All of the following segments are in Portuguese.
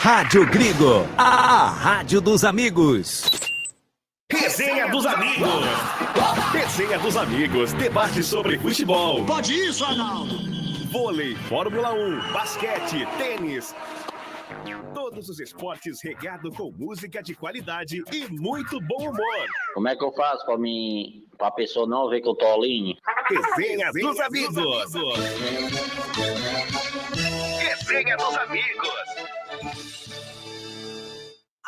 Rádio Grigo, a rádio dos amigos. Resenha dos amigos. Resenha dos amigos, debate sobre futebol. Pode isso, Arnaldo. Vôlei, Fórmula 1, basquete, tênis. Todos os esportes regados com música de qualidade e muito bom humor. Como é que eu faço pra pessoa não ver que eu tô alinho? Resenha dos amigos. Resenha dos amigos.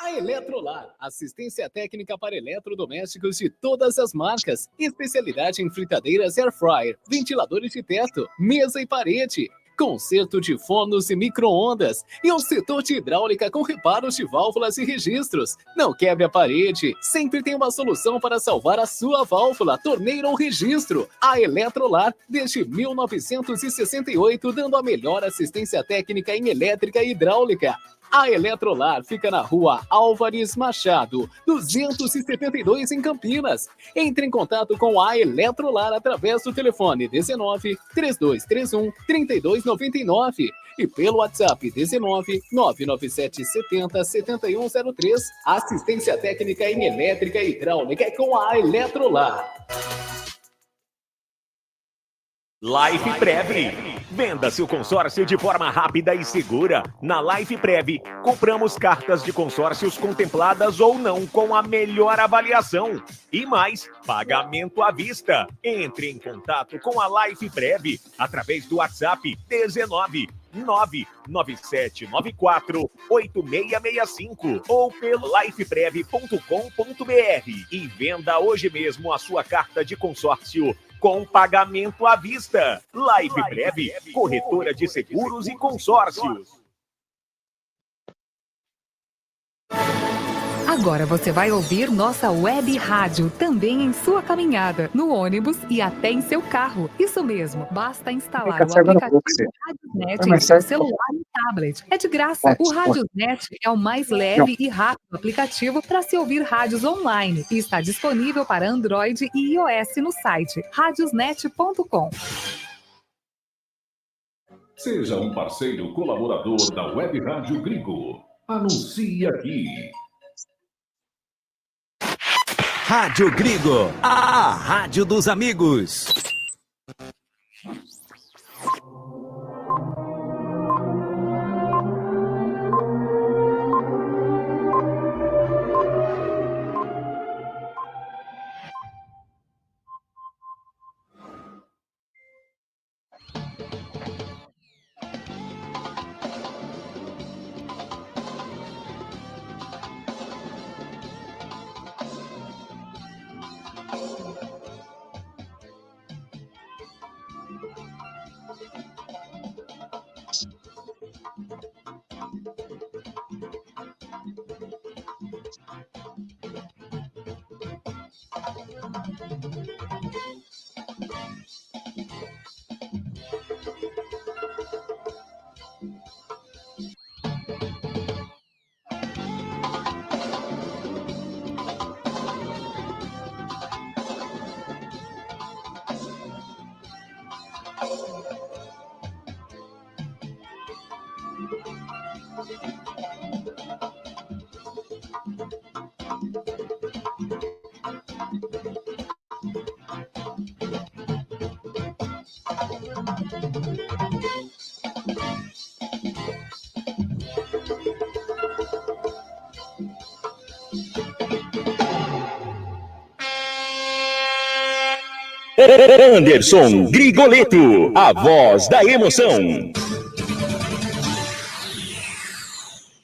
A Eletrolar, assistência técnica para eletrodomésticos de todas as marcas, especialidade em fritadeiras air fryer, ventiladores de teto, mesa e parede, conserto de fornos e micro-ondas e um setor de hidráulica com reparos de válvulas e registros. Não quebre a parede, sempre tem uma solução para salvar a sua válvula, torneira ou registro. A Eletrolar, desde 1968, dando a melhor assistência técnica em elétrica e hidráulica. A Eletrolar fica na rua Álvares Machado, 272 em Campinas. Entre em contato com a Eletrolar através do telefone 19 3231 3299 e pelo WhatsApp 19 997 70 7103. Assistência técnica em elétrica e hidráulica é com a Eletrolar. Life Prev. Venda seu consórcio de forma rápida e segura. Na Life Prev, compramos cartas de consórcios contempladas ou não com a melhor avaliação. E mais, pagamento à vista. Entre em contato com a Life Prev através do WhatsApp 19 99794 8665 ou pelo lifeprev.com.br e venda hoje mesmo a sua carta de consórcio com pagamento à vista. Life Prev, corretora de seguros e consórcios. Agora você vai ouvir nossa web rádio também em sua caminhada, no ônibus e até em seu carro. Isso mesmo, basta instalar o aplicativo Radiosnet em seu celular e tablet. É de graça. O Radiosnet é o mais leve e rápido aplicativo para se ouvir rádios online e está disponível para Android e iOS no site radiosnet.com. Seja um parceiro colaborador da Web Rádio Grigo. Anuncie aqui. Rádio Grigo, a rádio dos amigos. Anderson Grigoleto, a voz da emoção.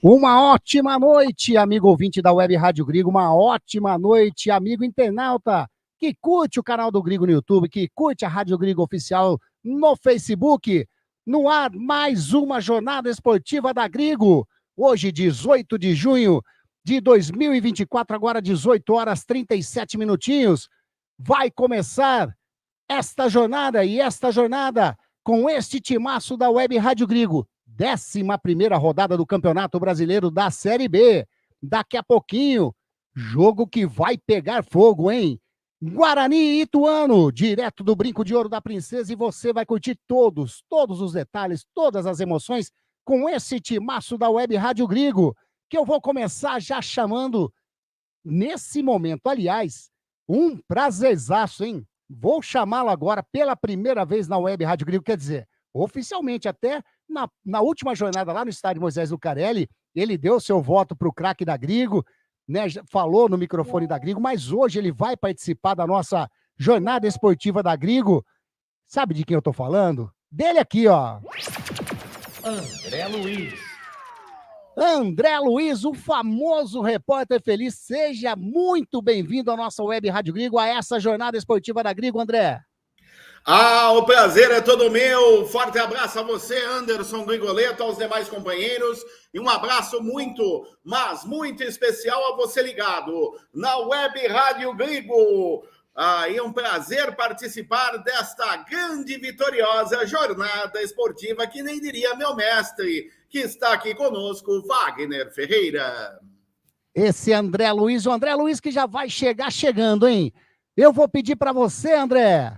Uma ótima noite, amigo ouvinte da Web Rádio Grigo. Uma ótima noite, amigo internauta que curte o canal do Grigo no YouTube, que curte a Rádio Grigo Oficial no Facebook. No ar, mais uma jornada esportiva da Grigo. Hoje, 18 de junho de 2024, agora 18 horas 37 minutinhos. Vai começar esta jornada com este timaço da Web Rádio Grigo. 11ª rodada do Campeonato Brasileiro da Série B. Daqui a pouquinho, jogo que vai pegar fogo, hein? Guarani e Ituano, direto do Brinco de Ouro da Princesa, e você vai curtir todos os detalhes, todas as emoções com esse timaço da Web Rádio Grigo, que eu vou começar já chamando nesse momento. Aliás, um prazerzaço, hein? Vou chamá-lo agora pela primeira vez na Web Rádio Grigo, quer dizer, oficialmente, até na última jornada lá no estádio Moisés Lucarelli, ele deu seu voto para o craque da Grigo, né? Falou no microfone da Grigo, mas hoje ele vai participar da nossa jornada esportiva da Grigo. Sabe de quem eu tô falando? Dele aqui, ó. André Luiz. André Luiz, o famoso repórter feliz. Seja muito bem-vindo à nossa Web Rádio Grigo, a essa jornada esportiva da Grigo, André. O prazer é todo meu. Forte abraço a você, Anderson Grigoleto, aos demais companheiros. E um abraço muito, mas muito especial a você ligado na Web Rádio Grigo. É um prazer participar desta grande e vitoriosa jornada esportiva, que nem diria meu mestre, que está aqui conosco, Wagner Ferreira. Esse André Luiz, o André Luiz que já vai chegando, hein? Eu vou pedir para você, André,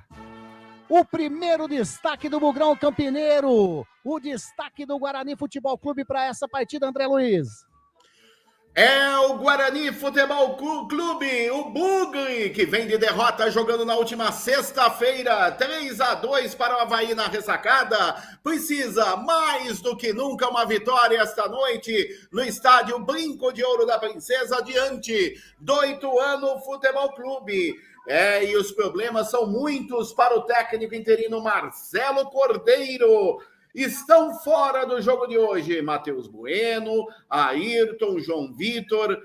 o primeiro destaque do Bugrão Campineiro, o destaque do Guarani Futebol Clube para essa partida, André Luiz. É o Guarani Futebol Clube, o Bugre, que vem de derrota jogando na última sexta-feira, 3-2 para o Avaí na ressacada. Precisa mais do que nunca uma vitória esta noite no estádio Brinco de Ouro da Princesa, diante do Ituano Futebol Clube. E os problemas são muitos para o técnico interino Marcelo Cordeiro. Estão fora do jogo de hoje Matheus Bueno, Ayrton, João Vitor,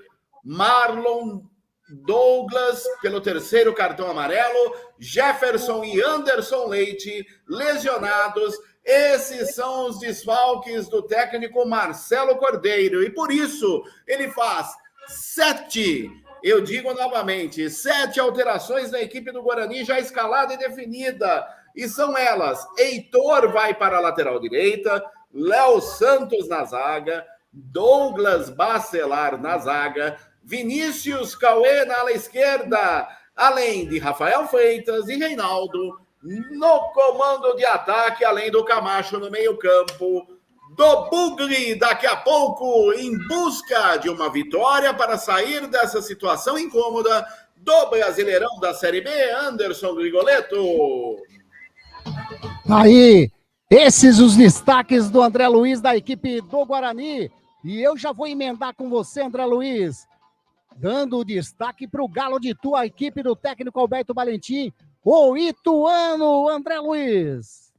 Marlon, Douglas, pelo terceiro cartão amarelo, Jefferson e Anderson Leite, lesionados. Esses são os desfalques do técnico Marcelo Cordeiro. E por isso ele faz 7, eu digo novamente, 7 alterações na equipe do Guarani já escalada e definida. E são elas: Heitor vai para a lateral direita, Léo Santos na zaga, Douglas Bacelar na zaga, Vinícius Cauê na ala esquerda, além de Rafael Freitas e Reinaldo no comando de ataque, além do Camacho no meio-campo. Do Bugre, daqui a pouco, em busca de uma vitória para sair dessa situação incômoda do Brasileirão da Série B, Anderson Grigoleto. Aí, esses os destaques do André Luiz, da equipe do Guarani. E eu já vou emendar com você, André Luiz, dando o destaque para o Galo de Itu, a equipe do técnico Alberto Valentim, o Ituano, André Luiz.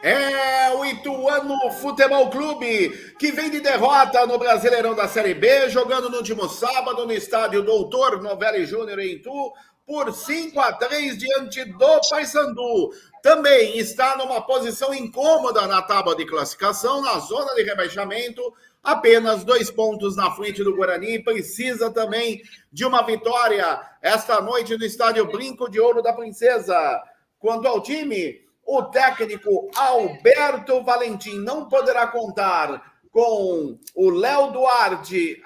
É o Ituano Futebol Clube, que vem de derrota no Brasileirão da Série B, jogando no último sábado no estádio Doutor Novelli Júnior em Itu, por 5-3 diante do Paysandu. Também está numa posição incômoda na tábua de classificação, na zona de rebaixamento, apenas 2 pontos na frente do Guarani. Precisa também de uma vitória esta noite no estádio Brinco de Ouro da Princesa. Quanto ao time, o técnico Alberto Valentim não poderá contar com o Léo Duarte,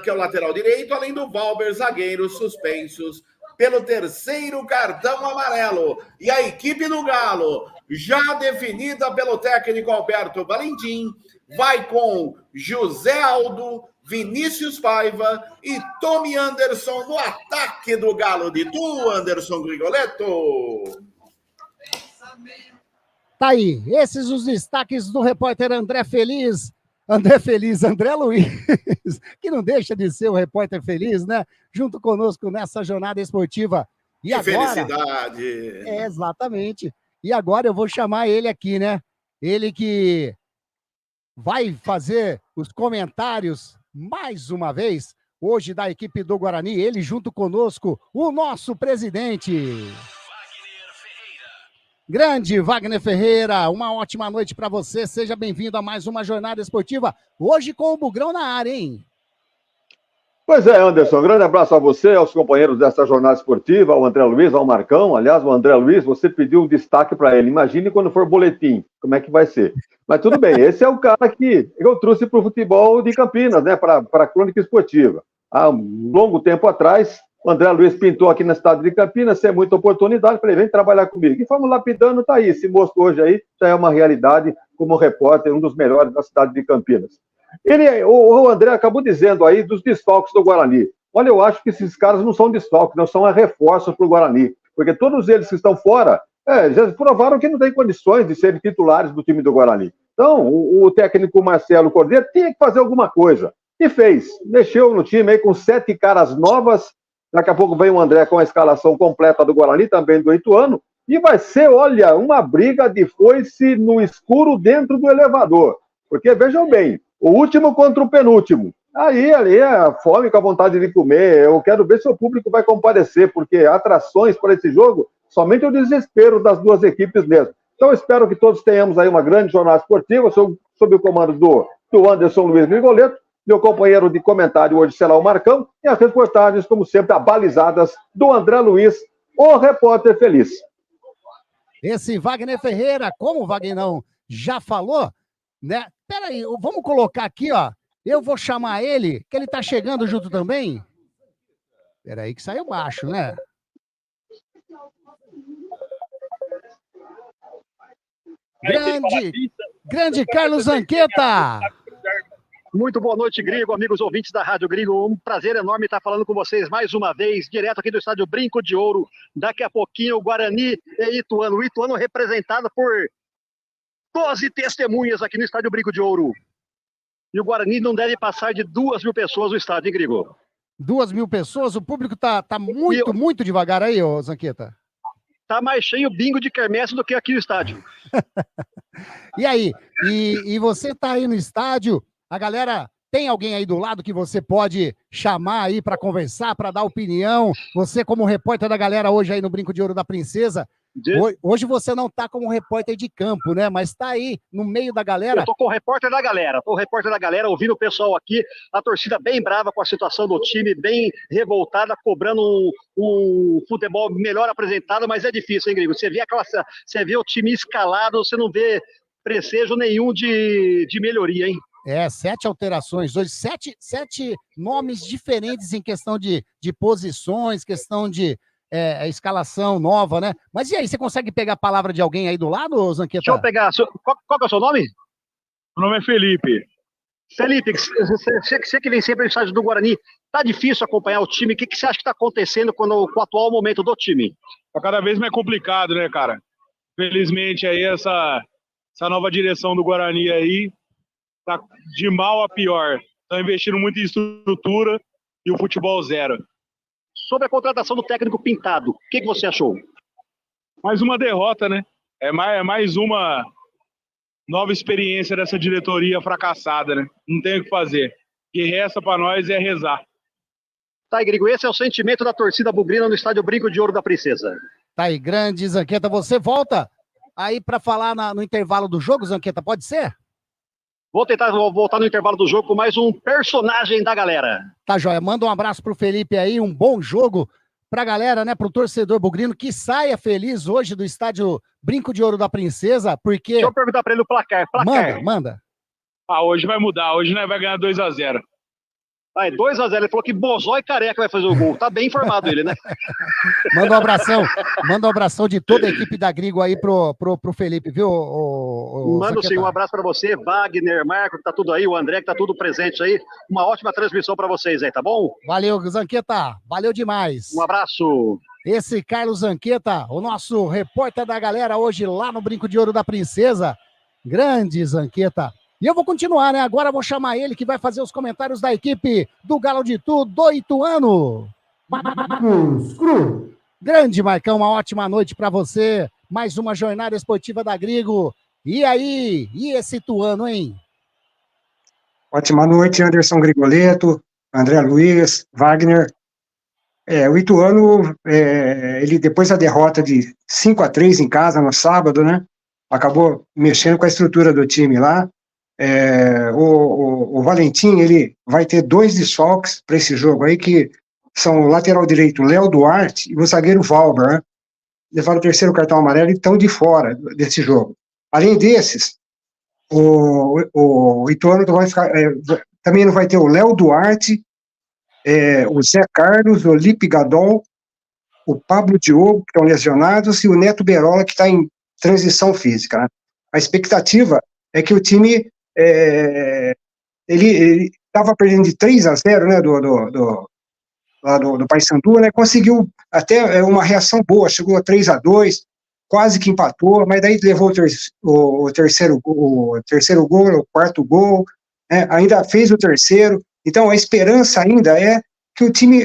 que é o lateral direito, além do Valber, zagueiros suspensos pelo terceiro cartão amarelo. E a equipe do Galo, já definida pelo técnico Alberto Valentim, vai com José Aldo, Vinícius Paiva e Tommy Anderson no ataque do Galo de Itu, Anderson Grigoleto. Tá aí, esses os destaques do repórter André Luiz, que não deixa de ser o repórter feliz, né? Junto conosco nessa jornada esportiva. E que agora, felicidade! Exatamente. E agora eu vou chamar ele aqui, né? Ele que vai fazer os comentários, mais uma vez, hoje da equipe do Guarani, ele junto conosco, o nosso presidente. Grande Wagner Ferreira, uma ótima noite para você, seja bem-vindo a mais uma jornada esportiva, hoje com o Bugrão na área, hein? Pois é, Anderson, grande abraço a você, aos companheiros dessa jornada esportiva, ao André Luiz, ao Marcão. Aliás, o André Luiz, você pediu um destaque para ele, imagine quando for boletim, como é que vai ser. Mas tudo bem, esse é o cara que eu trouxe para o futebol de Campinas, né, para a crônica esportiva. Há um longo tempo atrás, o André Luiz pintou aqui na cidade de Campinas, sem muita oportunidade, falei, vem trabalhar comigo. E fomos lapidando, tá aí, esse moço hoje aí já é uma realidade como repórter, um dos melhores da cidade de Campinas. O André acabou dizendo aí dos desfalques do Guarani. Olha, eu acho que esses caras não são desfalques, não são reforços para o Guarani, porque todos eles que estão fora já provaram que não têm condições de serem titulares do time do Guarani. Então, o técnico Marcelo Cordeiro tinha que fazer alguma coisa. E fez. Mexeu no time aí com 7 caras novas. Daqui a pouco vem o André com a escalação completa do Guarani, também do Ituano. E vai ser, olha, uma briga de foice no escuro dentro do elevador. Porque, vejam bem, o último contra o penúltimo. Aí, ali, a fome com a vontade de comer. Eu quero ver se o público vai comparecer, porque atrações para esse jogo, somente o desespero das duas equipes mesmo. Então, espero que todos tenhamos aí uma grande jornada esportiva, sob o comando do Anderson Luiz Grigoleto. Meu companheiro de comentário hoje será o Marcão, e as reportagens, como sempre, abalizadas do André Luiz, o repórter feliz. Esse Wagner Ferreira, como o Wagner não já falou, né? Peraí, vamos colocar aqui, ó. Eu vou chamar ele, que ele tá chegando junto também. Peraí que saiu baixo, né? Grande Carlos Zanqueta. Muito boa noite, Grigo, amigos ouvintes da Rádio Grigo. Um prazer enorme estar falando com vocês mais uma vez, direto aqui do estádio Brinco de Ouro. Daqui a pouquinho, o Guarani e Ituano. O Ituano representado por 12 testemunhas aqui no estádio Brinco de Ouro. E o Guarani não deve passar de 2.000 pessoas no estádio, hein, Grigo? 2.000 pessoas? O público tá muito devagar aí, ô Zanqueta. Tá mais cheio bingo de quermesse do que aqui no estádio. E aí? E você tá aí no estádio? A galera, tem alguém aí do lado que você pode chamar aí para conversar, para dar opinião? Você, como repórter da galera hoje aí no Brinco de Ouro da Princesa, hoje você não tá como repórter de campo, né? Mas tá aí no meio da galera. Eu tô com o repórter da galera, ouvindo o pessoal aqui, a torcida bem brava com a situação do time, bem revoltada, cobrando um futebol melhor apresentado, mas é difícil, hein, Grigo? Você vê o time escalado, você não vê precejo nenhum de melhoria, hein? 7 alterações hoje, 7 nomes diferentes em questão de posições, questão de escalação nova, né? Mas e aí, você consegue pegar a palavra de alguém aí do lado, Zanqueta? Deixa eu pegar. Qual que é o seu nome? O nome é Felipe. Felipe, você que vem sempre no estádio do Guarani, tá difícil acompanhar o time? O que você acha que tá acontecendo com o atual momento do time? Tá cada vez mais complicado, né, cara? Felizmente aí essa nova direção do Guarani aí tá de mal a pior. Estão investindo muito em estrutura e o futebol zero. Sobre a contratação do técnico Pintado, o que você achou? Mais uma derrota, né? É mais uma nova experiência dessa diretoria fracassada, né? Não tem o que fazer. O que resta para nós é rezar. Tá aí, Grigo, esse é o sentimento da torcida bugrina no estádio Brinco de Ouro da Princesa. Tá aí, grande Zanqueta. Você volta aí para falar no intervalo do jogo, Zanqueta, pode ser? Vou tentar voltar no intervalo do jogo com mais um personagem da galera. Tá, joia. Manda um abraço pro Felipe aí, um bom jogo pra galera, né, pro torcedor bugrino, que saia feliz hoje do estádio Brinco de Ouro da Princesa, porque... Deixa eu perguntar pra ele o placar. Manda. Hoje vai mudar, hoje nós vai ganhar 2-0. Aí, 2-0, ele falou que Bozó e Careca vai fazer o gol. Tá bem informado ele, né? Manda um abração de toda a equipe da Grigo aí pro Felipe, viu? Mando sim, um abraço pra você, Wagner, Marco, que tá tudo aí, o André, que tá tudo presente aí. Uma ótima transmissão pra vocês aí, tá bom? Valeu, Zanqueta. Valeu demais. Um abraço. Esse Carlos Zanqueta, o nosso repórter da galera hoje lá no Brinco de Ouro da Princesa. Grande Zanqueta. E eu vou continuar, né? Agora eu vou chamar ele que vai fazer os comentários da equipe do Galo de Tu, do Ituano. Grande Marcão, uma ótima noite para você. Mais uma jornada esportiva da Grigo. E aí? E esse Ituano, hein? Ótima noite, Anderson Grigoleto, André Luiz, Wagner. O Ituano, ele depois da derrota de 5-3 em casa no sábado, né? Acabou mexendo com a estrutura do time lá. O Valentim, ele vai ter 2 desfalques para esse jogo aí, que são o lateral direito Léo Duarte e o zagueiro Valber, né? Levaram o 3º cartão amarelo e estão de fora desse jogo. Além desses, o Ituano também não vai ter o Léo Duarte, o Zé Carlos, o Lipe Gadol, o Pablo Diogo, que estão lesionados, e o Neto Berola, que está em transição física, né? A expectativa é que o time ele estava perdendo de 3-0, né, do Paysandu, né, conseguiu até uma reação boa, chegou a 3-2, quase que empatou, mas daí levou o terceiro gol, o quarto gol, né, ainda fez o terceiro. Então a esperança ainda é que o time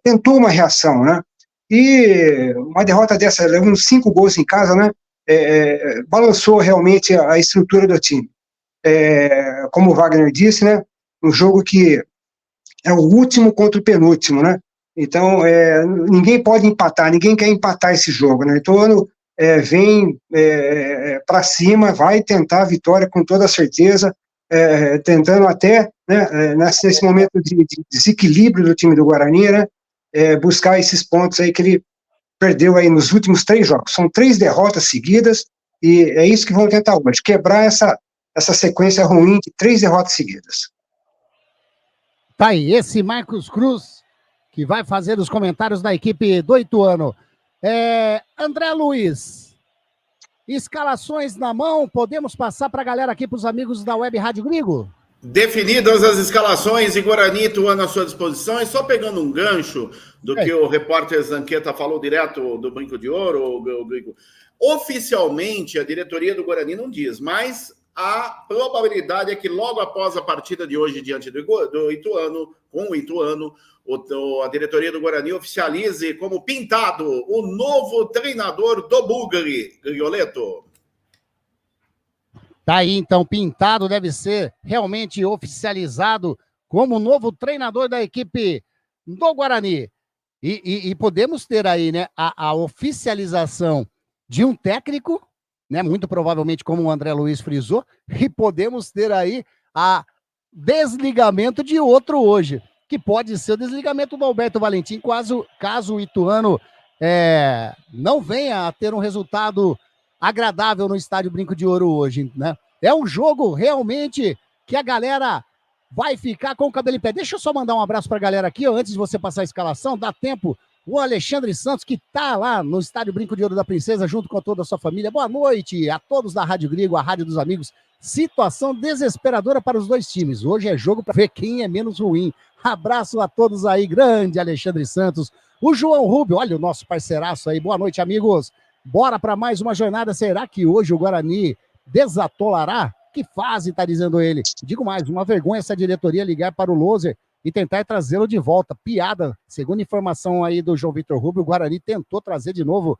tentou uma reação, né, e uma derrota dessa, levando 5 gols em casa, né, balançou realmente a estrutura do time. Como o Wagner disse, né, um jogo que é o último contra o penúltimo, né? Então, ninguém pode empatar, ninguém quer empatar esse jogo, né? Então, o Ituano vem para cima, vai tentar a vitória com toda certeza, tentando até, né, nesse momento de desequilíbrio do time do Guarani, né, buscar esses pontos aí que ele perdeu aí nos últimos 3 jogos. São 3 derrotas seguidas, e é isso que vão tentar hoje, quebrar essa sequência ruim de 3 derrotas seguidas. Tá aí, esse Marcos Cruz, que vai fazer os comentários da equipe do Ituano. André Luiz, escalações na mão, podemos passar para a galera aqui, para os amigos da Web Rádio Gringo? Definidas as escalações e Guarani e Ituano à sua disposição, e só pegando um gancho do que o repórter Zanqueta falou direto do Brinco de Ouro, o Gringo. Oficialmente, a diretoria do Guarani não diz, mas a probabilidade é que logo após a partida de hoje diante do Ituano, com o Ituano, a diretoria do Guarani oficialize como pintado o novo treinador do Bugre, Grioleto. Tá aí, então, pintado, deve ser realmente oficializado como novo treinador da equipe do Guarani. E podemos ter aí, né, a oficialização de um técnico, né, muito provavelmente como o André Luiz frisou, e podemos ter aí a desligamento de outro hoje, que pode ser o desligamento do Alberto Valentim, caso o Ituano não venha a ter um resultado agradável no estádio Brinco de Ouro hoje, né? É um jogo realmente que a galera vai ficar com o cabelo em pé. Deixa eu só mandar um abraço para a galera aqui, ó, antes de você passar a escalação, dá tempo. O Alexandre Santos, que está lá no estádio Brinco de Ouro da Princesa, junto com toda a sua família. Boa noite a todos da Rádio Gringo, a Rádio dos Amigos. Situação desesperadora para os 2 times. Hoje é jogo para ver quem é menos ruim. Abraço a todos aí, grande Alexandre Santos. O João Rubio, olha o nosso parceiraço aí. Boa noite, amigos. Bora para mais uma jornada. Será que hoje o Guarani desatolará? Que fase, tá dizendo ele. Digo mais, uma vergonha essa diretoria ligar para o Loser e tentar trazê-lo de volta. Piada, segundo informação aí do João Vitor Rubio, o Guarani tentou trazer de novo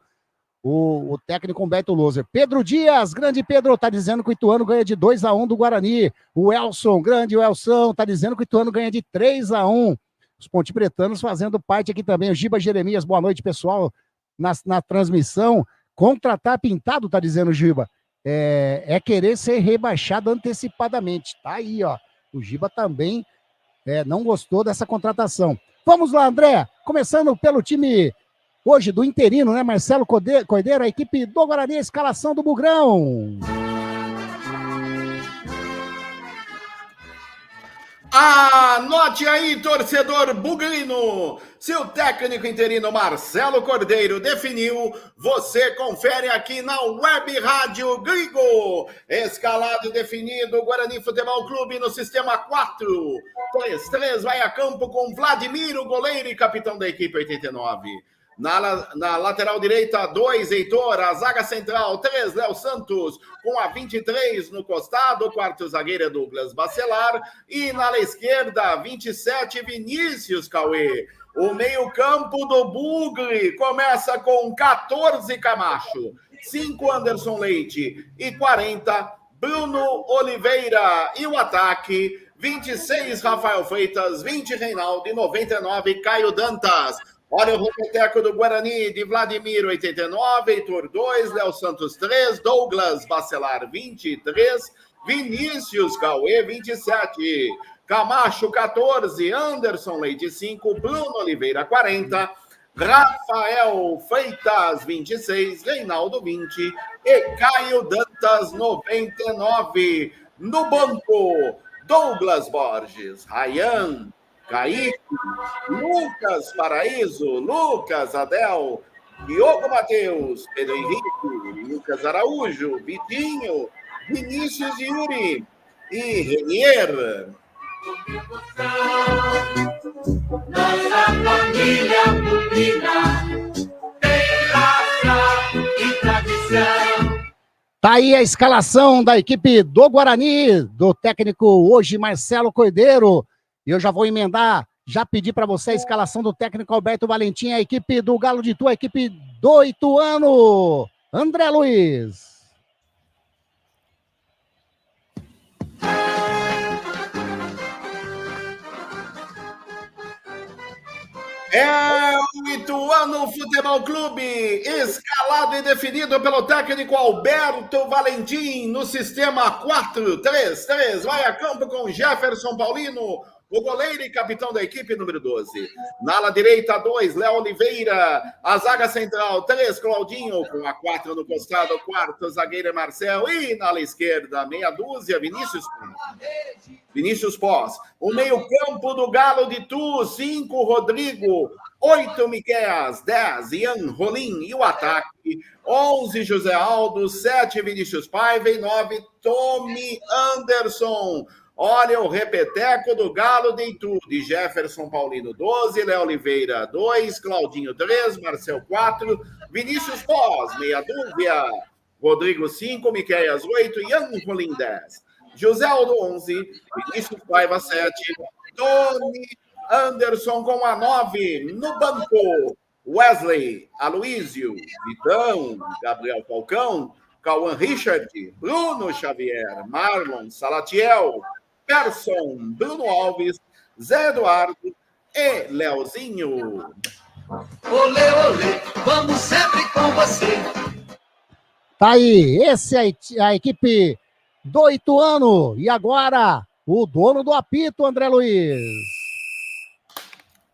o técnico Humberto Loser. Pedro Dias, grande Pedro, tá dizendo que o Ituano ganha de 2-1 do Guarani. O Elson, grande Elson, tá dizendo que o Ituano ganha de 3-1. Os ponte-pretanos fazendo parte aqui também. O Giba Jeremias, boa noite, pessoal, na transmissão. Contratar pintado, tá dizendo o Giba. É querer ser rebaixado antecipadamente. Tá aí, ó. O Giba também não gostou dessa contratação. Vamos lá, André. Começando pelo time hoje do interino, né? Marcelo Cordeiro, a equipe do Guarani, a escalação do Bugrão. Anote aí, torcedor bugrino. Se o técnico interino Marcelo Cordeiro definiu, você confere aqui na Web Rádio Gringo. Escalado e definido, Guarani Futebol Clube no sistema 4-3-3, vai a campo com Vladimir, o goleiro e capitão da equipe 89. Na lateral direita, 2, Heitor. A zaga central, 3, Léo Santos. Com a 23 no costado, o quarto zagueiro é Douglas Bacelar. E na esquerda, 27, Vinícius Cauê. O meio-campo do Bugre começa com 14, Camacho. 5, Anderson Leite. E 40, Bruno Oliveira. E o ataque, 26, Rafael Freitas. 20, Reinaldo. E 99, Caio Dantas. Olha o repeteco do Guarani, de Vladimir, 89, Heitor 2, Léo Santos 3, Douglas Bacelar 23, Vinícius Cauê 27, Camacho 14, Anderson Leite 5, Bruno Oliveira 40, Rafael Freitas 26, Reinaldo 20 e Caio Dantas 99. No banco, Douglas Borges, Rayan, Kaique, Lucas Paraíso, Lucas Adel, Diogo Matheus, Pedro Henrique, Lucas Araújo, Vitinho, Vinícius Yuri e Renier. Nossa família unida tem raça e tradição. Tá aí a escalação da equipe do Guarani, do técnico hoje Marcelo Cordeiro. E eu já vou emendar, já pedi para você a escalação do técnico Alberto Valentim, a equipe do Galo de Itu, a equipe do Ituano, André Luiz. É o Ituano Futebol Clube, escalado e definido pelo técnico Alberto Valentim no sistema 4-3-3. Vai a campo com Jefferson Paulino, o goleiro e capitão da equipe, número 12. Na ala direita, 2, Léo Oliveira. A zaga central, 3, Claudinho, com a 4 no costado, 4, zagueiro Marcel. E na ala esquerda, meia dúzia, Vinícius Pós. O meio-campo do Galo de Itu, 5, Rodrigo. 8, Miqueias. 10, Ian Rolim. E o ataque, 11, José Aldo. 7, Vinícius Paiva. E 9, Tommy Anderson. Olha o repeteco do Galo de Itu, de Jefferson Paulino, 12, Léo Oliveira, 2, Claudinho, 3, Marcel, 4, Vinícius Pós, meia dúzia, Rodrigo, 5, Miqueias, 8, Ian Rolim, 10, José Aldo, 11, Vinícius Paiva, 7, Tony Anderson com a 9, no banco, Wesley, Aloísio, Vitão, Gabriel Falcão, Cauã Richard, Bruno Xavier, Marlon, Salatiel, Gerson, Bruno Alves, Zé Eduardo e Leozinho. Olê, olê, vamos sempre com você. Tá aí, esse é a equipe do Ituano. E agora, o dono do apito, André Luiz.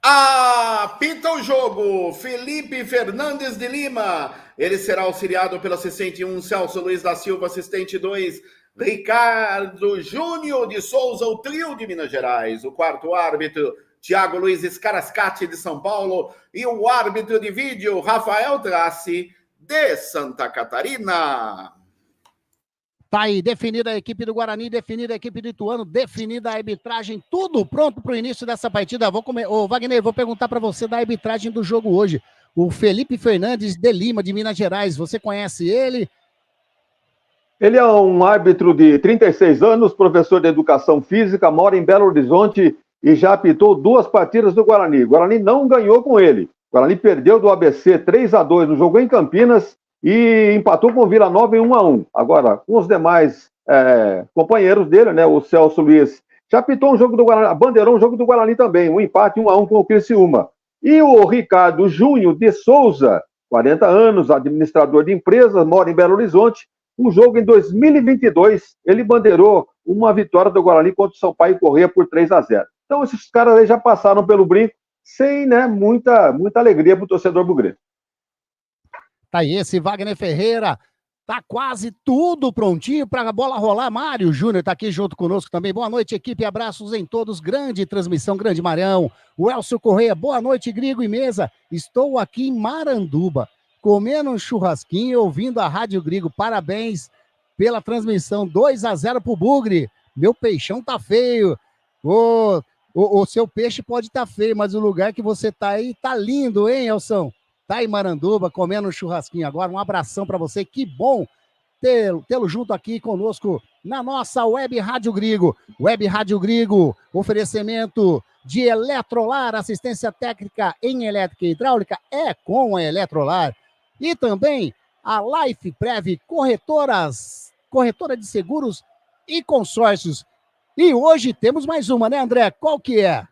Apita o jogo, Felipe Fernandes de Lima. Ele será auxiliado pelo assistente 1, Celso Luiz da Silva, assistente 2, Ricardo Júnior de Souza, o trio de Minas Gerais. O quarto árbitro, Thiago Luiz Scarascati, de São Paulo. E o árbitro de vídeo, Rafael Trace, de Santa Catarina. Tá aí, definida a equipe do Guarani, definida a equipe do Ituano, definida a arbitragem, tudo pronto para o início dessa partida. Ô, Wagner, vou perguntar para você da arbitragem do jogo hoje. O Felipe Fernandes de Lima, de Minas Gerais, você conhece ele? Ele é um árbitro de 36 anos, professor de educação física, mora em Belo Horizonte e já apitou 2 partidas do Guarani. O Guarani não ganhou com ele. O Guarani perdeu do ABC 3-2 no jogo em Campinas e empatou com o Vila Nova em 1-1. Agora, com os demais companheiros dele, né, o Celso Luiz, já apitou um jogo do Guarani, abandeirou um jogo do Guarani também, um empate 1-1 com o Criciúma. E o Ricardo Júnior de Souza, 40 anos, administrador de empresas, mora em Belo Horizonte. Um jogo em 2022, ele bandeirou uma vitória do Guarani contra o Sampaio Corrêa por 3-0. Então, esses caras aí já passaram pelo brinco sem, né, muita alegria para o torcedor bugrino. Tá aí esse Wagner Ferreira, tá quase tudo prontinho para a bola rolar. Mário Júnior tá aqui junto conosco também. Boa noite, equipe, abraços em todos. Grande transmissão, grande Marão. O Elcio Correia, boa noite, Grigo e mesa. Estou aqui em Maranduba, comendo um churrasquinho e ouvindo a Rádio Grigo. Parabéns pela transmissão. 2-0 pro Bugre. Meu peixão tá feio. O seu peixe pode estar feio, mas o lugar que você tá aí tá lindo, hein, Elson? Tá em Maranduba, comendo um churrasquinho agora. Um abração para você. Que bom tê-lo junto aqui conosco na nossa Web Rádio Grigo. Web Rádio Grigo, oferecimento de Eletrolar, assistência técnica em elétrica e hidráulica é com a Eletrolar. E também a Life Prev, corretora de seguros e consórcios. E hoje temos mais uma, né, André? Qual que é?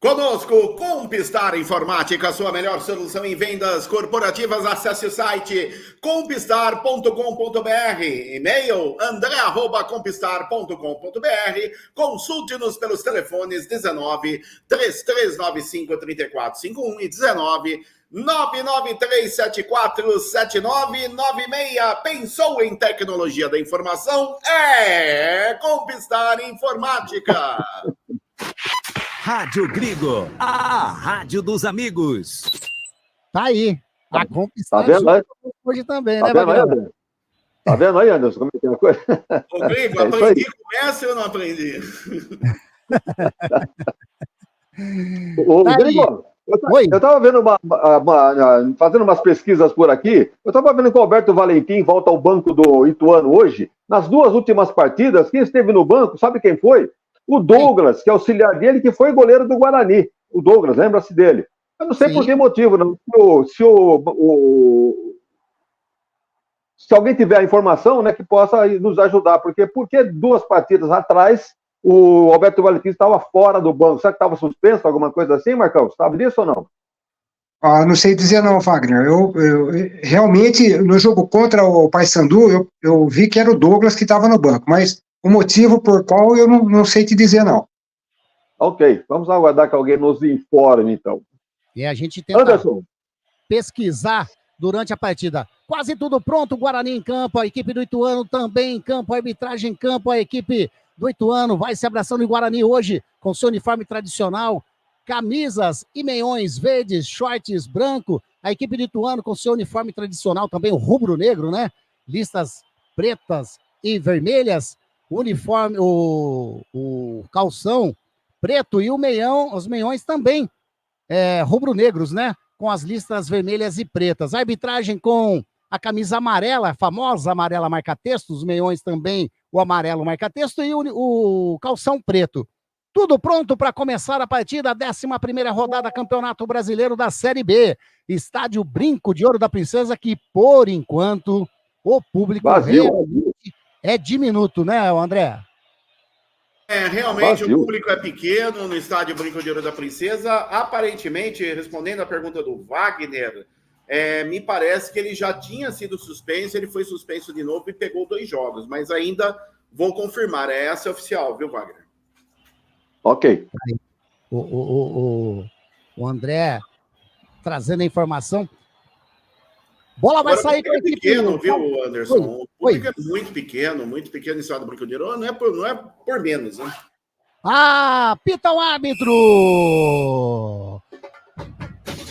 Conosco, Compistar Informática, sua melhor solução em vendas corporativas. Acesse o site compistar.com.br, e-mail andré@compistar.com.br. Consulte-nos pelos telefones 19 3395 3451 e 19 993747996. Pensou em tecnologia da informação? É Compistar Informática. Rádio Grigo, a rádio dos amigos. Tá aí. A Compistar tá vendo, hoje também, tá né, vendo, Wagner? Tá vendo aí, Anderson, como é que é a coisa? Ô, Grigo, aprendi com essa ou eu não aprendi? Ô, Grigo, eu estava vendo fazendo umas pesquisas por aqui, eu estava vendo que o Alberto Valentim volta ao banco do Ituano hoje. Nas 2 últimas partidas, quem esteve no banco, sabe quem foi? O Douglas, que é auxiliar dele, que foi goleiro do Guarani. O Douglas, lembra-se dele? Eu não sei por que motivo, não. Se alguém tiver a informação, né, que possa nos ajudar, porque 2 partidas atrás o Alberto Valentim estava fora do banco. Será que estava suspenso, alguma coisa assim, Marcão? Sabe disso ou não? Não sei dizer não, Wagner. Eu realmente, no jogo contra o Paysandu, eu vi que era o Douglas que estava no banco, mas o motivo por qual eu não sei te dizer não. Ok, vamos aguardar que alguém nos informe, então. E a gente tenta Anderson. pesquisar durante a partida. Quase tudo pronto, Guarani em campo, a equipe do Ituano também em campo, a arbitragem em campo, a equipe do Ituano vai se abraçando em Guarani hoje com seu uniforme tradicional, camisas e meiões verdes, shorts branco, a equipe do Ituano com seu uniforme tradicional também, o rubro-negro, né? Listas pretas e vermelhas, o uniforme, o calção preto e o meião, os meiões também rubro-negros, né? Com as listas vermelhas e pretas. A arbitragem com a camisa amarela, a famosa amarela marca-texto, os meiões também, o amarelo marca-texto e o calção preto. Tudo pronto para começar a partida, a 11ª rodada Campeonato Brasileiro da Série B. Estádio Brinco de Ouro da Princesa, que por enquanto o público é diminuto, né, André? Realmente o público é pequeno no estádio Brinco de Ouro da Princesa. Aparentemente, respondendo à pergunta do Wagner, me parece que ele já tinha sido suspenso, ele foi suspenso de novo e pegou 2 jogos, mas ainda vou confirmar, essa é oficial, viu, Wagner? Ok. O André trazendo a informação. Bola vai sair com a equipe. Pequeno, viu, Anderson? O público é muito pequeno no estado do Brinco de Ouro, não é por menos, né? Apita o árbitro!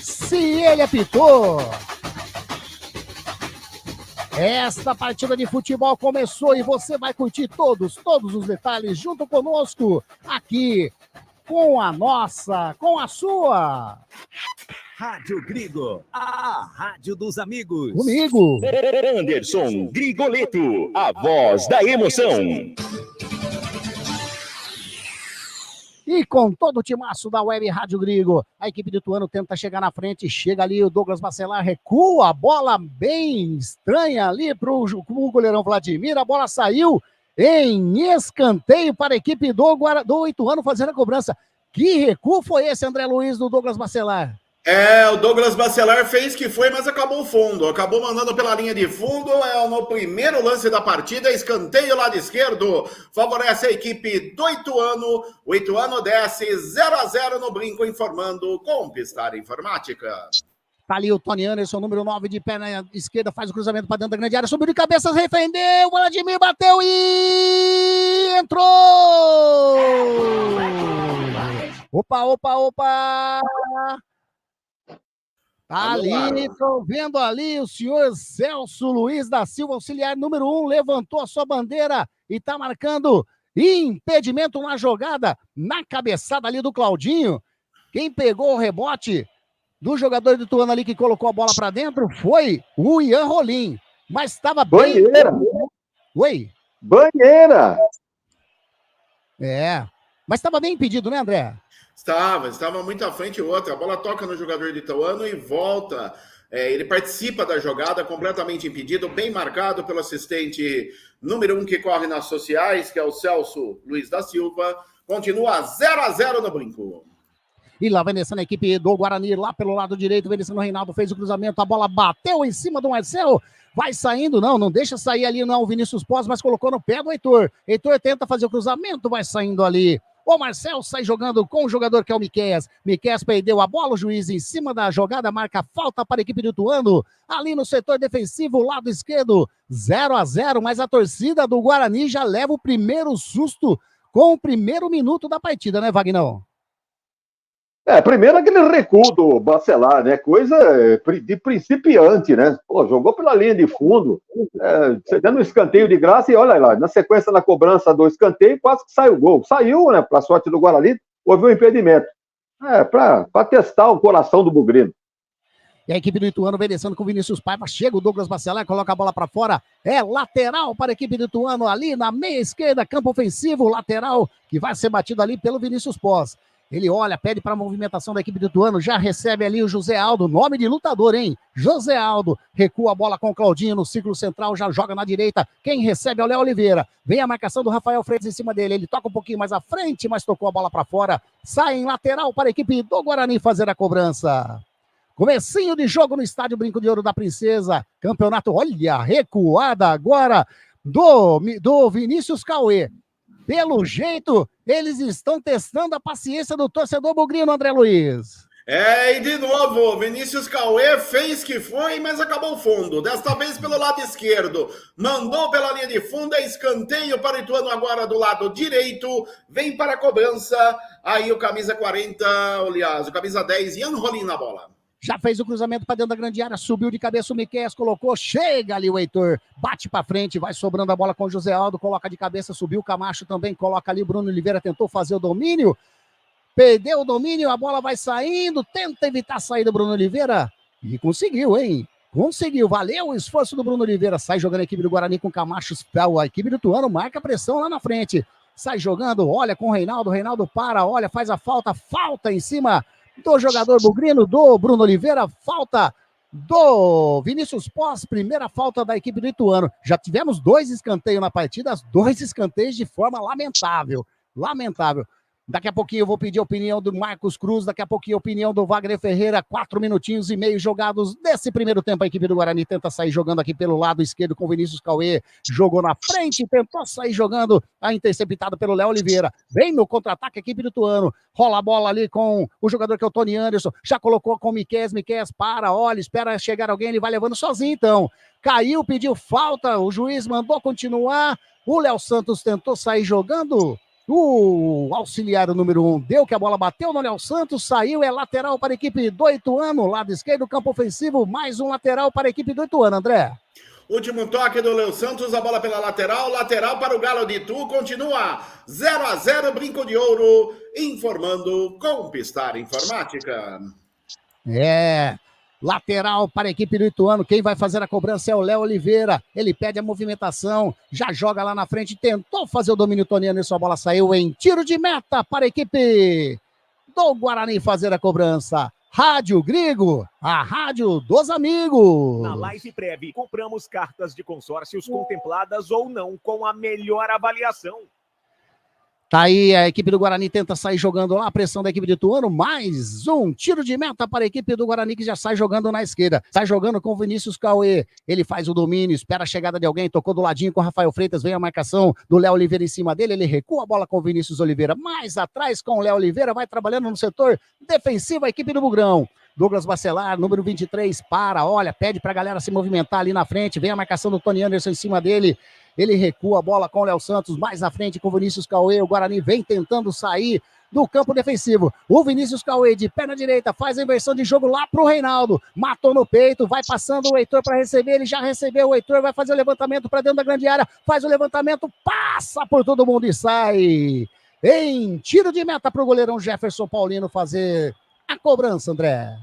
Se ele apitou, esta partida de futebol começou e você vai curtir todos os detalhes junto conosco aqui com a sua Rádio Grigo, a rádio dos amigos. Comigo, Anderson Grigoleto, a voz da emoção. E com todo o timaço da Web Rádio Grigo, a equipe do Ituano tenta chegar na frente, chega ali o Douglas Bacelar, recua, a bola bem estranha ali para o goleirão Vladimir, a bola saiu em escanteio para a equipe do Ituano fazendo a cobrança. Que recuo foi esse, André Luiz, do Douglas Bacelar? O Douglas Bacelar fez que foi, mas acabou fundo. Acabou mandando pela linha de fundo. No primeiro lance da partida, escanteio lado esquerdo. Favorece a equipe do Ituano. O Ituano desce 0-0 no Brinco, informando com Pistar Informática. Tá ali o Tony Anderson, número 9 de pé na esquerda, faz o cruzamento para dentro da grande área, subiu de cabeça, defendeu, o Vladimir bateu e entrou! Opa! Tá ali, tô vendo ali o senhor Celso Luiz da Silva, auxiliar número 1, levantou a sua bandeira e tá marcando impedimento na jogada, na cabeçada ali do Claudinho. Quem pegou o rebote do jogador do Ituano ali que colocou a bola para dentro foi o Ian Rolim, mas estava bem... Banheira! Mas estava bem impedido, né, André? Estava muito à frente outra. A bola toca no jogador de Ituano e volta. Ele participa da jogada, completamente impedido, bem marcado pelo assistente número 1 que corre nas sociais, que é o Celso Luiz da Silva. Continua 0-0 no Brinco. E lá vai descendo a equipe do Guarani, lá pelo lado direito, vem descendo o Reinaldo, fez o cruzamento, a bola bateu em cima do Marcel, vai saindo, não deixa sair ali não o Vinícius Pós, mas colocou no pé do Heitor. Heitor tenta fazer o cruzamento, vai saindo ali. O Marcel sai jogando com o jogador que é o Miqueias. Miqueias perdeu a bola, o juiz em cima da jogada, marca falta para a equipe do Ituano. Ali no setor defensivo, lado esquerdo, 0-0, mas a torcida do Guarani já leva o primeiro susto com o primeiro minuto da partida, né, Vagnão? Primeiro aquele recuo do Bacelar, né? Coisa de principiante, né? Pô, jogou pela linha de fundo, você dando um escanteio de graça e olha lá, na sequência na cobrança do escanteio, quase que sai o gol. Saiu, né? Para sorte do Guarani, houve um impedimento. Para testar o coração do Bugrino. E a equipe do Ituano vem descendo com o Vinícius Paiva. Chega o Douglas Bacelar, coloca a bola para fora. É lateral para a equipe do Ituano ali na meia esquerda, campo ofensivo, lateral que vai ser batido ali pelo Vinícius Pós. Ele olha, pede para a movimentação da equipe do Ituano, já recebe ali o José Aldo, nome de lutador, hein? José Aldo, recua a bola com o Claudinho no ciclo central, já joga na direita. Quem recebe é o Léo Oliveira. Vem a marcação do Rafael Freitas em cima dele. Ele toca um pouquinho mais à frente, mas tocou a bola para fora. Sai em lateral para a equipe do Guarani fazer a cobrança. Comecinho de jogo no estádio Brinco de Ouro da Princesa. Campeonato, olha, recuada agora do Vinícius Cauê. Pelo jeito, eles estão testando a paciência do torcedor bugrino, André Luiz. E de novo, Vinícius Cauê fez que foi, mas acabou fundo. Desta vez pelo lado esquerdo. Mandou pela linha de fundo, escanteio para o Ituano agora do lado direito. Vem para a cobrança. Aí o camisa 40, aliás, o camisa 10, Ian Rolim na bola. Já fez o cruzamento para dentro da grande área, subiu de cabeça o Miqueias, colocou, chega ali o Heitor, bate para frente, vai sobrando a bola com o José Aldo, coloca de cabeça, subiu o Camacho também, coloca ali o Bruno Oliveira, tentou fazer o domínio, perdeu o domínio, a bola vai saindo, tenta evitar a saída do Bruno Oliveira, e conseguiu, hein? Conseguiu, valeu o esforço do Bruno Oliveira, sai jogando a equipe do Guarani com o Camacho, a equipe do Ituano marca pressão lá na frente, sai jogando, olha com o Reinaldo para, olha, faz a falta em cima do jogador bugrino, do Bruno Oliveira, falta do Vinícius Pós, primeira falta da equipe do Ituano. Já tivemos 2 escanteios na partida, 2 escanteios de forma lamentável. Daqui a pouquinho eu vou pedir a opinião do Marcos Cruz, daqui a pouquinho a opinião do Wagner Ferreira, 4 minutinhos e meio jogados nesse primeiro tempo. A equipe do Guarani tenta sair jogando aqui pelo lado esquerdo com o Vinícius Cauê, jogou na frente, tentou sair jogando, interceptado pelo Léo Oliveira. Vem no contra-ataque a equipe do Ituano, rola a bola ali com o jogador que é o Tony Anderson, já colocou com o Miqueias para, olha, espera chegar alguém, ele vai levando sozinho então. Caiu, pediu falta, o juiz mandou continuar, o Léo Santos tentou sair jogando. O auxiliar número 1 deu que a bola bateu no Léo Santos, saiu, é lateral para a equipe do Ituano, lado esquerdo, campo ofensivo, mais um lateral para a equipe do Ituano, André. Último toque do Léo Santos, a bola pela lateral para o Galo de Itu, continua 0-0, Brinco de Ouro, informando com Pistar Informática. Lateral para a equipe do Ituano, quem vai fazer a cobrança é o Léo Oliveira, ele pede a movimentação, já joga lá na frente, tentou fazer o domínio toniano e sua bola saiu em tiro de meta para a equipe do Guarani fazer a cobrança. Rádio Grigo, a rádio dos amigos. Na Life Prev, compramos cartas de consórcios contempladas ou não com a melhor avaliação. Tá aí, a equipe do Guarani tenta sair jogando lá, a pressão da equipe de Ituano, mais um tiro de meta para a equipe do Guarani que já sai jogando na esquerda, sai jogando com o Vinícius Cauê, ele faz o domínio, espera a chegada de alguém, tocou do ladinho com o Rafael Freitas, vem a marcação do Léo Oliveira em cima dele, ele recua a bola com o Vinícius Oliveira, mais atrás com o Léo Oliveira, vai trabalhando no setor defensivo a equipe do Bugrão. Douglas Bacelar, número 23, olha, pede para a galera se movimentar ali na frente, vem a marcação do Tony Anderson em cima dele, ele recua a bola com o Léo Santos, mais à frente com o Vinícius Cauê, o Guarani vem tentando sair do campo defensivo, o Vinícius Cauê de perna direita, faz a inversão de jogo lá pro Reinaldo, matou no peito, vai passando o Heitor para receber, ele já recebeu, o Heitor vai fazer o levantamento para dentro da grande área, faz o levantamento, passa por todo mundo e sai em tiro de meta para o goleirão Jefferson Paulino fazer a cobrança, André.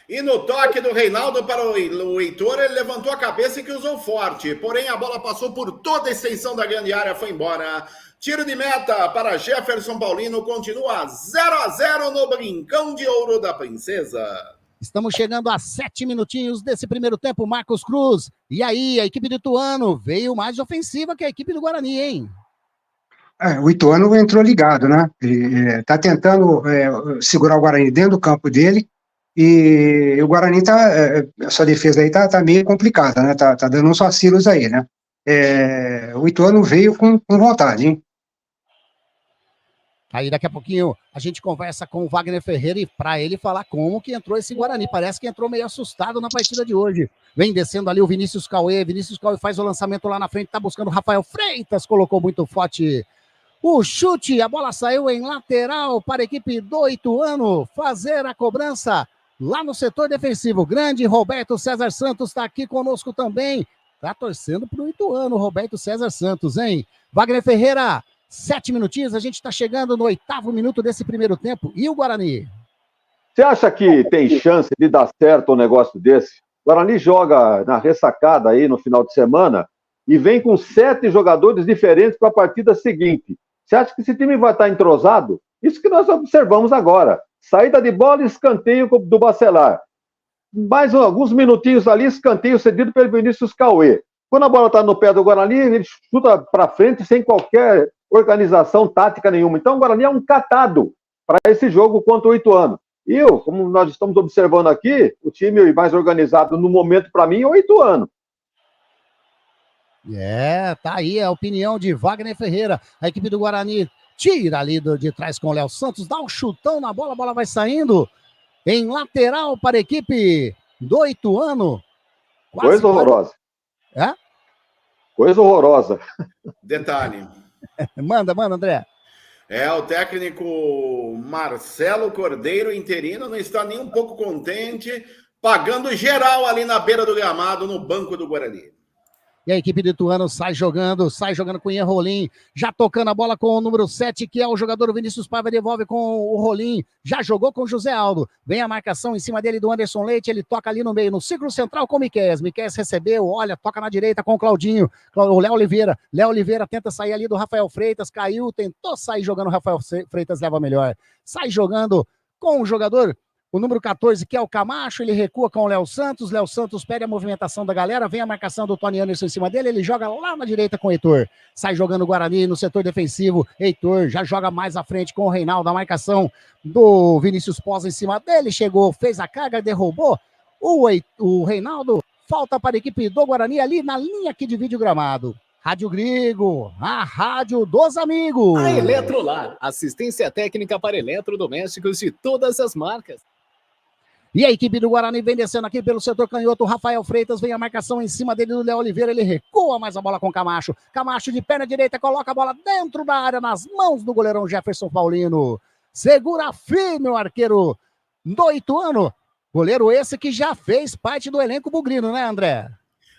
E no toque do Reinaldo para o Heitor, ele levantou a cabeça e que usou forte. Porém, a bola passou por toda a extensão da grande área, foi embora. Tiro de meta para Jefferson Paulino, continua 0-0 no Brincão de Ouro da Princesa. Estamos chegando a 7 minutinhos desse primeiro tempo, Marcos Cruz. E aí, a equipe do Ituano veio mais ofensiva que a equipe do Guarani, hein? O Ituano entrou ligado, né? Ele está tentando segurar o Guarani dentro do campo dele. E o Guarani essa defesa aí tá meio complicada, né? Tá dando uns vacilos aí, né? O Ituano veio com vontade, hein? Aí daqui a pouquinho a gente conversa com o Wagner Ferreira e para ele falar como que entrou esse Guarani. Parece que entrou meio assustado na partida de hoje. Vem descendo ali o Vinícius Cauê. Vinícius Cauê faz o lançamento lá na frente, tá buscando o Rafael Freitas, colocou muito forte O chute, a bola saiu em lateral para a equipe do Ituano fazer a cobrança lá no setor defensivo. Grande Roberto César Santos está aqui conosco também. Está torcendo para o Ituano, Roberto César Santos, hein? Wagner Ferreira, 7 minutinhos, a gente está chegando no 8º minuto desse primeiro tempo. E o Guarani? Você acha que tem chance de dar certo um negócio desse? O Guarani joga na ressacada aí no final de semana e vem com 7 jogadores diferentes para a partida seguinte. Você acha que esse time vai estar entrosado? Isso que nós observamos agora. Saída de bola e escanteio do Bacelar. Mais alguns minutinhos ali, escanteio cedido pelo Vinícius Cauê. Quando a bola está no pé do Guarani, ele chuta para frente sem qualquer organização tática nenhuma. Então o Guarani é um catado para esse jogo contra o Ituano. E como nós estamos observando aqui, o time mais organizado no momento para mim é o Ituano. Tá aí a opinião de Wagner Ferreira. A equipe do Guarani tira ali de trás com o Léo Santos, dá um chutão na bola, a bola vai saindo em lateral para a equipe do Ituano. Coisa horrorosa. É? Coisa horrorosa. Detalhe. Manda, André. O técnico Marcelo Cordeiro, interino, não está nem um pouco contente, pagando geral ali na beira do gramado, no banco do Guarani. E a equipe do Ituano sai jogando com o Ian Rolim, já tocando a bola com o número 7, que é o jogador Vinícius Paiva, devolve com o Rolim, já jogou com o José Aldo, vem a marcação em cima dele do Anderson Leite, ele toca ali no meio, no círculo central com o Miqueias recebeu, olha, toca na direita com o Claudinho, o Léo Oliveira tenta sair ali do Rafael Freitas, caiu, tentou sair jogando, o Rafael Freitas leva melhor, sai jogando com o jogador o número 14, que é o Camacho, ele recua com o Léo Santos pede a movimentação da galera, vem a marcação do Tony Anderson em cima dele, ele joga lá na direita com o Heitor, sai jogando o Guarani no setor defensivo, Heitor já joga mais à frente com o Reinaldo, a marcação do Vinícius Poza em cima dele, chegou, fez a carga, derrubou o Reinaldo, falta para a equipe do Guarani ali na linha que divide o gramado. Rádio Grigo, a rádio dos amigos. A Eletrolar, assistência técnica para eletrodomésticos de todas as marcas. E a equipe do Guarani vem descendo aqui pelo setor canhoto, Rafael Freitas, vem a marcação em cima dele do Léo Oliveira, ele recua mais a bola com o Camacho, Camacho de perna direita, coloca a bola dentro da área, nas mãos do goleirão Jefferson Paulino, segura firme o arqueiro do Ituano, goleiro esse que já fez parte do elenco bugrino, né, André?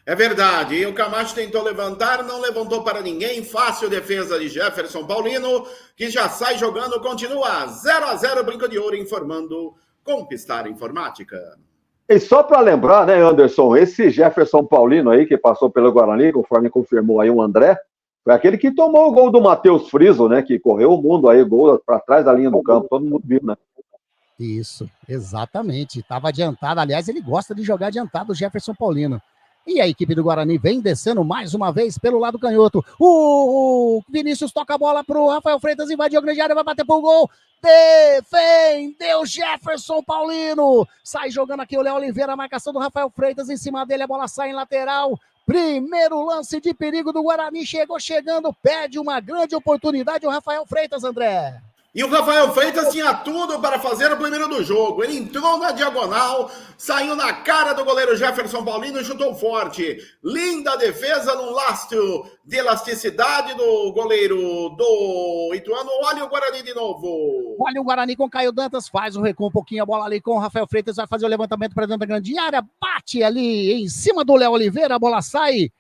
É verdade, e o Camacho tentou levantar, não levantou para ninguém, fácil defesa de Jefferson Paulino, que já sai jogando, continua 0-0, Brinco de Ouro informando Conquistar Informática. E só para lembrar, né, Anderson, esse Jefferson Paulino aí, que passou pelo Guarani, conforme confirmou aí o André, foi aquele que tomou o gol do Matheus Friso, né, que correu o mundo aí, gol para trás da linha do campo, todo mundo viu, né? Isso, exatamente, estava adiantado, aliás, ele gosta de jogar adiantado o Jefferson Paulino. E a equipe do Guarani vem descendo mais uma vez pelo lado canhoto. O Vinícius toca a bola pro Rafael Freitas, invadiu a grande área, vai bater pro gol. Defendeu Jefferson Paulino. Sai jogando aqui o Léo Oliveira, a marcação do Rafael Freitas em cima dele, a bola sai em lateral. Primeiro lance de perigo do Guarani, chegando, perde uma grande oportunidade o Rafael Freitas, André. E o Rafael Freitas tinha tudo para fazer o primeiro do jogo. Ele entrou na diagonal, saiu na cara do goleiro Jefferson Paulino e chutou forte. Linda defesa num lastro de elasticidade do goleiro do Ituano. Olha o Guarani de novo. Olha o Guarani com Caio Dantas, faz o recuo um pouquinho, a bola ali com o Rafael Freitas, vai fazer o levantamento para dentro da grande área, bate ali em cima do Léo Oliveira, a bola sai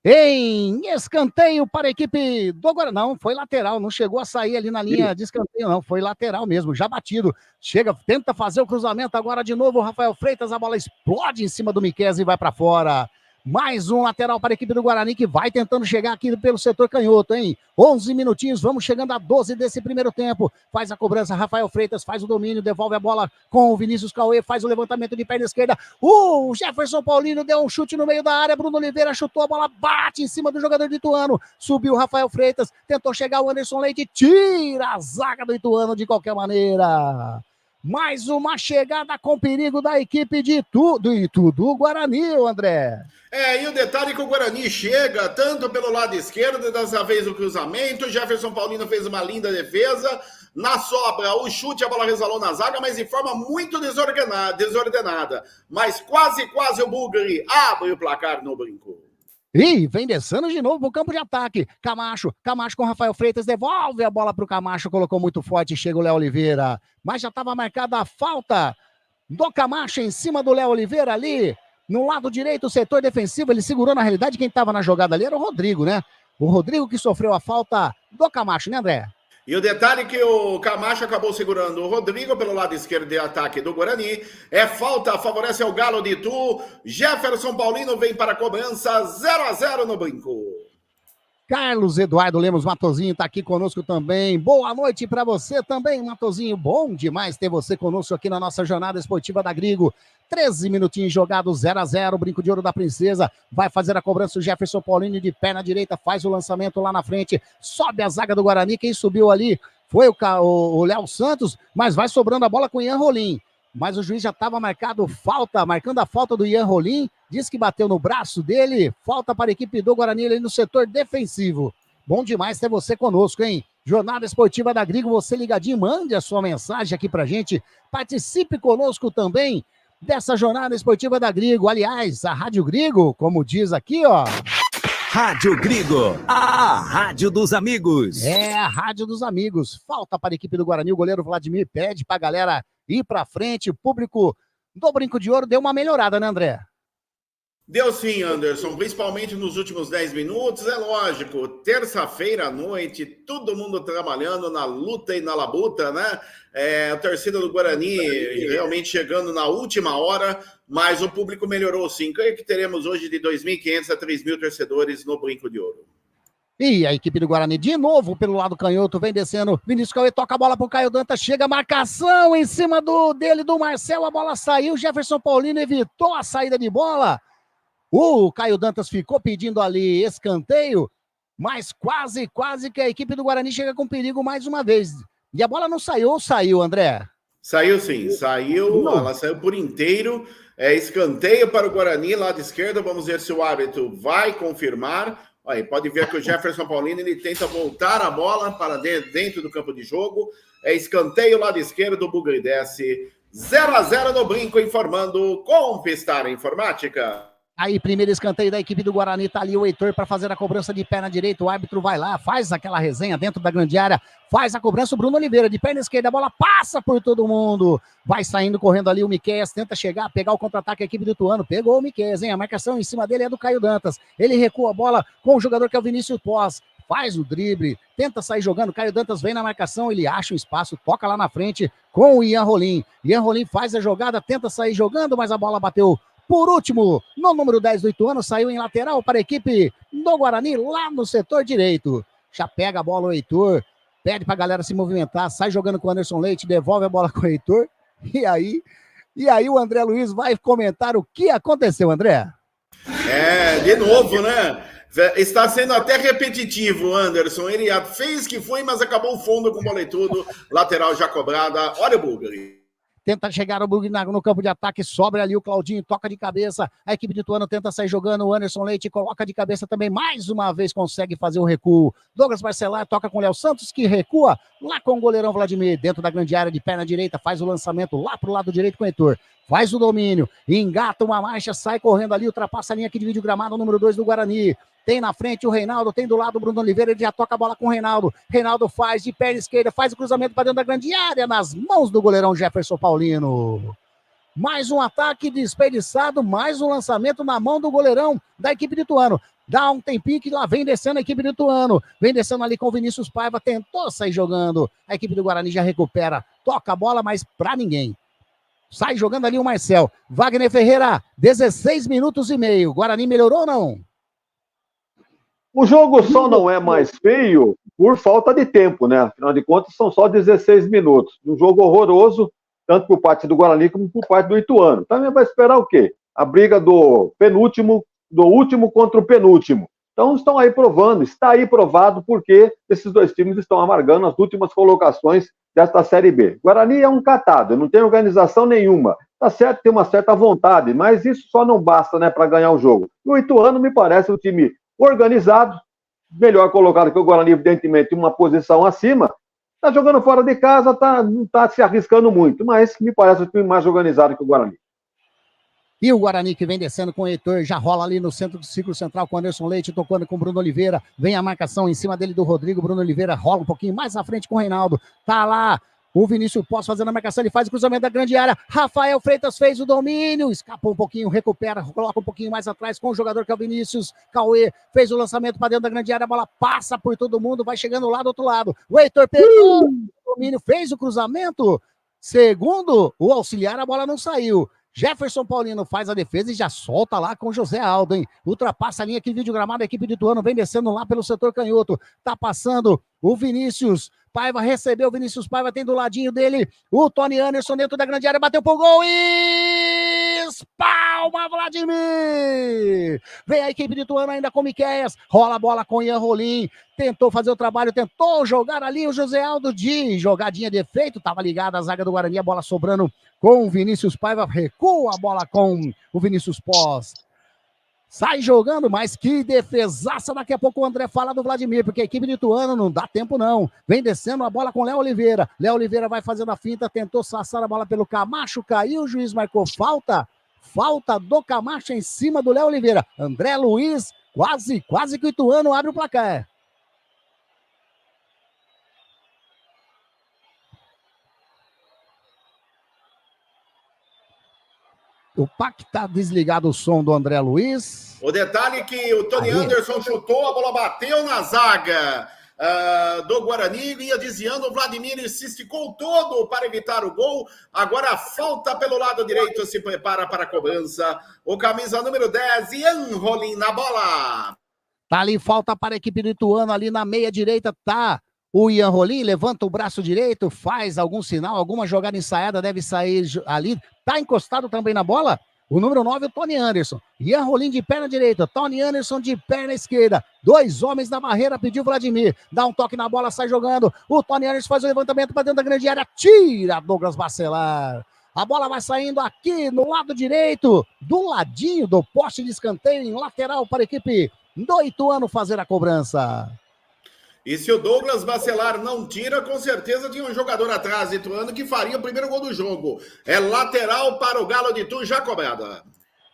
em escanteio para a equipe do Guarani. Não, foi lateral, não chegou a sair ali na linha de escanteio, não, foi lateral mesmo, já batido. Chega, tenta fazer o cruzamento agora de novo, o Rafael Freitas, a bola explode em cima do Miqueias e vai para fora. Mais um lateral para a equipe do Guarani, que vai tentando chegar aqui pelo setor canhoto, hein? 11 minutinhos, vamos chegando a 12 desse primeiro tempo. Faz a cobrança, Rafael Freitas faz o domínio, devolve a bola com o Vinícius Cauê, faz o levantamento de perna esquerda. O Jefferson Paulino deu um chute no meio da área, Bruno Oliveira chutou a bola, bate em cima do jogador do Ituano. Subiu o Rafael Freitas, tentou chegar o Anderson Leite, tira a zaga do Ituano de qualquer maneira. Mais uma chegada com perigo da equipe de do Guarani, André. E o detalhe é que o Guarani chega tanto pelo lado esquerdo, dessa vez o cruzamento, Jefferson Paulino fez uma linda defesa, na sobra o chute, a bola resvalou na zaga, mas de forma muito desordenada, mas quase o Bugre abre o placar no Brinco. E vem descendo de novo pro campo de ataque. Camacho com Rafael Freitas, devolve a bola pro Camacho, colocou muito forte, chega o Léo Oliveira. Mas já estava marcada a falta do Camacho em cima do Léo Oliveira ali, no lado direito, o setor defensivo, ele segurou, na realidade, quem estava na jogada ali era o Rodrigo, né? O Rodrigo que sofreu a falta do Camacho, né, André? E o detalhe que o Camacho acabou segurando o Rodrigo pelo lado esquerdo de ataque do Guarani. É falta, favorece o Galo de Itu. Jefferson Paulino vem para a cobrança, 0-0 no Brinco. Carlos Eduardo Lemos Matozinho está aqui conosco também. Boa noite para você também, Matozinho. Bom demais ter você conosco aqui na nossa jornada esportiva da Grigo. 13 minutinhos jogados, 0-0, Brinco de Ouro da Princesa. Vai fazer a cobrança o Jefferson Paulino de pé na direita, faz o lançamento lá na frente. Sobe a zaga do Guarani, quem subiu ali foi o Léo Santos, mas vai sobrando a bola com o Ian Rolim. Mas o juiz já estava marcando a falta do Ian Rolim, diz que bateu no braço dele, falta para a equipe do Guarani ali no setor defensivo. Bom demais ter você conosco, hein? Jornada Esportiva da Grigo, você ligadinho, mande a sua mensagem aqui pra gente, participe conosco também dessa Jornada Esportiva da Grigo. Aliás, a Rádio Grigo, como diz aqui, ó... Rádio Grigo, a rádio dos amigos. É, a rádio dos amigos. Falta para a equipe do Guarani, o goleiro Vladimir pede pra galera ir pra frente, o público do Brinco de Ouro deu uma melhorada, né, André? Deu sim, Anderson, principalmente nos últimos 10 minutos, é lógico, terça-feira à noite, todo mundo trabalhando na luta e na labuta, né? A torcida do Guarani realmente chegando na última hora, mas o público melhorou sim. Creio que teremos hoje de 2.500 a 3.000 torcedores no Brinco de Ouro. E a equipe do Guarani de novo pelo lado canhoto, vem descendo, Vinícius Cauê toca a bola pro Caio Dantas, chega a marcação em cima do Marcel, a bola saiu, Jefferson Paulino evitou a saída de bola. O Caio Dantas ficou pedindo ali escanteio, mas quase que a equipe do Guarani chega com perigo mais uma vez. E a bola não saiu, ou saiu, André? Saiu sim, ela saiu por inteiro. Escanteio para o Guarani, lado esquerdo. Vamos ver se o árbitro vai confirmar. Aí, pode ver que o Jefferson Paulino ele tenta voltar a bola para dentro do campo de jogo. Escanteio, lado esquerdo, o Bugre desce. 0-0 no Brinco, informando Conquistar Informática. Aí, primeiro escanteio da equipe do Guarani, tá ali o Heitor para fazer a cobrança de perna direita, o árbitro vai lá, faz aquela resenha dentro da grande área, faz a cobrança, o Bruno Oliveira de perna esquerda, a bola passa por todo mundo, vai saindo, correndo ali o Miqueias, tenta chegar, pegar o contra-ataque a equipe do Ituano, pegou o Miqueias, hein, a marcação em cima dele é do Caio Dantas, ele recua a bola com o jogador que é o Vinícius Pós, faz o drible, tenta sair jogando, Caio Dantas vem na marcação, ele acha o espaço, toca lá na frente com o Ian Rolim faz a jogada, tenta sair jogando, mas a bola bateu por último, no número 10 do Ituano, saiu em lateral para a equipe do Guarani, lá no setor direito. Já pega a bola o Heitor, pede para a galera se movimentar, sai jogando com o Anderson Leite, devolve a bola com o Heitor. E aí o André Luiz vai comentar o que aconteceu, André. De novo, né? Está sendo até repetitivo, Anderson. Ele fez que foi, mas acabou o fundo com bola e tudo. Lateral já cobrada. Olha o Bulgari. Tenta chegar o Bug no campo de ataque, sobra ali o Claudinho, toca de cabeça, a equipe de Ituano tenta sair jogando, o Anderson Leite coloca de cabeça também, mais uma vez consegue fazer o recuo. Douglas Barcelar toca com o Léo Santos, que recua lá com o goleirão Vladimir, dentro da grande área de perna direita, faz o lançamento lá pro lado direito com o Heitor, faz o domínio, engata uma marcha, sai correndo ali, ultrapassa a linha que divide o gramado, o número 2 do Guarani. Tem na frente o Reinaldo, tem do lado o Bruno Oliveira, ele já toca a bola com o Reinaldo. Reinaldo faz de perna esquerda, faz o cruzamento para dentro da grande área, nas mãos do goleirão Jefferson Paulino. Mais um ataque desperdiçado, mais um lançamento na mão do goleirão da equipe de Ituano. Dá um tempinho que lá vem descendo a equipe de Ituano. Vem descendo ali com o Vinícius Paiva, tentou sair jogando. A equipe do Guarani já recupera, toca a bola, mas para ninguém. Sai jogando ali o Marcel. Wagner Ferreira, 16 minutos e meio. Guarani melhorou ou não? O jogo só não é mais feio por falta de tempo, né? Afinal de contas, são só 16 minutos. Um jogo horroroso, tanto por parte do Guarani como por parte do Ituano. Também vai esperar o quê? A briga do penúltimo, do último contra o penúltimo. Então estão aí provando, está aí provado porque esses dois times estão amargando as últimas colocações desta Série B. Guarani é um catado, não tem organização nenhuma. Tá certo, tem uma certa vontade, mas isso só não basta, né, para ganhar o jogo. E o Ituano me parece um time organizado, melhor colocado que o Guarani, evidentemente, uma posição acima, está jogando fora de casa, não está se arriscando muito, mas me parece um time mais organizado que o Guarani. E o Guarani que vem descendo com o Heitor, já rola ali no centro do círculo central com o Anderson Leite, tocando com o Bruno Oliveira. Vem a marcação em cima dele do Rodrigo. Bruno Oliveira rola um pouquinho mais à frente com o Reinaldo. Tá lá o Vinícius Posse fazendo a marcação, ele faz o cruzamento da grande área. Rafael Freitas fez o domínio, escapou um pouquinho, recupera, coloca um pouquinho mais atrás com o jogador que é o Vinícius. Cauê fez o lançamento para dentro da grande área, a bola passa por todo mundo, vai chegando lá do outro lado. O Heitor pegou o domínio, fez o cruzamento. Segundo o auxiliar, a bola não saiu. Jefferson Paulino faz a defesa e já solta lá com o José Aldo, hein? Ultrapassa a linha aqui, vídeo gramado, a equipe de Ituano vem descendo lá pelo setor canhoto. Tá passando o Vinícius Paiva, recebeu o Vinícius Paiva, tem do ladinho dele o Tony Anderson dentro da grande área, bateu pro gol e... Espalma, Vladimir! Vem a equipe de Ituano ainda com o Miqueias, rola a bola com o Ian Rolim, tentou fazer o trabalho, tentou jogar ali o José Aldo de jogadinha de efeito, tava ligada a zaga do Guarani, a bola sobrando com o Vinícius Paiva, recua a bola com o Vinícius Pós. Sai jogando, mas que defesaça. Daqui a pouco o André fala do Vladimir, porque a equipe de Ituano não dá tempo não. Vem descendo a bola com o Léo Oliveira. Léo Oliveira vai fazendo a finta, tentou saçar a bola pelo Camacho, caiu, o juiz marcou falta. Falta do Camacho em cima do Léo Oliveira. André Luiz, quase que o Ituano abre o placar. Opa, que tá desligado o som do André Luiz. O detalhe é que o Tony Anderson chutou, a bola bateu na zaga do Guarani, ia desviando, o Vladimir se esticou todo para evitar o gol. Agora a falta pelo lado direito, se prepara para a cobrança. O camisa número 10, Ian Rolim na bola. Tá ali, falta para a equipe do Ituano, ali na meia direita tá o Ian Rolim, levanta o braço direito, faz algum sinal, alguma jogada ensaiada, deve sair ali, tá encostado também na bola, o número 9, o Tony Anderson, Ian Rolim de perna direita, Tony Anderson de perna esquerda, 2 homens na barreira, pediu Vladimir, dá um toque na bola, sai jogando, o Tony Anderson faz o levantamento para dentro da grande área, tira Douglas Bacelar. A bola vai saindo aqui no lado direito, do ladinho do poste de escanteio, em lateral para a equipe do Ituano fazer a cobrança. E se o Douglas Bacelar não tira, com certeza tinha um jogador atrás de Ituano que faria o primeiro gol do jogo. É lateral para o Galo de Itu, já cobrada.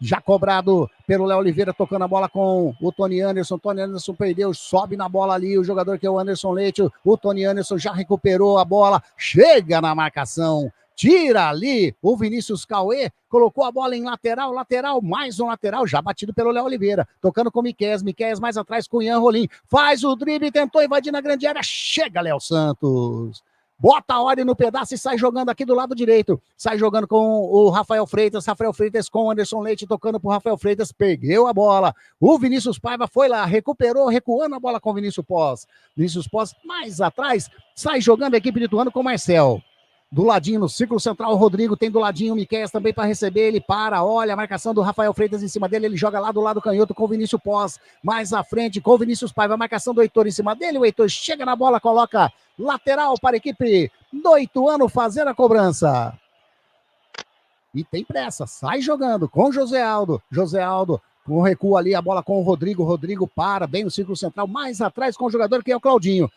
Já cobrado pelo Léo Oliveira, tocando a bola com o Tony Anderson. Tony Anderson perdeu, sobe na bola ali, o jogador que é o Anderson Leite. O Tony Anderson já recuperou a bola, chega na marcação. Tira ali o Vinícius Cauê, colocou a bola em lateral, mais um lateral, já batido pelo Léo Oliveira, tocando com o Miqueias mais atrás com o Ian Rolim, faz o drible, tentou invadir na grande área, chega Léo Santos, bota a ordem no pedaço e sai jogando aqui do lado direito, sai jogando com o Rafael Freitas com o Anderson Leite, tocando pro Rafael Freitas, perdeu a bola, o Vinícius Paiva foi lá, recuperou, recuando a bola com o Vinícius Pós mais atrás, sai jogando a equipe de Ituano com o Marcel. Do ladinho, no círculo central, o Rodrigo tem do ladinho o Miqueias também para receber, ele para, olha a marcação do Rafael Freitas em cima dele, ele joga lá do lado canhoto com o Vinícius Pós, mais à frente com o Vinícius Paiva, a marcação do Heitor em cima dele, o Heitor chega na bola, coloca lateral para a equipe do Ituano fazer a cobrança. E tem pressa, sai jogando com o José Aldo, com o recuo ali, a bola com o Rodrigo para, bem no círculo central, mais atrás com o jogador que é o Claudinho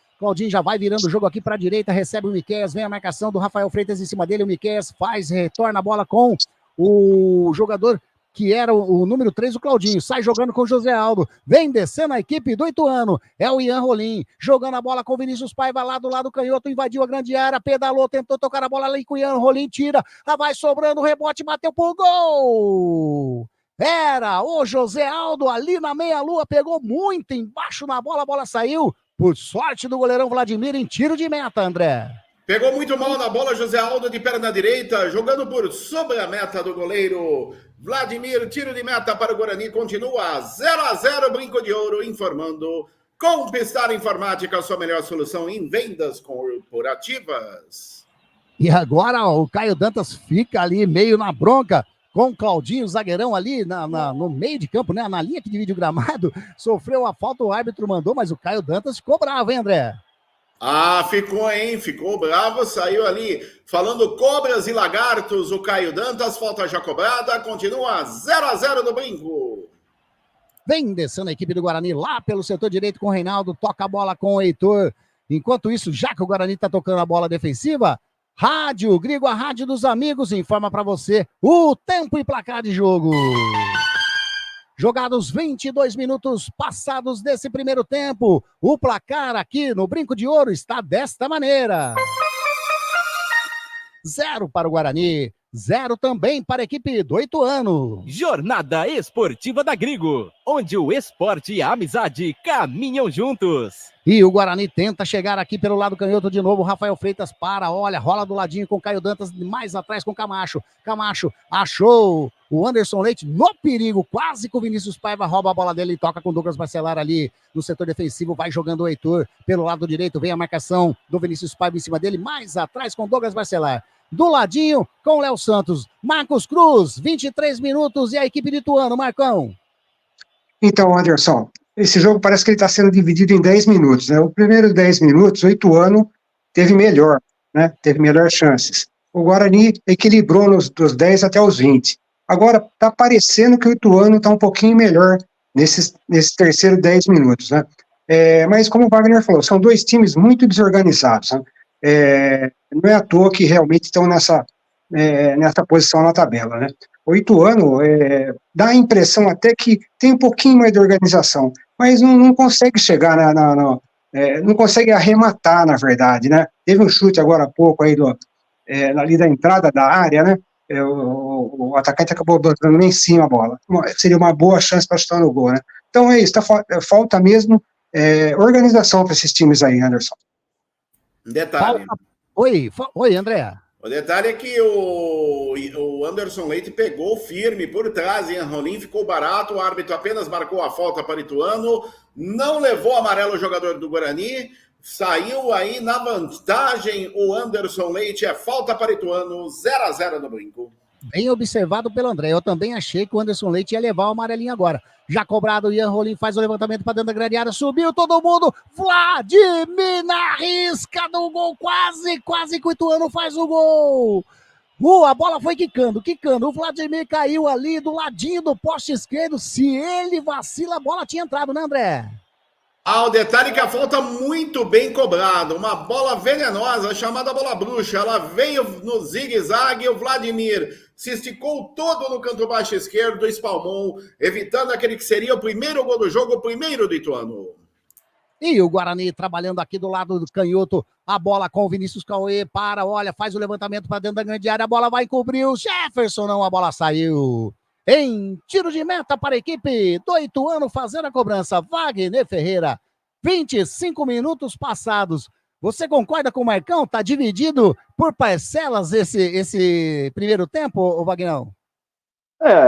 já vai virando o jogo aqui para a direita, recebe o Miqueias, vem a marcação do Rafael Freitas em cima dele, o Miqueias retorna a bola com o jogador que era o número 3, o Claudinho, sai jogando com o José Aldo, vem descendo a equipe do Ituano, é o Ian Rolim, jogando a bola com o Vinícius Paiva lá do lado canhoto, invadiu a grande área, pedalou, tentou tocar a bola ali com o Ian Rolim, tira, vai sobrando, rebote, bateu pro gol! Era o José Aldo ali na meia-lua, pegou muito embaixo na bola, a bola saiu, por sorte do goleirão Vladimir em tiro de meta, André. Pegou muito mal na bola, José Aldo de perna direita, jogando por sobre a meta do goleiro Vladimir, tiro de meta para o Guarani, continua 0-0, Brinco de Ouro, informando Conquistar Informática, a sua melhor solução em vendas corporativas. E agora o Caio Dantas fica ali meio na bronca, com o Claudinho, zagueirão ali no meio de campo, né? Na linha que divide o gramado, sofreu a falta, o árbitro mandou, mas o Caio Dantas ficou bravo, hein, André? Ah, ficou, hein? Ficou bravo, saiu ali falando cobras e lagartos, o Caio Dantas, falta já cobrada, continua 0-0 no Brinco. Vem descendo a equipe do Guarani lá pelo setor direito com o Reinaldo, toca a bola com o Heitor. Enquanto isso, já que o Guarani tá tocando a bola defensiva, Rádio Grigo, a rádio dos amigos, informa para você o tempo e placar de jogo. Jogados 22 minutos passados desse primeiro tempo, o placar aqui no Brinco de Ouro está desta maneira. 0 para o Guarani, 0 também para a equipe do Ituano. Jornada Esportiva da Grigo, onde o esporte e a amizade caminham juntos. E o Guarani tenta chegar aqui pelo lado canhoto de novo. Rafael Freitas olha, rola do ladinho com o Caio Dantas, mais atrás com o Camacho. Camacho achou o Anderson Leite no perigo, quase que o Vinícius Paiva rouba a bola dele e toca com o Douglas Bacelar ali no setor defensivo. Vai jogando o Heitor pelo lado direito, vem a marcação do Vinícius Paiva em cima dele, mais atrás com o Douglas Bacelar. Do ladinho com o Léo Santos. Marcos Cruz, 23 minutos e a equipe de Ituano, Marcão. Então, Anderson, esse jogo parece que ele está sendo dividido em 10 minutos, né? O primeiro 10 minutos, o Ituano teve melhor, né? Teve melhores chances. O Guarani equilibrou dos 10 até os 20. Agora, está parecendo que o Ituano está um pouquinho melhor nesse terceiro 10 minutos, né? Mas como o Wagner falou, são dois times muito desorganizados, né? Não é à toa que realmente estão nessa posição na tabela, né? O Ituano dá a impressão até que tem um pouquinho mais de organização, mas não consegue chegar não consegue arrematar, na verdade, né? Teve um chute agora há pouco aí ali da entrada da área, né? O atacante acabou botando nem em cima a bola. Seria uma boa chance para chutar no gol, né? Então é isso, falta mesmo organização para esses times aí, Anderson. Detalhe. Oi, André. O detalhe é que o Anderson Leite pegou firme por trás, Ian Rolim ficou barato, o árbitro apenas marcou a falta para Ituano, não levou amarelo o jogador do Guarani, saiu aí na vantagem o Anderson Leite, falta para Ituano, 0-0 no Brinco. Bem observado pelo André, eu também achei que o Anderson Leite ia levar o amarelinho agora. Já cobrado, o Ian Rolim faz o levantamento para dentro da grande área, subiu todo mundo, Vladimir na risca do gol, quase que o Ituano faz o gol. A bola foi quicando, o Vladimir caiu ali do ladinho do poste esquerdo, se ele vacila, a bola tinha entrado, né, André? O detalhe é que a falta muito bem cobrada, uma bola venenosa, chamada bola bruxa, ela veio no zigue-zague e o Vladimir se esticou todo no canto baixo esquerdo, espalmou, evitando aquele que seria o primeiro gol do jogo, o primeiro do Ituano. E o Guarani trabalhando aqui do lado do canhoto, a bola com o Vinícius Cauê, faz o levantamento para dentro da grande área, a bola vai cobrir o Jefferson, não, a bola saiu. Em tiro de meta para a equipe do Ituano fazendo a cobrança, Wagner Ferreira, 25 minutos passados. Você concorda com o Marcão? Tá dividido por parcelas esse primeiro tempo, Vagnão?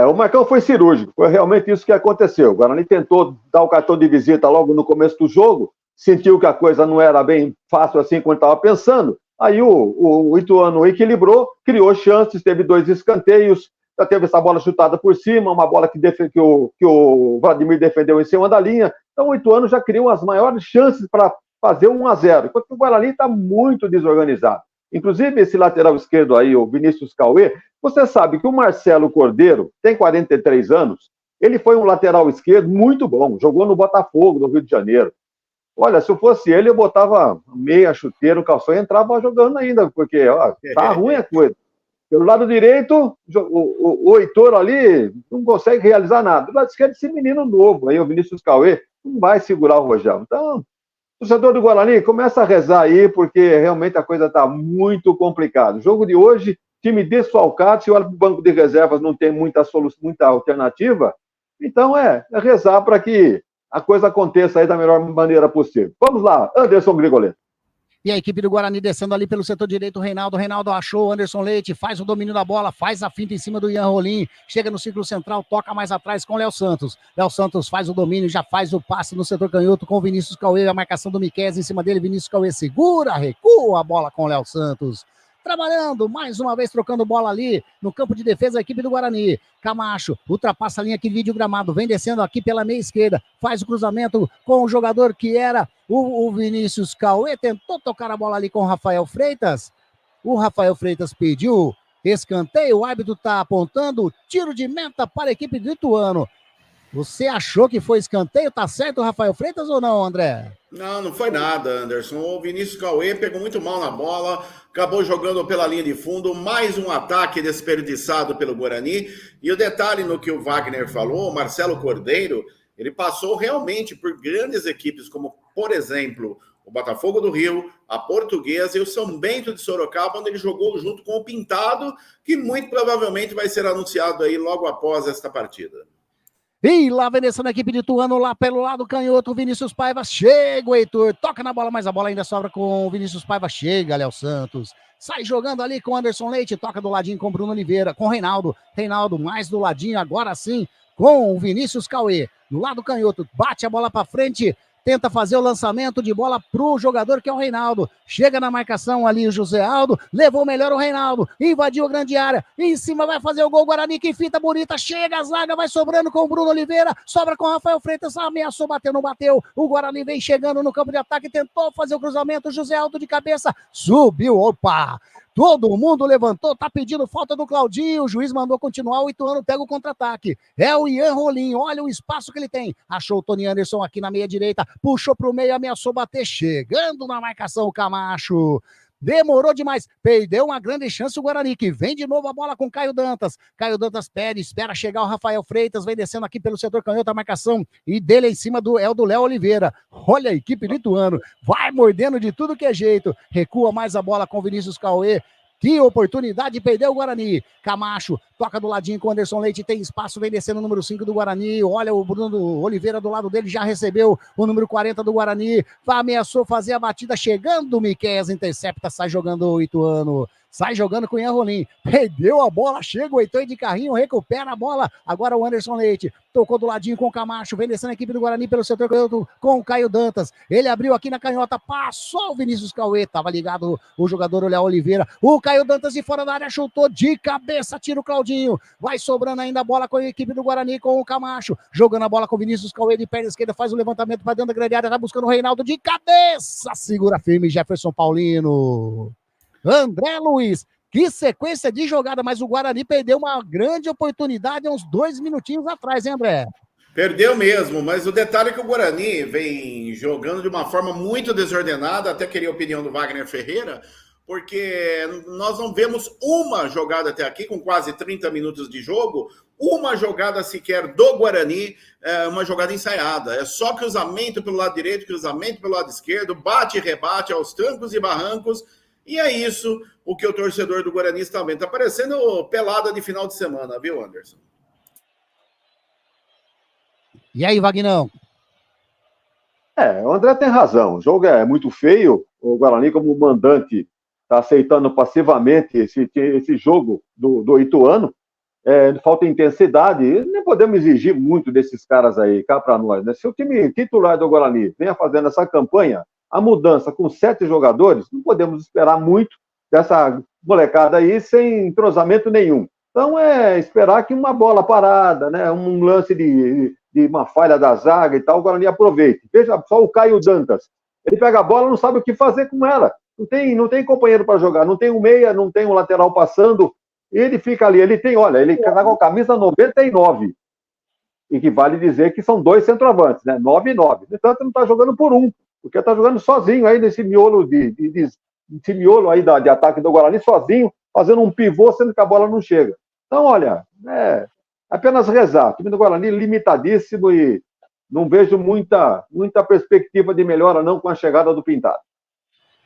O Marcão foi cirúrgico, foi realmente isso que aconteceu. O Guarani tentou dar o cartão de visita logo no começo do jogo, sentiu que a coisa não era bem fácil assim como estava pensando, aí o Ituano equilibrou, criou chances, teve 2 escanteios, já teve essa bola chutada por cima, uma bola que o Vladimir defendeu em cima da linha, então o Ituano já criou as maiores chances para fazer 1-0, enquanto o Guarani está muito desorganizado. Inclusive, esse lateral esquerdo aí, o Vinícius Cauê, você sabe que o Marcelo Cordeiro tem 43 anos, ele foi um lateral esquerdo muito bom, jogou no Botafogo, no Rio de Janeiro. Olha, se eu fosse ele, eu botava meia, chuteira, calção e entrava jogando ainda, porque tá ruim a coisa. Pelo lado direito, o Heitor ali não consegue realizar nada. Do lado esquerdo, esse menino novo, aí, o Vinícius Cauê, não vai segurar o Rojão. Então, o torcedor do Guarani começa a rezar aí, porque realmente a coisa está muito complicada. O jogo de hoje, time desfalcado, se olha para o banco de reservas, não tem muita alternativa, então rezar para que a coisa aconteça aí da melhor maneira possível. Vamos lá, Anderson Grigoletto. E a equipe do Guarani descendo ali pelo setor direito, o Reinaldo achou o Anderson Leite, faz o domínio da bola, faz a finta em cima do Ian Rolim, chega no círculo central, toca mais atrás com o Léo Santos. Léo Santos faz o domínio, já faz o passe no setor canhoto com o Vinícius Cauê, a marcação do Miquel em cima dele, Vinícius Cauê segura, recua a bola com o Léo Santos. Trabalhando, mais uma vez trocando bola ali no campo de defesa da equipe do Guarani. Camacho ultrapassa a linha que divide o gramado, vem descendo aqui pela meia esquerda, faz o cruzamento com o jogador que era o Vinícius Cauê, tentou tocar a bola ali com o Rafael Freitas. O Rafael Freitas pediu escanteio, o árbitro está apontando tiro de meta para a equipe do Ituano. Você achou que foi escanteio? Tá certo o Rafael Freitas ou não, André? Não foi nada, Anderson. O Vinícius Cauê pegou muito mal na bola, acabou jogando pela linha de fundo, mais um ataque desperdiçado pelo Guarani. E o detalhe no que o Wagner falou, o Marcelo Cordeiro, ele passou realmente por grandes equipes, como, por exemplo, o Botafogo do Rio, a Portuguesa e o São Bento de Sorocaba, onde ele jogou junto com o Pintado, que muito provavelmente vai ser anunciado aí logo após esta partida. E lá vem descendo a equipe de Ituano, lá pelo lado canhoto, Vinícius Paiva, chega o Heitor, toca na bola, mas a bola ainda sobra com o Vinícius Paiva, chega Léo Santos, sai jogando ali com o Anderson Leite, toca do ladinho com o Bruno Oliveira, com o Reinaldo mais do ladinho, agora sim, com o Vinícius Cauê, do lado canhoto, bate a bola para frente, tenta fazer o lançamento de bola pro jogador que é o Reinaldo. Chega na marcação ali o José Aldo, levou melhor o Reinaldo, invadiu a grande área, em cima vai fazer o gol, Guarani, que fita bonita, chega a zaga, vai sobrando com o Bruno Oliveira, sobra com o Rafael Freitas, ameaçou, bateu, não bateu, o Guarani vem chegando no campo de ataque, tentou fazer o cruzamento, o José Aldo de cabeça, subiu, opa! Todo mundo levantou, tá pedindo falta do Claudinho, o juiz mandou continuar, o Ituano pega o contra-ataque. É o Ian Rolim, olha o espaço que ele tem. Achou o Tony Anderson aqui na meia direita, puxou pro meio, ameaçou bater, chegando na marcação o Camacho. Demorou demais, perdeu uma grande chance o Guarani, que vem de novo a bola com Caio Dantas. Caio Dantas pede, espera chegar o Rafael Freitas, vem descendo aqui pelo setor canhoto a marcação, e dele em cima do Léo Oliveira. Olha a equipe do Ituano, vai mordendo de tudo que é jeito, recua mais a bola com o Vinícius Cauê. Que oportunidade, perdeu o Guarani. Camacho, toca do ladinho com o Anderson Leite, tem espaço, vem descendo o número 5 do Guarani. Olha o Bruno Oliveira do lado dele, já recebeu o número 40 do Guarani. Ameaçou fazer a batida, chegando o Miqueias, intercepta, sai jogando o Ituano. Sai jogando com o Ian Rolim, perdeu a bola, chega o Heitor de carrinho, recupera a bola, agora o Anderson Leite, tocou do ladinho com o Camacho, vem descendo a equipe do Guarani pelo setor canhoto com o Caio Dantas, ele abriu aqui na canhota, passou o Vinícius Cauê, tava ligado o jogador, o Léo Oliveira, o Caio Dantas de fora da área, chutou de cabeça, tira o Claudinho, vai sobrando ainda a bola com a equipe do Guarani, com o Camacho, jogando a bola com o Vinícius Cauê de perna esquerda, faz o levantamento para dentro da grande área, tá buscando o Reinaldo de cabeça, segura firme Jefferson Paulino. André Luiz, que sequência de jogada, mas o Guarani perdeu uma grande oportunidade há uns 2 minutinhos atrás, hein, André? Perdeu mesmo, mas o detalhe é que o Guarani vem jogando de uma forma muito desordenada, até queria a opinião do Wagner Ferreira, porque nós não vemos uma jogada até aqui, com quase 30 minutos de jogo, uma jogada sequer do Guarani, uma jogada ensaiada. É só cruzamento pelo lado direito, cruzamento pelo lado esquerdo, bate e rebate aos trancos e barrancos. E é isso o que o torcedor do Guarani está vendo. Está parecendo pelada de final de semana, viu, Anderson? E aí, Vagnão? O André tem razão. O jogo é muito feio. O Guarani, como mandante, está aceitando passivamente esse jogo do Ituano. Falta intensidade. Nem podemos exigir muito desses caras aí, cá para nós, né? Se o time titular do Guarani venha fazendo essa campanha, a mudança com 7 jogadores, não podemos esperar muito dessa molecada aí sem entrosamento nenhum. Então é esperar que uma bola parada, né, um lance de uma falha da zaga e tal, o Guarani aproveite. Veja só o Caio Dantas. Ele pega a bola, não sabe o que fazer com ela. Não tem companheiro para jogar, não tem um meia, não tem um lateral passando. Ele fica ali, ele tá com a camisa 99. E que vale dizer que são 2 centroavantes, né? 9 e 9. Portanto, não está jogando por um. Porque está jogando sozinho aí nesse miolo esse miolo aí de ataque do Guarani, sozinho, fazendo um pivô, sendo que a bola não chega. Então, olha, apenas rezar. O time do Guarani limitadíssimo e não vejo muita perspectiva de melhora não com a chegada do Pintado.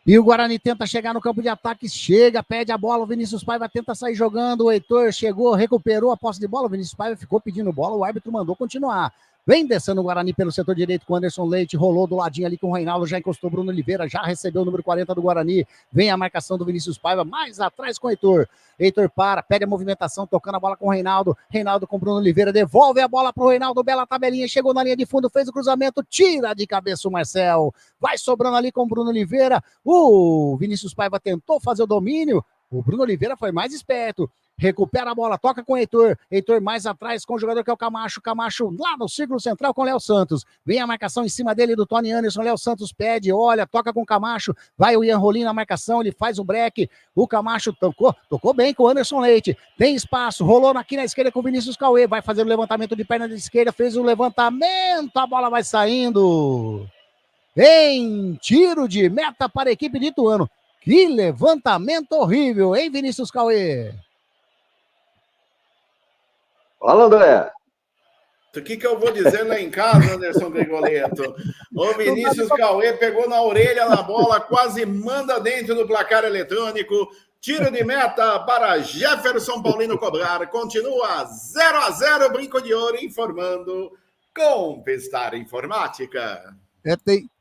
E o Guarani tenta chegar no campo de ataque, chega, pede a bola, o Vinícius Paiva tenta sair jogando, o Heitor chegou, recuperou a posse de bola, o Vinícius Paiva ficou pedindo bola, o árbitro mandou continuar. Vem descendo o Guarani pelo setor direito com o Anderson Leite, rolou do ladinho ali com o Reinaldo, já encostou o Bruno Oliveira, já recebeu o número 40 do Guarani, vem a marcação do Vinícius Paiva, mais atrás com o Heitor. Heitor para, pede a movimentação, tocando a bola com o Reinaldo, Reinaldo com o Bruno Oliveira, devolve a bola pro Reinaldo, bela tabelinha, chegou na linha de fundo, fez o cruzamento, tira de cabeça o Marcel, vai sobrando ali com o Bruno Oliveira, o Vinícius Paiva tentou fazer o domínio, o Bruno Oliveira foi mais esperto, recupera a bola, toca com o Heitor. Heitor mais atrás com o jogador que é o Camacho. Camacho lá no círculo central com o Léo Santos. Vem a marcação em cima dele do Tony Anderson. Léo Santos pede, olha, toca com o Camacho. Vai o Ian Rolim na marcação, ele faz o break. O Camacho tocou bem com o Anderson Leite. Tem espaço, rolou aqui na esquerda com o Vinícius Cauê. Vai fazer o levantamento de perna de esquerda, fez o levantamento, a bola vai saindo. Em tiro de meta para a equipe de Ituano. Que levantamento horrível, hein, Vinícius Cauê? Fala, André. O que eu vou dizer lá em casa, Anderson Grigoleto? O Vinícius Cauê pegou na orelha na bola, quase manda dentro do placar eletrônico. Tiro de meta para Jefferson Paulino cobrar. Continua 0-0, Brinco de Ouro informando com Pestar Informática.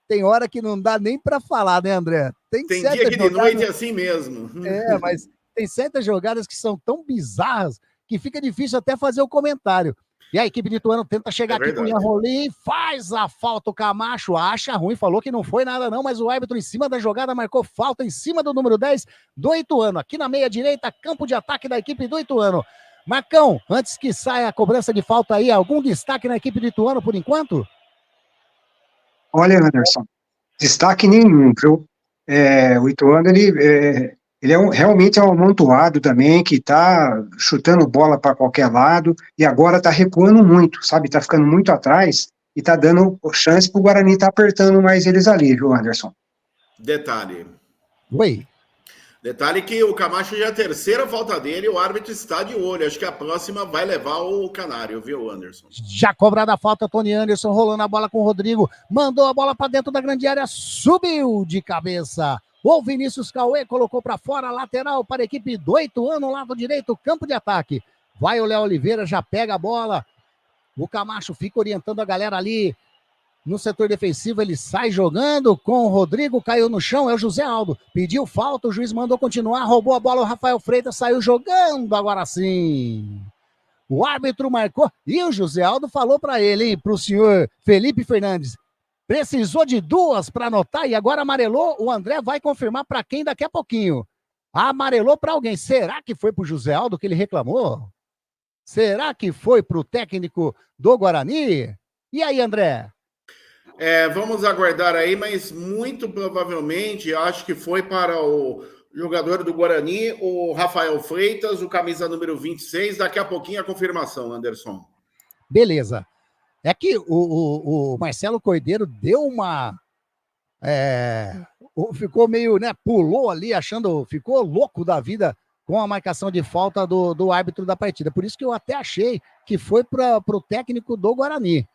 Tem hora que não dá nem para falar, né, André? Tem dia que de noite é assim mesmo. Mas tem certas jogadas que são tão bizarras que fica difícil até fazer o comentário. E a equipe de Ituano tenta chegar aqui com o Ian Rolim, faz a falta, o Camacho acha ruim, falou que não foi nada não, mas o árbitro em cima da jogada marcou falta em cima do número 10 do Ituano. Aqui na meia direita, campo de ataque da equipe do Ituano. Marcão, antes que saia a cobrança de falta aí, algum destaque na equipe de Ituano por enquanto? Olha, Anderson, destaque nenhum, viu? O Ituano, ele realmente é um amontoado também, que tá chutando bola para qualquer lado, e agora tá recuando muito, sabe? Tá ficando muito atrás, e tá dando chance pro Guarani tá apertando mais eles ali, viu, Anderson? Detalhe. Oi. Detalhe que o Camacho já é a terceira falta dele, o árbitro está de olho. Acho que a próxima vai levar o Canário, viu, Anderson? Já cobrada a falta, Tony Anderson rolando a bola com o Rodrigo, mandou a bola para dentro da grande área, subiu de cabeça. O Vinícius Cauê colocou para fora, lateral para a equipe do Ituano, lado direito, campo de ataque. Vai o Léo Oliveira, já pega a bola. O Camacho fica orientando a galera ali. No setor defensivo, ele sai jogando com o Rodrigo, caiu no chão, é o José Aldo. Pediu falta, o juiz mandou continuar, roubou a bola, o Rafael Freitas saiu jogando agora sim. O árbitro marcou e o José Aldo falou para ele, para o senhor Felipe Fernandes, precisou de duas para anotar e agora amarelou. O André vai confirmar para quem daqui a pouquinho. Amarelou para alguém. Será que foi para o José Aldo que ele reclamou? Será que foi para o técnico do Guarani? E aí, André? Vamos aguardar aí, mas muito provavelmente acho que foi para o jogador do Guarani, o Rafael Freitas, o camisa número 26. Daqui a pouquinho a confirmação, Anderson. Beleza. É que o Marcelo Cordeiro deu uma... ficou meio, né? Pulou ali, ficou louco da vida com a marcação de falta do árbitro da partida. Por isso que eu até achei que foi para o técnico do Guarani,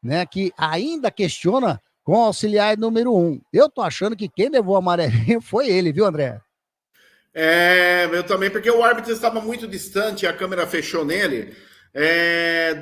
né? Que ainda questiona com o auxiliar número 1. Eu tô achando que quem levou a amarelinha foi ele, viu, André? Eu também, porque o árbitro estava muito distante, a câmera fechou nele.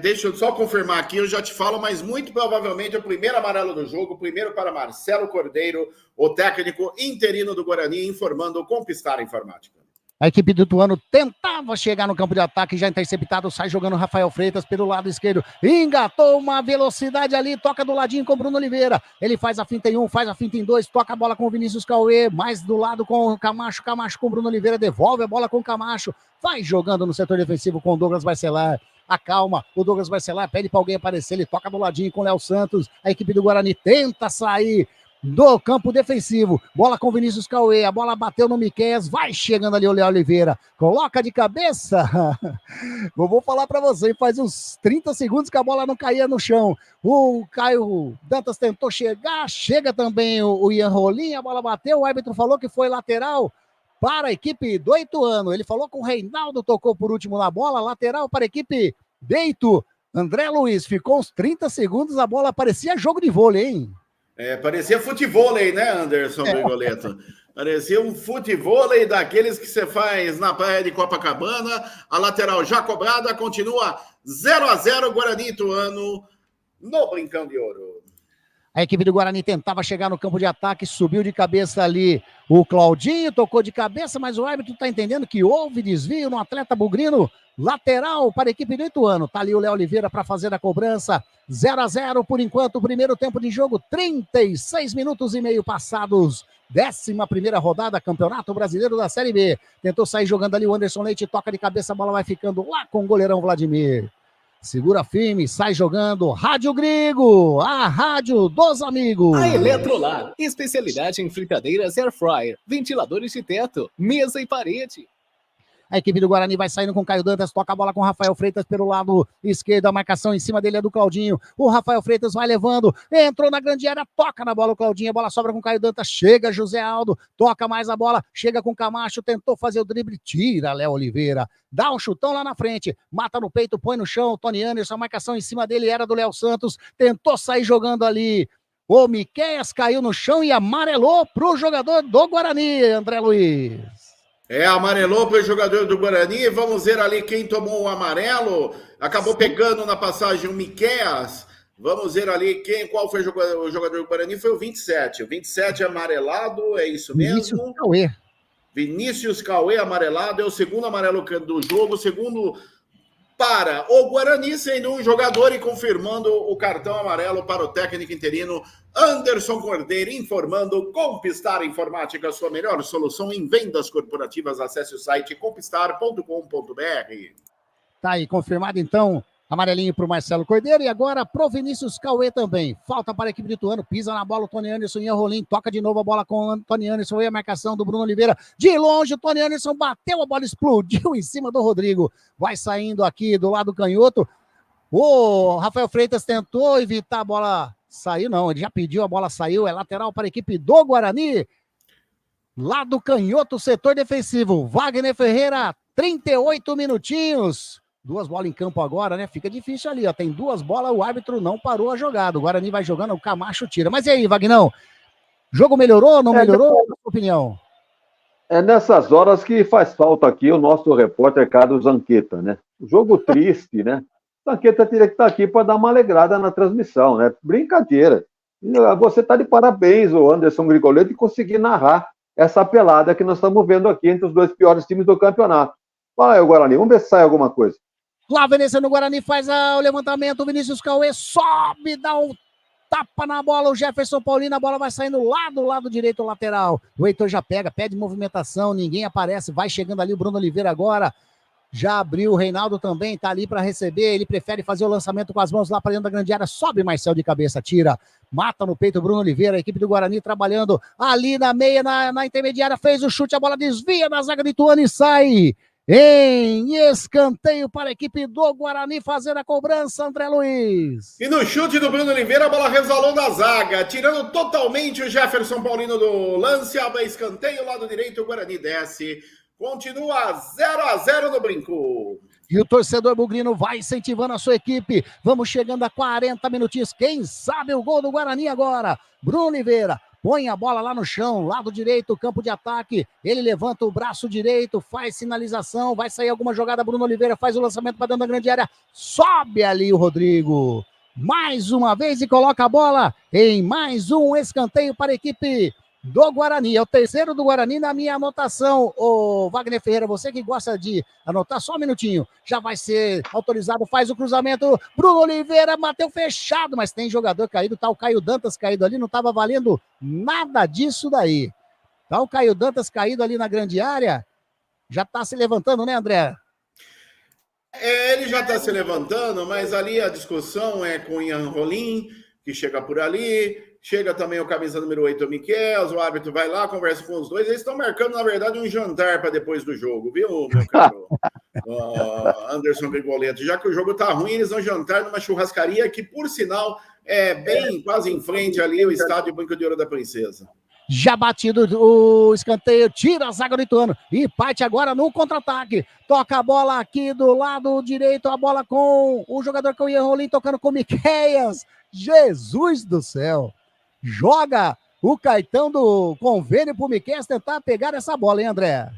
Deixa eu só confirmar aqui, eu já te falo, mas muito provavelmente o primeiro amarelo do jogo, primeiro para Marcelo Cordeiro, o técnico interino do Guarani, informando com Pistar Informática. A equipe do Ituano tentava chegar no campo de ataque, já interceptado, sai jogando Rafael Freitas pelo lado esquerdo, engatou uma velocidade ali, toca do ladinho com o Bruno Oliveira, ele faz a finta em 1, faz a finta em 2, toca a bola com o Vinícius Cauê, mais do lado com o Camacho com o Bruno Oliveira, devolve a bola com o Camacho, vai jogando no setor defensivo com o Douglas Barcelar, acalma, o Douglas Barcelar pede para alguém aparecer, ele toca do ladinho com o Léo Santos, a equipe do Guarani tenta sair do campo defensivo, bola com Vinícius Cauê, a bola bateu no Miqueias, vai chegando ali o Léo Oliveira, coloca de cabeça, eu vou falar para você, faz uns 30 segundos que a bola não caía no chão, o Caio Dantas tentou chegar, chega também o Ian Rolim, a bola bateu, o árbitro falou que foi lateral para a equipe do Ituano, ele falou que o Reinaldo tocou por último na bola, lateral para a equipe do Itu, André Luiz, ficou uns 30 segundos, a bola parecia jogo de vôlei, hein? Parecia futevôlei, né, Anderson Brigoleto? Parecia um futevôlei daqueles que você faz na praia de Copacabana. A lateral já cobrada, continua 0-0, Guarani Ituano no Brincão de Ouro. A equipe do Guarani tentava chegar no campo de ataque, subiu de cabeça ali o Claudinho, tocou de cabeça, mas o árbitro está entendendo que houve desvio no atleta bugrino, lateral para a equipe do Ituano. Tá ali o Léo Oliveira para fazer a cobrança, 0-0 por enquanto, o primeiro tempo de jogo, 36 minutos e meio passados 11ª rodada, Campeonato Brasileiro da Série B. Tentou sair jogando ali o Anderson Leite, toca de cabeça, a bola vai ficando lá com o goleirão Vladimir. Segura firme, sai jogando. Rádio Grigo, a rádio dos amigos. A Eletrolar, especialidade em fritadeiras air fryer, ventiladores de teto, mesa e parede. A equipe do Guarani vai saindo com o Caio Dantas, toca a bola com o Rafael Freitas pelo lado esquerdo, a marcação em cima dele é do Claudinho, o Rafael Freitas vai levando, entrou na grande área, toca na bola o Claudinho, a bola sobra com o Caio Dantas, chega José Aldo, toca mais a bola, chega com o Camacho, tentou fazer o drible, tira Léo Oliveira, dá um chutão lá na frente, mata no peito, põe no chão, Tony Anderson, a marcação em cima dele era do Léo Santos, tentou sair jogando ali, o Miqueias caiu no chão e amarelou pro jogador do Guarani, André Luiz. Amarelou para o jogador do Guarani. Vamos ver ali quem tomou o amarelo. Acabou pegando na passagem o Miqueias. Vamos ver ali qual foi o jogador do Guarani. Foi o 27. O 27 amarelado, é isso mesmo? Vinícius Cauê amarelado. É o segundo amarelo do jogo. Segundo para o Guarani, sendo um jogador e confirmando o cartão amarelo para o técnico interino Anderson Cordeiro, informando Compistar Informática, sua melhor solução em vendas corporativas. Acesse o site compistar.com.br. Tá aí, confirmado então, amarelinho para o Marcelo Cordeiro e agora pro Vinícius Cauê também. Falta para a equipe de Ituano, pisa na bola o Tony Anderson e o Rolim, toca de novo a bola com o Tony Anderson, veio a marcação do Bruno Oliveira, de longe o Tony Anderson bateu, a bola explodiu em cima do Rodrigo, vai saindo aqui do lado canhoto, o Rafael Freitas tentou evitar a bola, saiu não, ele já pediu, a bola saiu, é lateral para a equipe do Guarani, lado canhoto, setor defensivo, Wagner Ferreira, 38 minutinhos, 2 bolas em campo agora, né? Fica difícil ali, ó. Tem 2 bolas, o árbitro não parou a jogada. O Guarani vai jogando, o Camacho tira. Mas e aí, Vagnão? Jogo melhorou, não melhorou? Na sua opinião? É nessas horas que faz falta aqui o nosso repórter Carlos Zanqueta, né? Jogo triste, né? Zanqueta teria que estar aqui para dar uma alegrada na transmissão, né? Brincadeira. Você está de parabéns, o Anderson Grigoletto, de conseguir narrar essa pelada que nós estamos vendo aqui entre os 2 piores times do campeonato. Fala aí, o Guarani, vamos ver se sai alguma coisa. Lá, Veneza no Guarani faz o levantamento, o Vinícius Cauê sobe, dá um tapa na bola, o Jefferson Paulino, a bola vai saindo lá do lado direito lateral. O Heitor já pega, pede movimentação, ninguém aparece, vai chegando ali o Bruno Oliveira agora. Já abriu, o Reinaldo também tá ali para receber, ele prefere fazer o lançamento com as mãos lá para dentro da grande área, sobe Marcel de cabeça, tira, mata no peito o Bruno Oliveira, a equipe do Guarani trabalhando ali na meia, na intermediária, fez o chute, a bola desvia na zaga de Ituano e sai em escanteio para a equipe do Guarani fazer a cobrança, André Luiz. E no chute do Bruno Oliveira, a bola resvalou da zaga, tirando totalmente o Jefferson Paulino do lance, abre escanteio, lado direito, o Guarani desce. Continua 0-0 no Brinco. E o torcedor bugrino vai incentivando a sua equipe. Vamos chegando a 40 minutinhos. Quem sabe o gol do Guarani agora? Bruno Oliveira. Põe a bola lá no chão, lado direito, campo de ataque. Ele levanta o braço direito, faz sinalização, vai sair alguma jogada. Bruno Oliveira faz o lançamento para dentro da grande área. Sobe ali o Rodrigo. Mais uma vez e coloca a bola em mais um escanteio para a equipe do Guarani. É o terceiro do Guarani na minha anotação. Ô Wagner Ferreira, você que gosta de anotar, só um minutinho. Já vai ser autorizado, faz o cruzamento. Bruno Oliveira bateu fechado, mas tem jogador caído, tá o Caio Dantas caído ali, não estava valendo nada disso daí. Tá o Caio Dantas caído ali na grande área, já tá se levantando, né, André? Ele já tá se levantando, mas ali a discussão é com o Ian Rolim, que chega por ali. Chega também o camisa número 8, o Miquel, o árbitro vai lá, conversa com os dois. Eles estão marcando, na verdade, um jantar para depois do jogo, viu, meu caro Anderson Grigoletto? Já que o jogo tá ruim, eles vão jantar numa churrascaria que, por sinal, é bem quase em frente ali, o estádio Banco de Ouro da Princesa. Já batido o escanteio, tira a zaga do Ituano e parte agora no contra-ataque. Toca a bola aqui do lado direito, a bola com o jogador que é o Ian Rolim, tocando com o Miqueias. Jesus do céu! Joga o cartão do convênio pro Miqueias tentar pegar essa bola, hein, André?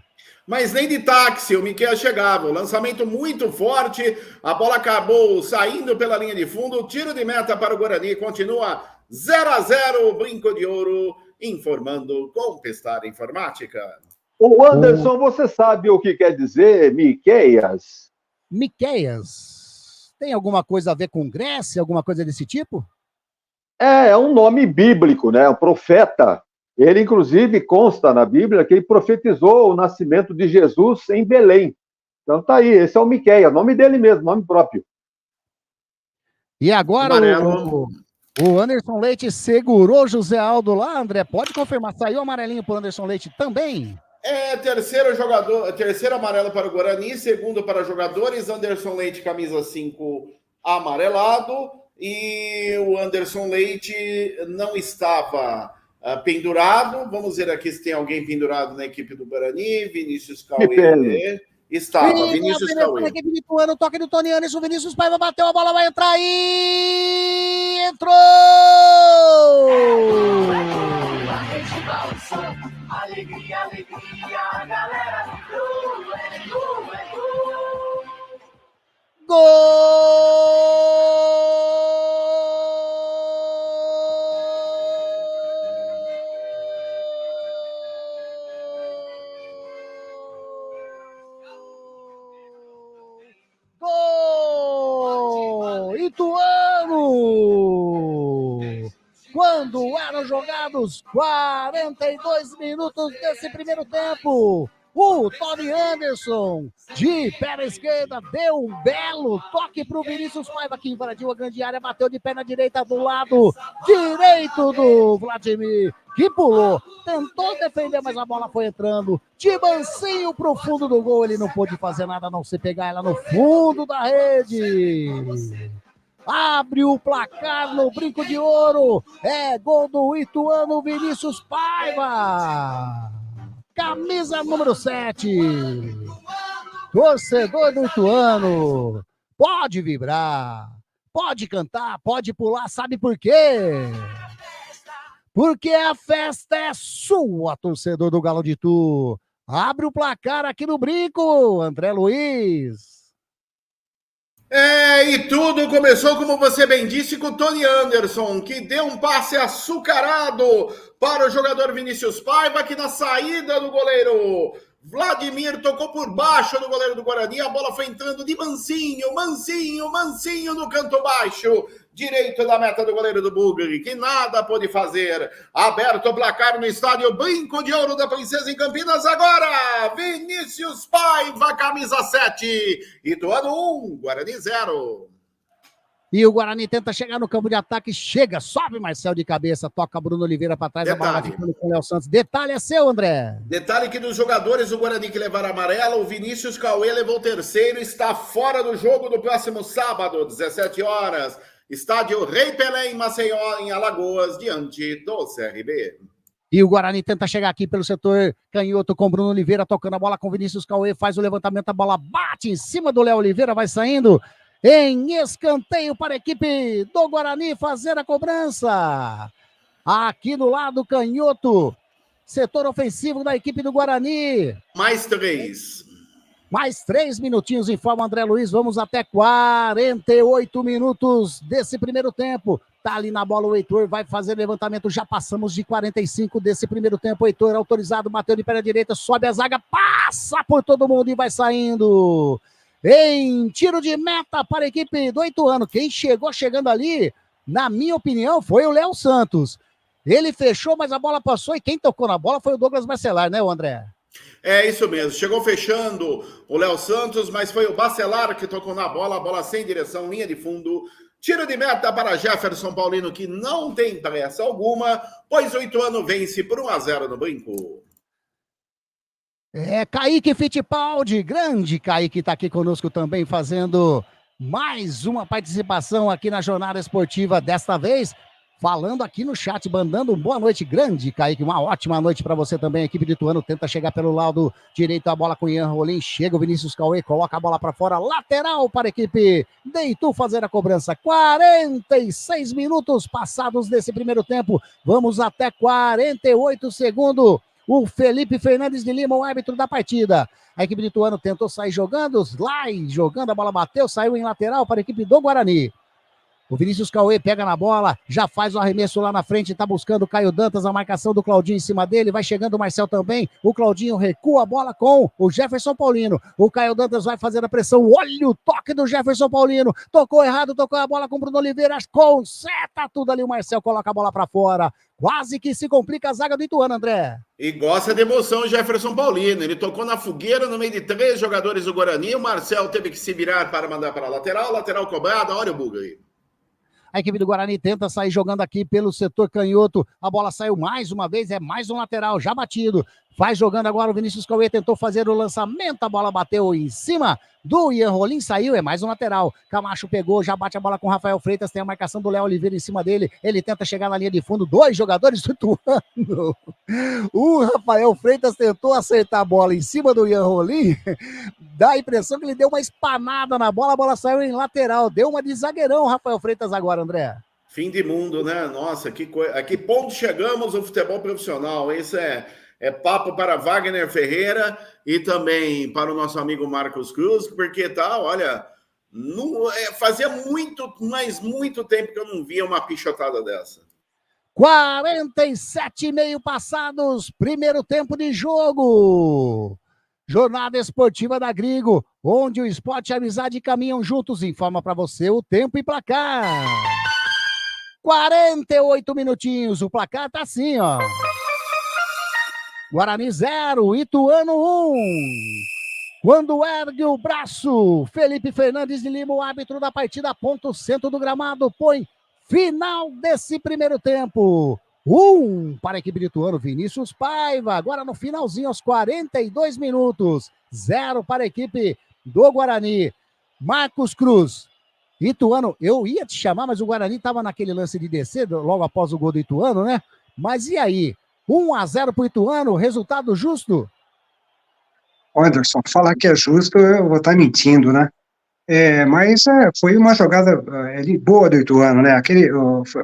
Mas nem de táxi, o Miqueias chegava. O lançamento muito forte, a bola acabou saindo pela linha de fundo. Tiro de meta para o Guarani, continua 0-0, Brinco de Ouro, informando Compistar Informática. O Anderson, você sabe o que quer dizer Miqueias? Miqueias? Tem alguma coisa a ver com Grécia, alguma coisa desse tipo? É um nome bíblico, né? O profeta Ele, inclusive, consta na Bíblia que ele profetizou o nascimento de Jesus em Belém. Então tá aí, esse é o Miqueias, nome dele mesmo, nome próprio. E agora o Anderson Leite segurou José Aldo lá, André. Pode confirmar, saiu amarelinho para o Anderson Leite também? Terceiro amarelo para o Guarani, segundo para jogadores, Anderson Leite, camisa 5, amarelado, e o Anderson Leite não estava pendurado. Vamos ver aqui se tem alguém pendurado na equipe do Guarani. Vinícius Cauê. Estava, Vinícius Cauê. O toque do Tony Anderson, Vinícius Paiva bateu, a bola vai entrar e entrou! Alegria, alegria, a galera do Gol! Gol! Ituano! Quando eram jogados 42 minutos desse primeiro tempo, o Tony Anderson, de pé na esquerda, deu um belo toque para o Vinícius Paiva, que invadiu a grande área, bateu de pé na direita do lado direito do Vladimir, que pulou, tentou defender, mas a bola foi entrando de mansinho para o fundo do gol. Ele não pôde fazer nada a não ser pegar ela no fundo da rede. Abre o placar no Brinco de Ouro. É gol do Ituano, Vinícius Paiva. Camisa número 7. Torcedor do Ituano. Pode vibrar, pode cantar, pode pular. Sabe por quê? Porque a festa é sua, torcedor do Galo de Itu. Abre o placar aqui no Brinco, André Luiz. E tudo começou, como você bem disse, com o Tony Anderson, que deu um passe açucarado para o jogador Vinícius Paiva, que na saída do goleiro Vladimir tocou por baixo do goleiro do Guarani, a bola foi entrando de mansinho no canto baixo, direito da meta do goleiro do Bugre, que nada pôde fazer. Aberto o placar no estádio Brinco de Ouro da Princesa em Campinas. Agora, Vinícius Paiva, camisa 7. Ituano 1, Guarani 0. E o Guarani tenta chegar no campo de ataque, chega, sobe Marcel de cabeça, toca Bruno Oliveira para trás, a bola vai ficando com o Léo Santos. Detalhe é seu, André. Detalhe que dos jogadores do Guarani que levaram amarela, o Vinícius Cauê levou o terceiro, está fora do jogo do próximo sábado, 17 horas. Estádio Rei Pelé em Maceió, em Alagoas, diante do CRB. E o Guarani tenta chegar aqui pelo setor canhoto com Bruno Oliveira, tocando a bola com Vinícius Cauê, faz o levantamento, a bola bate em cima do Léo Oliveira, vai saindo em escanteio para a equipe do Guarani fazer a cobrança. Aqui do lado canhoto, setor ofensivo da equipe do Guarani. Mais 3 minutinhos, informa André Luiz. Vamos até 48 minutos desse primeiro tempo. Tá ali na bola o Heitor, vai fazer levantamento. Já passamos de 45 desse primeiro tempo. O Heitor autorizado, bateu de pé na direita, sobe a zaga, passa por todo mundo e vai saindo. Em tiro de meta para a equipe do Ituano. Quem chegando ali, na minha opinião, foi o Léo Santos. Ele fechou, mas a bola passou e quem tocou na bola foi o Douglas Bacelar, né, André? É isso mesmo, chegou fechando o Léo Santos, mas foi o Bacelar que tocou na bola, a bola sem direção, linha de fundo. Tiro de meta para Jefferson Paulino, que não tem pressa alguma, pois o Ituano vence por 1-0 no Brinco. Kaique Fittipaldi, grande Kaique, está aqui conosco também, fazendo mais uma participação aqui na jornada esportiva, desta vez falando aqui no chat, mandando boa noite, grande Kaique, uma ótima noite para você também. A equipe de Ituano tenta chegar pelo lado direito, a bola com o Ian Rolim, chega o Vinícius Cauê, coloca a bola para fora, lateral para a equipe de Itu fazer a cobrança. 46 minutos passados desse primeiro tempo, vamos até 48 segundos. O Felipe Fernandes de Lima, o árbitro da partida. A equipe de Ituano tentou sair jogando, a bola bateu, saiu em lateral para a equipe do Guarani. O Vinícius Cauê pega na bola, já faz o arremesso lá na frente, tá buscando o Caio Dantas, a marcação do Claudinho em cima dele, vai chegando o Marcel também, o Claudinho recua a bola com o Jefferson Paulino, o Caio Dantas vai fazer a pressão, olha o toque do Jefferson Paulino, tocou errado, tocou a bola com o Bruno Oliveira, conseta tudo ali, o Marcel coloca a bola pra fora, quase que se complica a zaga do Ituano, André. E gosta de emoção o Jefferson Paulino, ele tocou na fogueira no meio de 3 jogadores do Guarani, o Marcel teve que se virar para mandar para a lateral cobrada, olha o bug aí. A equipe do Guarani tenta sair jogando aqui pelo setor canhoto. A bola saiu mais uma vez, é mais um lateral, já batido. Vai jogando agora o Vinícius Cauê, tentou fazer o lançamento, a bola bateu em cima do Ian Rolim, saiu, é mais um lateral. Camacho pegou, já bate a bola com o Rafael Freitas, tem a marcação do Léo Oliveira em cima dele. Ele tenta chegar na linha de fundo, 2 jogadores do Ituano. O Rafael Freitas tentou acertar a bola em cima do Ian Rolim, dá a impressão que ele deu uma espanada na bola, a bola saiu em lateral, deu uma de zagueirão o Rafael Freitas agora, André. Fim de mundo, né? Nossa, que coisa. A que ponto chegamos no futebol profissional? Isso é papo para Wagner Ferreira e também para o nosso amigo Marcos Cruz, porque olha, fazia muito tempo que eu não via uma pichotada dessa. 47,5 passados, primeiro tempo de jogo. Jornada esportiva da Grigo, onde o esporte e a amizade caminham juntos, informa para você o tempo e placar. 48 minutinhos, o placar tá assim, ó. Guarani 0, Ituano 1. Quando ergue o braço, Felipe Fernandes de Lima, o árbitro da partida, aponta o centro do gramado, põe final desse primeiro tempo. 1 para a equipe de Ituano, Vinícius Paiva, agora no finalzinho, aos 42 minutos. 0 para a equipe do Guarani. Marcos Cruz, Ituano, eu ia te chamar, mas o Guarani estava naquele lance de descer, logo após o gol do Ituano, né? Mas e aí? 1-0 para o Ituano, resultado justo? Anderson, falar que é justo, eu vou estar mentindo, né? Mas foi uma jogada boa do Ituano, né?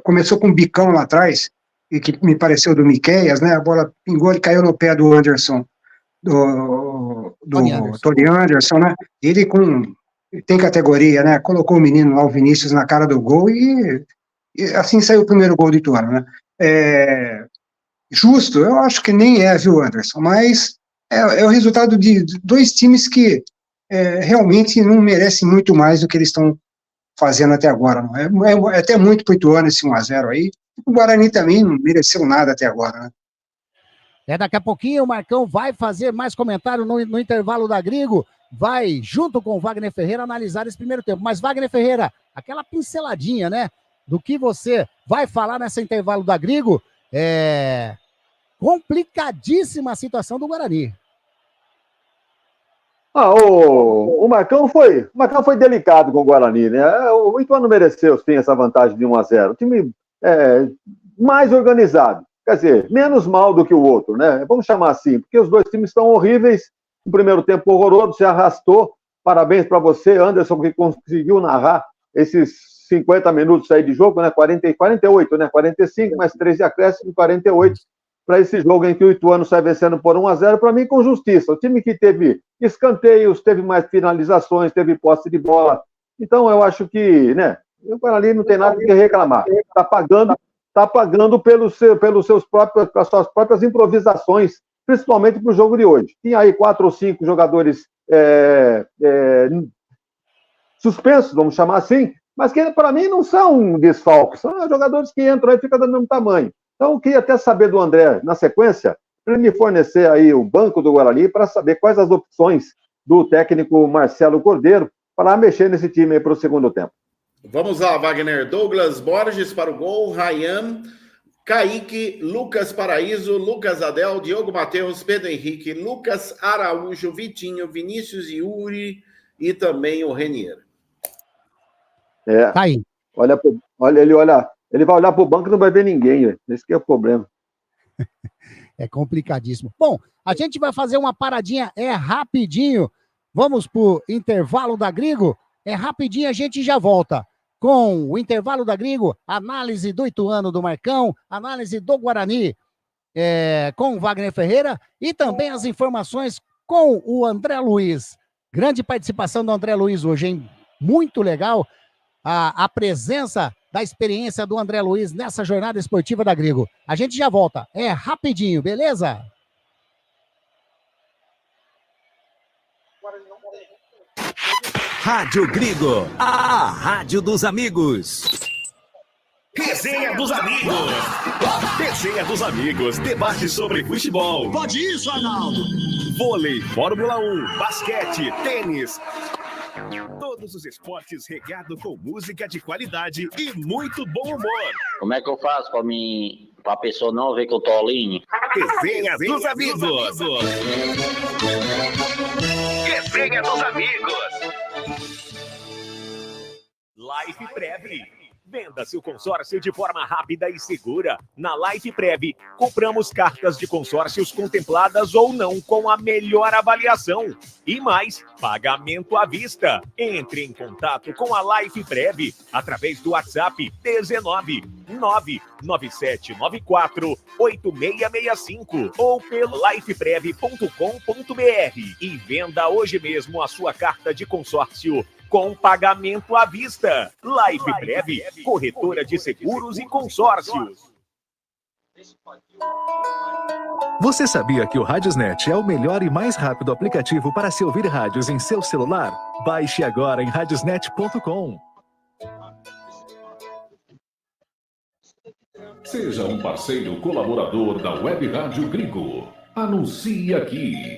Começou com um bicão lá atrás, e que me pareceu do Miqueias, né? A bola pingou e caiu no pé do Anderson, do Tony Anderson, né? Ele tem categoria, né? Colocou o menino lá, o Vinícius, na cara do gol e assim saiu o primeiro gol do Ituano, né? Justo, eu acho que nem viu, Anderson? Mas é o resultado de 2 times que realmente não merecem muito mais do que eles estão fazendo até agora. Não? É até muito pro Ituano esse 1-0 aí. O Guarani também não mereceu nada até agora, né? Daqui a pouquinho o Marcão vai fazer mais comentário no intervalo da Grigo, vai, junto com o Wagner Ferreira, analisar esse primeiro tempo. Mas, Wagner Ferreira, aquela pinceladinha, né, do que você vai falar nesse intervalo da Grigo, complicadíssima a situação do Guarani. O Marcão foi delicado com o Guarani, né? O Ituano mereceu, sim, essa vantagem de 1-0. O time mais organizado, quer dizer, menos mal do que o outro, né? Vamos chamar assim, porque os 2 times estão horríveis. O primeiro tempo horroroso, se arrastou. Parabéns para você, Anderson, que conseguiu narrar esses 50 minutos aí de jogo, né? 48, né? 45, mais 3 de acréscimo, 48. Para esse jogo em que o Ituano sai vencendo por 1-0, para mim, com justiça. O time que teve escanteios, teve mais finalizações, teve posse de bola. Então, eu acho que, né, o Guarani não tem nada que reclamar. Está pagando pelas suas próprias improvisações, principalmente para o jogo de hoje. Tinha aí 4 ou 5 jogadores suspensos, vamos chamar assim, mas que, para mim, não são desfalques. São jogadores que entram e ficam do mesmo tamanho. Então, eu queria até saber do André, na sequência, para ele me fornecer aí o banco do Guarani para saber quais as opções do técnico Marcelo Cordeiro para mexer nesse time aí para o segundo tempo. Vamos lá, Wagner. Douglas Borges para o gol, Ryan, Kaique, Lucas Paraíso, Lucas Adel, Diogo Matheus, Pedro Henrique, Lucas Araújo, Vitinho, Vinícius Yuri e também o Renier. Tá aí. Ele vai olhar para o banco e não vai ver ninguém, né? Esse que é o problema. É complicadíssimo. Bom, a gente vai fazer uma paradinha, rapidinho. Vamos pro intervalo da Grigo. Rapidinho, a gente já volta com o intervalo da Grigo, análise do Ituano do Marcão, análise do Guarani com o Wagner Ferreira e também as informações com o André Luiz. Grande participação do André Luiz hoje, hein? Muito legal. a presença da experiência do André Luiz nessa jornada esportiva da Grigo. A gente já volta. É rapidinho, beleza? Rádio Grigo, a rádio dos amigos. Resenha dos amigos. Resenha dos amigos. Debate sobre futebol. Pode isso, Arnaldo. Vôlei, Fórmula 1, basquete, tênis. Todos os esportes regados com música de qualidade e muito bom humor. Como é que eu faço pra pessoa não ver que eu tô alinho? Resenha dos amigos. Resenha dos amigos. Life Prev. Venda seu consórcio de forma rápida e segura. Na Life Prev, compramos cartas de consórcios contempladas ou não com a melhor avaliação. E mais, pagamento à vista. Entre em contato com a Life Prev através do WhatsApp 19 99794 8665 ou pelo lifeprev.com.br e venda hoje mesmo a sua carta de consórcio com pagamento à vista. Life Prev, corretora de seguros e consórcios. Você sabia que o Radiosnet é o melhor e mais rápido aplicativo para se ouvir rádios em seu celular? Baixe agora em radiosnet.com. Seja um parceiro colaborador da Web Rádio Grigo. Anuncie aqui.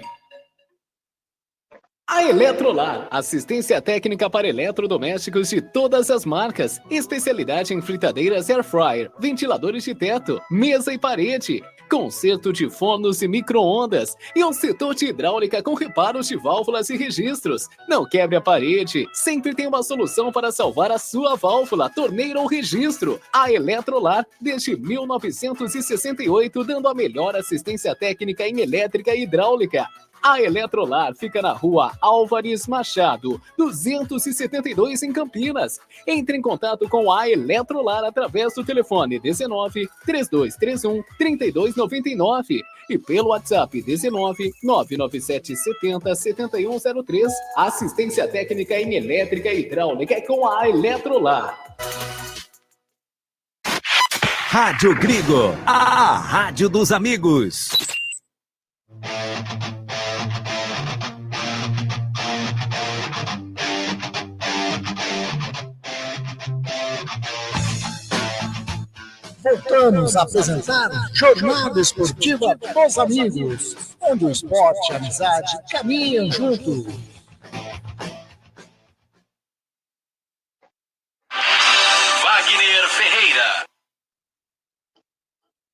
A Eletrolar, assistência técnica para eletrodomésticos de todas as marcas, especialidade em fritadeiras air fryer, ventiladores de teto, mesa e parede, conserto de fornos e micro-ondas e um setor de hidráulica com reparos de válvulas e registros. Não quebre a parede, sempre tem uma solução para salvar a sua válvula, torneira ou registro. A Eletrolar, desde 1968, dando a melhor assistência técnica em elétrica e hidráulica. A Eletrolar fica na rua Álvares Machado, 272 em Campinas. Entre em contato com a Eletrolar através do telefone 19 3231 3299 e pelo WhatsApp 19 997 70 7103. Assistência técnica em elétrica e hidráulica é com a Eletrolar. Rádio Grigo, a rádio dos amigos. Voltamos a apresentar Jornada Esportiva dos Amigos, onde o esporte e a amizade caminham junto. Wagner Ferreira.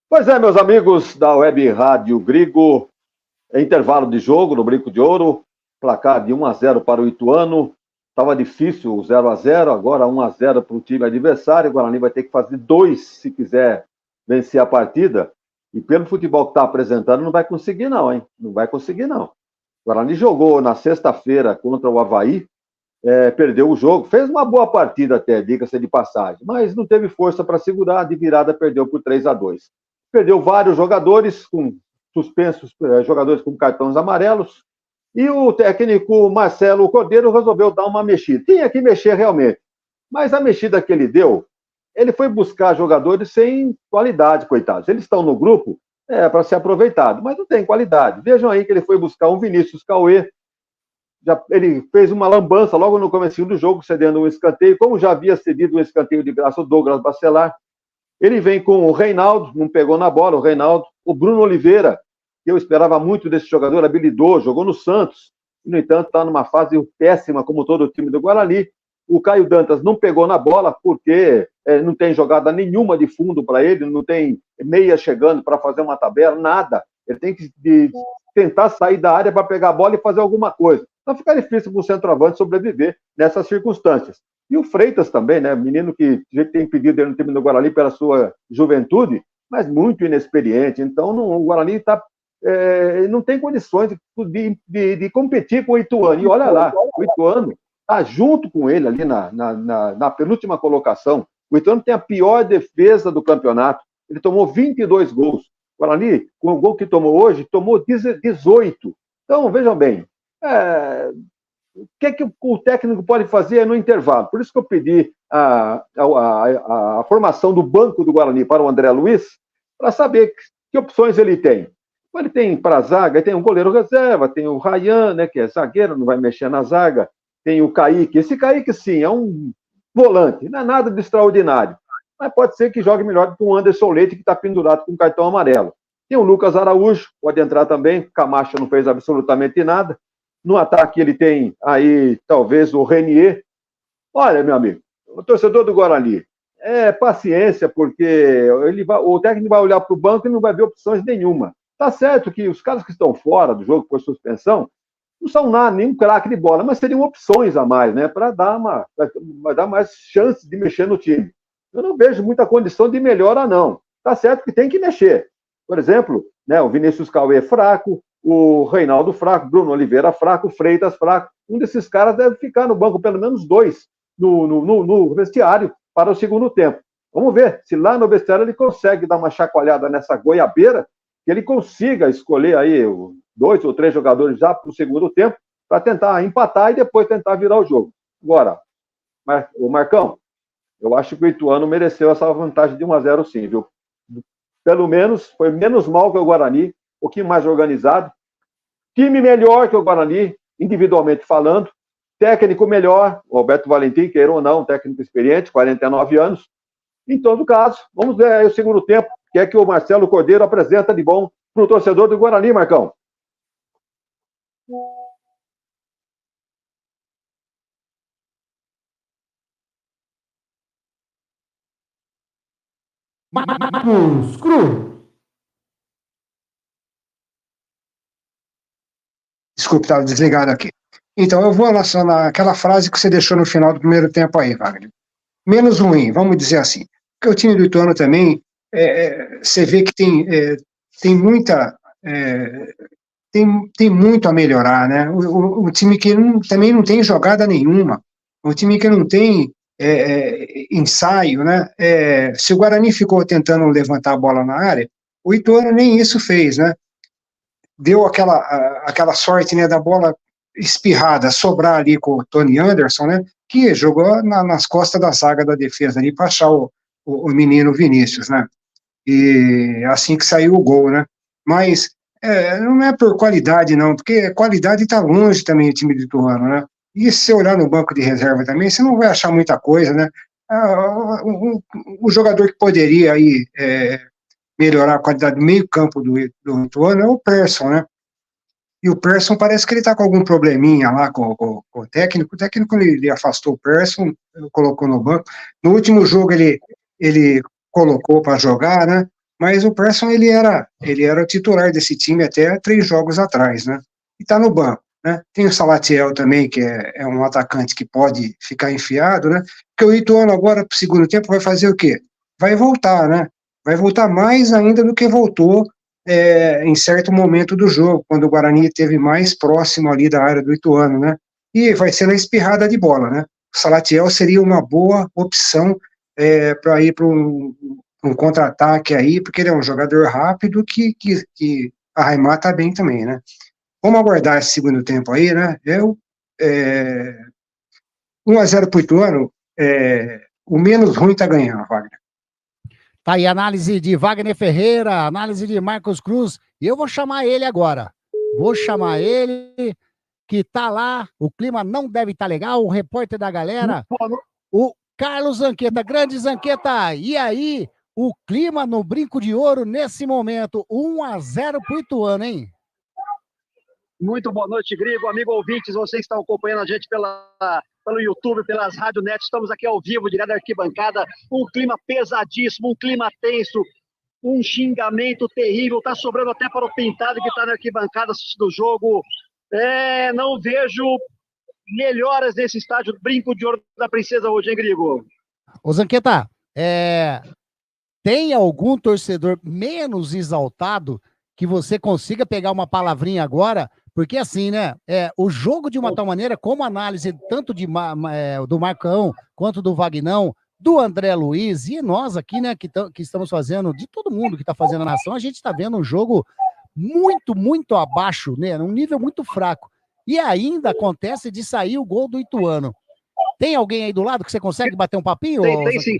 Pois é, meus amigos da Web Rádio Grigo, intervalo de jogo no Brinco de Ouro, placar de 1-0 para o Ituano. Estava difícil o 0-0, agora 1-0 para o time adversário. O Guarani vai ter que fazer 2 se quiser vencer a partida. E pelo futebol que está apresentando, não vai conseguir não, hein? Não vai conseguir não. O Guarani jogou na sexta-feira contra o Avaí, perdeu o jogo, fez uma boa partida até, diga-se de passagem, mas não teve força para segurar, de virada perdeu por 3-2. Perdeu vários jogadores, com suspensos, jogadores com cartões amarelos, e o técnico Marcelo Cordeiro resolveu dar uma mexida. Tinha que mexer realmente. Mas a mexida que ele deu, ele foi buscar jogadores sem qualidade, coitados. Eles estão no grupo para ser aproveitado, mas não tem qualidade. Vejam aí que ele foi buscar um Vinícius Cauê. Ele fez uma lambança logo no comecinho do jogo, cedendo um escanteio, como já havia cedido um escanteio de graça o Douglas Bacelar. Ele vem com o Reinaldo, não pegou na bola o Reinaldo. O Bruno Oliveira, que eu esperava muito desse jogador habilidoso, jogou no Santos, e, no entanto, está numa fase péssima, como todo o time do Guarani. O Caio Dantas não pegou na bola, porque não tem jogada nenhuma de fundo para ele, não tem meia chegando para fazer uma tabela, nada. Ele tem que tentar sair da área para pegar a bola e fazer alguma coisa. Então fica difícil para o centroavante sobreviver nessas circunstâncias. E o Freitas também, né? Menino que tem pedido no time do Guarani pela sua juventude, mas muito inexperiente. Então o Guarani está não tem condições de competir com o Ituano. E olha lá, o Ituano está junto com ele ali na penúltima colocação. O Ituano tem a pior defesa do campeonato. Ele tomou 22 gols. O Guarani, com o gol que tomou hoje, tomou 18. Então, vejam bem, o que o técnico pode fazer no intervalo? Por isso que eu pedi a formação do banco do Guarani para o André Luiz, para saber que opções ele tem. Ele tem para a zaga, tem um goleiro reserva, tem o Ryan, né, que é zagueiro, não vai mexer na zaga, tem o Kaique. Esse Kaique, sim, é um volante, não é nada de extraordinário, mas pode ser que jogue melhor do que o Anderson Leite, que está pendurado com cartão amarelo. Tem o Lucas Araújo, pode entrar também, Camacho não fez absolutamente nada. No ataque ele tem aí, talvez, o Renier. Olha, meu amigo, o torcedor do Guarani, paciência, porque o técnico vai olhar para o banco e não vai ver opções nenhuma. Tá certo que os caras que estão fora do jogo por suspensão não são nenhum craque de bola, mas seriam opções a mais, né? Para vai dar mais chance de mexer no time. Eu não vejo muita condição de melhora, não. Tá certo que tem que mexer. Por exemplo, né, o Vinícius Cauê fraco, o Reinaldo fraco, Bruno Oliveira fraco, Freitas fraco. Um desses caras deve ficar no banco, pelo menos 2, no vestiário, para o segundo tempo. Vamos ver se lá no vestiário ele consegue dar uma chacoalhada nessa goiabeira, que ele consiga escolher aí 2 ou 3 jogadores já para o segundo tempo, para tentar empatar e depois tentar virar o jogo. Agora, o Marcão, eu acho que o Ituano mereceu essa vantagem de 1-0 sim, viu? Pelo menos, foi menos mal que o Guarani, um pouquinho mais organizado, time melhor que o Guarani, individualmente falando, técnico melhor, o Roberto Valentim, queira ou não, um técnico experiente, 49 anos. Em todo caso, vamos ver aí o segundo tempo, que é que o Marcelo Cordeiro apresenta de bom para o torcedor do Guarani, Marcão. Marcos Cruz. Desculpe, estava desligado aqui. Então, eu vou naquela frase que você deixou no final do primeiro tempo aí, Wagner. Menos ruim, vamos dizer assim. Porque o time do Ituano também, você vê que tem muito a melhorar, né? O time que também não tem jogada nenhuma, o time que não tem ensaio, né? Se o Guarani ficou tentando levantar a bola na área, o Ituano nem isso fez, né? Deu aquela sorte, né, da bola espirrada, sobrar ali com o Tony Anderson, né? Que jogou nas costas da zaga da defesa ali para achar o menino Vinícius, né? E assim que saiu o gol, né? Mas não é por qualidade, não, porque qualidade está longe também o time do Ituano, né? E se você olhar no banco de reserva também, você não vai achar muita coisa, né? O jogador que poderia aí melhorar a qualidade do meio campo do Ituano é o Persson, né? E o Persson parece que ele está com algum probleminha lá com o técnico. O técnico ele afastou o Persson, colocou no banco. No último jogo ele colocou para jogar, né? Mas o Persson ele era o titular desse time até 3 jogos atrás, né? E está no banco, né? Tem o Salatiel também, que é um atacante que pode ficar enfiado, né? Porque o Ituano agora, para o segundo tempo, vai fazer o quê? Vai voltar, né? Vai voltar mais ainda do que voltou em certo momento do jogo, quando o Guarani esteve mais próximo ali da área do Ituano, né? E vai ser na espirrada de bola, né? O Salatiel seria uma boa opção para ir para um contra-ataque aí, porque ele é um jogador rápido que arremata bem também, né? Vamos aguardar esse segundo tempo aí, né? 1-0 para o Ituano, o menos ruim está ganhando, Wagner. Tá aí a análise de Wagner Ferreira, análise de Marcos Cruz, e eu vou chamar ele agora. Vou chamar ele, que tá lá, o clima não deve estar legal, o repórter da galera, o Carlos Zanqueta, grande Zanqueta, e aí, o clima no Brinco de Ouro nesse momento, 1-0 pro Ituano, hein? Muito boa noite, Grigo, amigo ouvintes, vocês estão acompanhando a gente pelo YouTube, pelas Rádio Net, estamos aqui ao vivo, direto da arquibancada, um clima pesadíssimo, um clima tenso, um xingamento terrível, tá sobrando até para o Pintado que tá na arquibancada assistindo o jogo, não vejo melhoras nesse estádio Brinco de Ouro da Princesa hoje, hein, Grigo? Ô Zanqueta, tem algum torcedor menos exaltado que você consiga pegar uma palavrinha agora? Porque assim, né, o jogo de uma tal maneira, como análise tanto do Marcão, quanto do Vagnão, do André Luiz, e nós aqui, né, que estamos fazendo, de todo mundo que está fazendo a nação, a gente está vendo um jogo muito, muito abaixo, né, num nível muito fraco. e ainda acontece de sair o gol do Ituano. Tem alguém aí do lado que você consegue bater um papinho? Tem sim.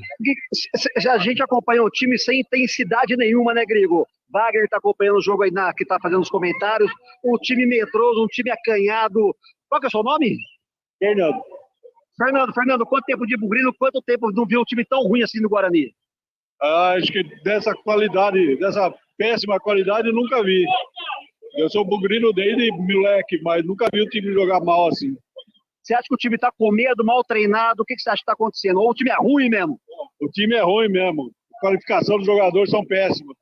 A gente acompanha o time sem intensidade nenhuma, né, Grigo? Wagner tá acompanhando o jogo aí, que tá fazendo os comentários. Um time medroso, um time acanhado. Qual que é o seu nome? Fernando, quanto tempo de Bugrino, quanto tempo não viu um time tão ruim assim no Guarani? Acho que dessa qualidade, dessa péssima qualidade, eu nunca vi. Eu sou bugrino desde moleque, mas nunca vi o time jogar mal assim. Você acha que o time está com medo, mal treinado? O que você acha que está acontecendo? Ou o time é ruim mesmo? O time é ruim mesmo. A qualificação dos jogadores são péssimas.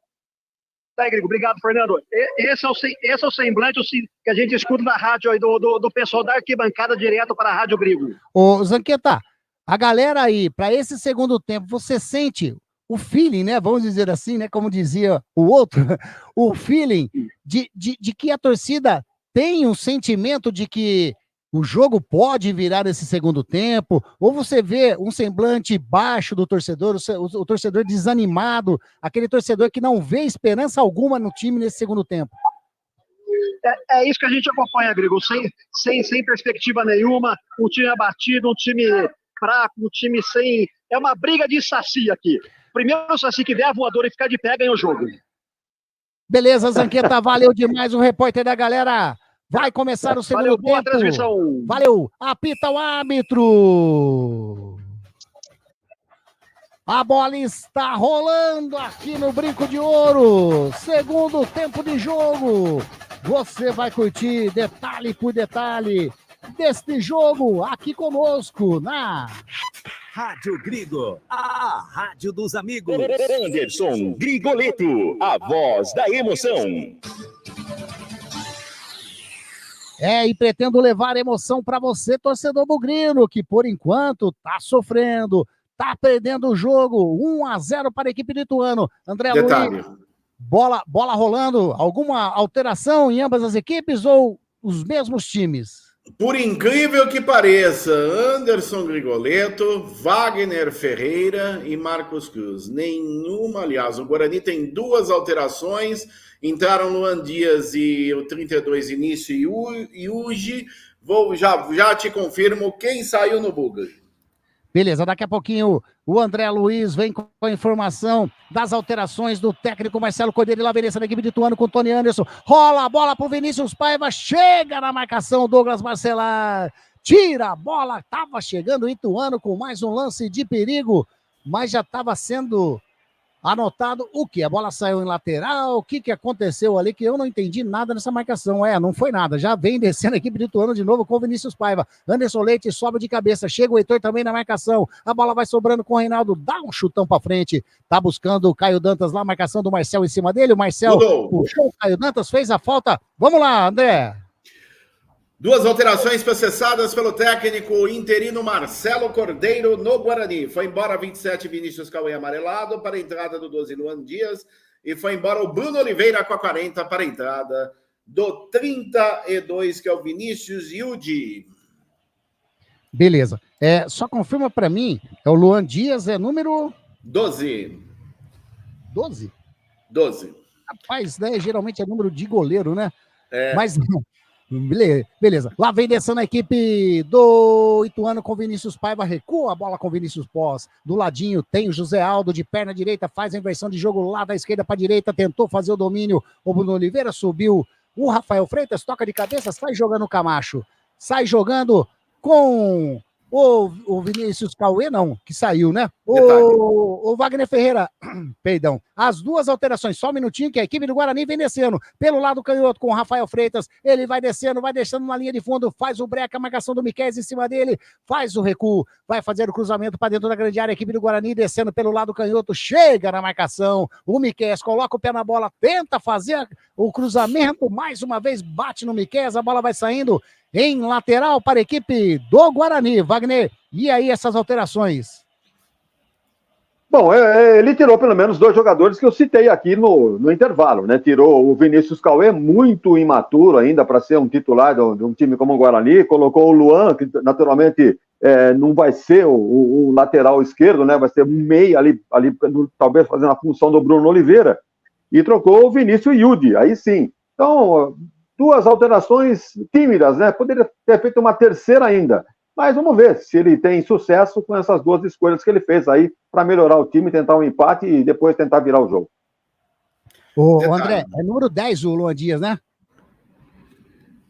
Tá, Grigo. Obrigado, Fernando. Esse é o semblante que a gente escuta na rádio aí do pessoal da arquibancada direto para a Rádio Grigo. Ô, Zanqueta, a galera aí, para esse segundo tempo, você sente o feeling, né? Vamos dizer assim, né? Como dizia o outro, o feeling de que a torcida tem um sentimento de que o jogo pode virar nesse segundo tempo, ou você vê um semblante baixo do torcedor, o torcedor desanimado, aquele torcedor que não vê esperança alguma no time nesse segundo tempo? É isso que a gente acompanha, Grigo, sem perspectiva nenhuma, um time abatido, um time fraco, um time sem... É uma briga de saci aqui. Primeiro o saci que der a voadora e ficar de pé ganha o jogo. Beleza, Zanqueta, valeu demais o repórter da galera. Vai começar o segundo tempo. Boa transmissão. Valeu. Apita o árbitro. A bola está rolando aqui no Brinco de Ouro. Segundo tempo de jogo. Você vai curtir detalhe por detalhe deste jogo aqui conosco na Rádio Grigo, a rádio dos amigos. Anderson Grigoleto, a voz da emoção. E pretendo levar emoção para você, torcedor bugrino, que por enquanto tá sofrendo, tá perdendo o jogo, 1-0 para a equipe do Ituano. André Luiz, bola rolando, alguma alteração em ambas as equipes ou os mesmos times? Por incrível que pareça, Anderson Grigoleto, Wagner Ferreira e Marcos Cruz. Nenhuma, aliás, o Guarani tem 2 alterações. Entraram Luan Dias e o 32 início e Uji. Já te confirmo quem saiu no Buga. Beleza, daqui a pouquinho o André Luiz vem com a informação das alterações do técnico Marcelo Cordeiro e Laverença da equipe de Ituano com o Tony Anderson. Rola a bola pro Vinícius Paiva, chega na marcação Douglas Marcelar. Tira a bola, estava chegando o Ituano com mais um lance de perigo, mas já estava sendo anotado o quê? A bola saiu em lateral, o que aconteceu ali que eu não entendi nada nessa marcação. Não foi nada, já vem descendo a equipe de Ituano de novo com o Vinícius Paiva. Anderson Leite sobe de cabeça, chega o Heitor também na marcação, a bola vai sobrando com o Reinaldo, dá um chutão pra frente, tá buscando o Caio Dantas lá, marcação do Marcel em cima dele, o Marcel puxou o Caio Dantas, fez a falta, vamos lá, André. 2 alterações processadas pelo técnico interino Marcelo Cordeiro no Guarani. Foi embora 27 Vinícius Cauê amarelado para a entrada do 12 Luan Dias e foi embora o Bruno Oliveira com a 40 para a entrada do 32, que é o Vinícius Yudi. Beleza. Só confirma para mim, é o Luan Dias, é número... 12. 12? 12. Rapaz, né, geralmente é número de goleiro, né? Mas... Beleza, lá vem descendo a equipe do Ituano com Vinícius Paiva, recua a bola com Vinícius Pós, do ladinho tem o José Aldo de perna direita, faz a inversão de jogo lá da esquerda para a direita, tentou fazer o domínio, o Bruno Oliveira subiu, o Rafael Freitas toca de cabeça, sai jogando o Camacho, sai jogando com o Vinícius Cauê, não, que saiu, né? O Wagner Ferreira, perdão. As 2 alterações, só um minutinho, que a equipe do Guarani vem descendo pelo lado canhoto com o Rafael Freitas. Ele vai descendo, vai deixando na linha de fundo, faz o breca, a marcação do Miquel em cima dele, faz o recuo, vai fazer o cruzamento para dentro da grande área. A equipe do Guarani descendo pelo lado canhoto, chega na marcação. O Miquel coloca o pé na bola, tenta fazer o cruzamento, mais uma vez bate no Miquel, a bola vai saindo em lateral para a equipe do Guarani. Wagner, e aí essas alterações? Bom, ele tirou pelo menos 2 jogadores que eu citei aqui no intervalo, né? Tirou o Vinícius Cauê, muito imaturo ainda para ser um titular de um time como o Guarani, colocou o Luan, que naturalmente não vai ser o lateral esquerdo, né? Vai ser um meia ali talvez fazendo a função do Bruno Oliveira, e trocou o Vinícius Yudi, aí sim. Então, 2 alterações tímidas, né? Poderia ter feito uma terceira ainda. Mas vamos ver se ele tem sucesso com essas 2 escolhas que ele fez aí para melhorar o time, tentar um empate e depois tentar virar o jogo. Ô, André, é número 10 o Luan Dias, né?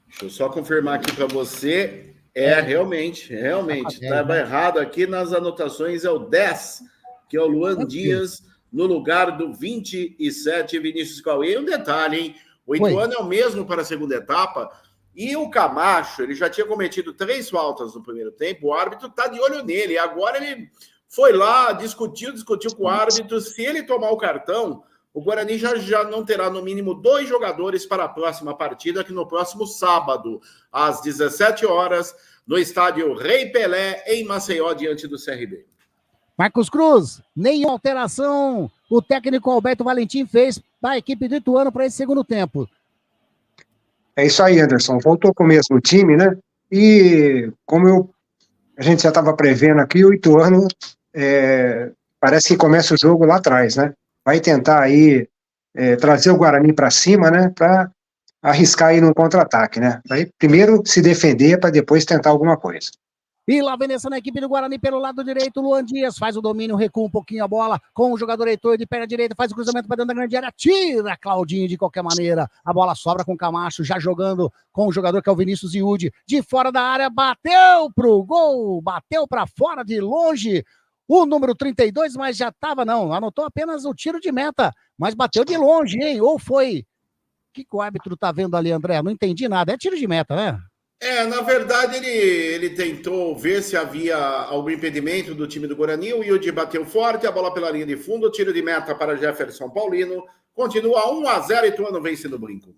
Deixa eu só confirmar aqui para você. Realmente. Estava errado aqui nas anotações, é o 10, que é o Luan Dias, no lugar do 27, Vinícius Cauê. E um detalhe, hein? O Ituano é o mesmo para a segunda etapa, e o Camacho, ele já tinha cometido 3 faltas no primeiro tempo, o árbitro está de olho nele, agora ele foi lá, discutiu com o árbitro, se ele tomar o cartão, o Guarani já não terá no mínimo 2 jogadores para a próxima partida, que no próximo sábado, às 17 horas, no estádio Rei Pelé, em Maceió, diante do CRB. Marcos Cruz, nenhuma alteração o técnico Alberto Valentim fez para a equipe do Ituano para esse segundo tempo. É isso aí, Anderson. Voltou com o mesmo time, né? E como a gente já estava prevendo aqui, o Ituano parece que começa o jogo lá atrás, né? Vai tentar aí trazer o Guarani para cima, né? Para arriscar aí no contra-ataque, né? Aí primeiro se defender para depois tentar alguma coisa. E lá vem descendo a equipe do Guarani pelo lado direito, Luan Dias faz o domínio, recua um pouquinho a bola com o jogador Heitor de perna direita, faz o cruzamento para dentro da grande área, tira Claudinho de qualquer maneira, a bola sobra com o Camacho, já jogando com o jogador que é o Vinícius Iude, de fora da área, bateu pro gol, bateu para fora de longe, o número 32, mas já tava não, anotou apenas o tiro de meta, mas bateu de longe, hein, ou foi... O que o árbitro tá vendo ali, André? Não entendi nada, é tiro de meta, né? Na verdade, ele tentou ver se havia algum impedimento do time do Guarani. O Yudi bateu forte, a bola pela linha de fundo, tiro de meta para Jefferson Paulino. Continua 1-0, Ituano vence no Brinco.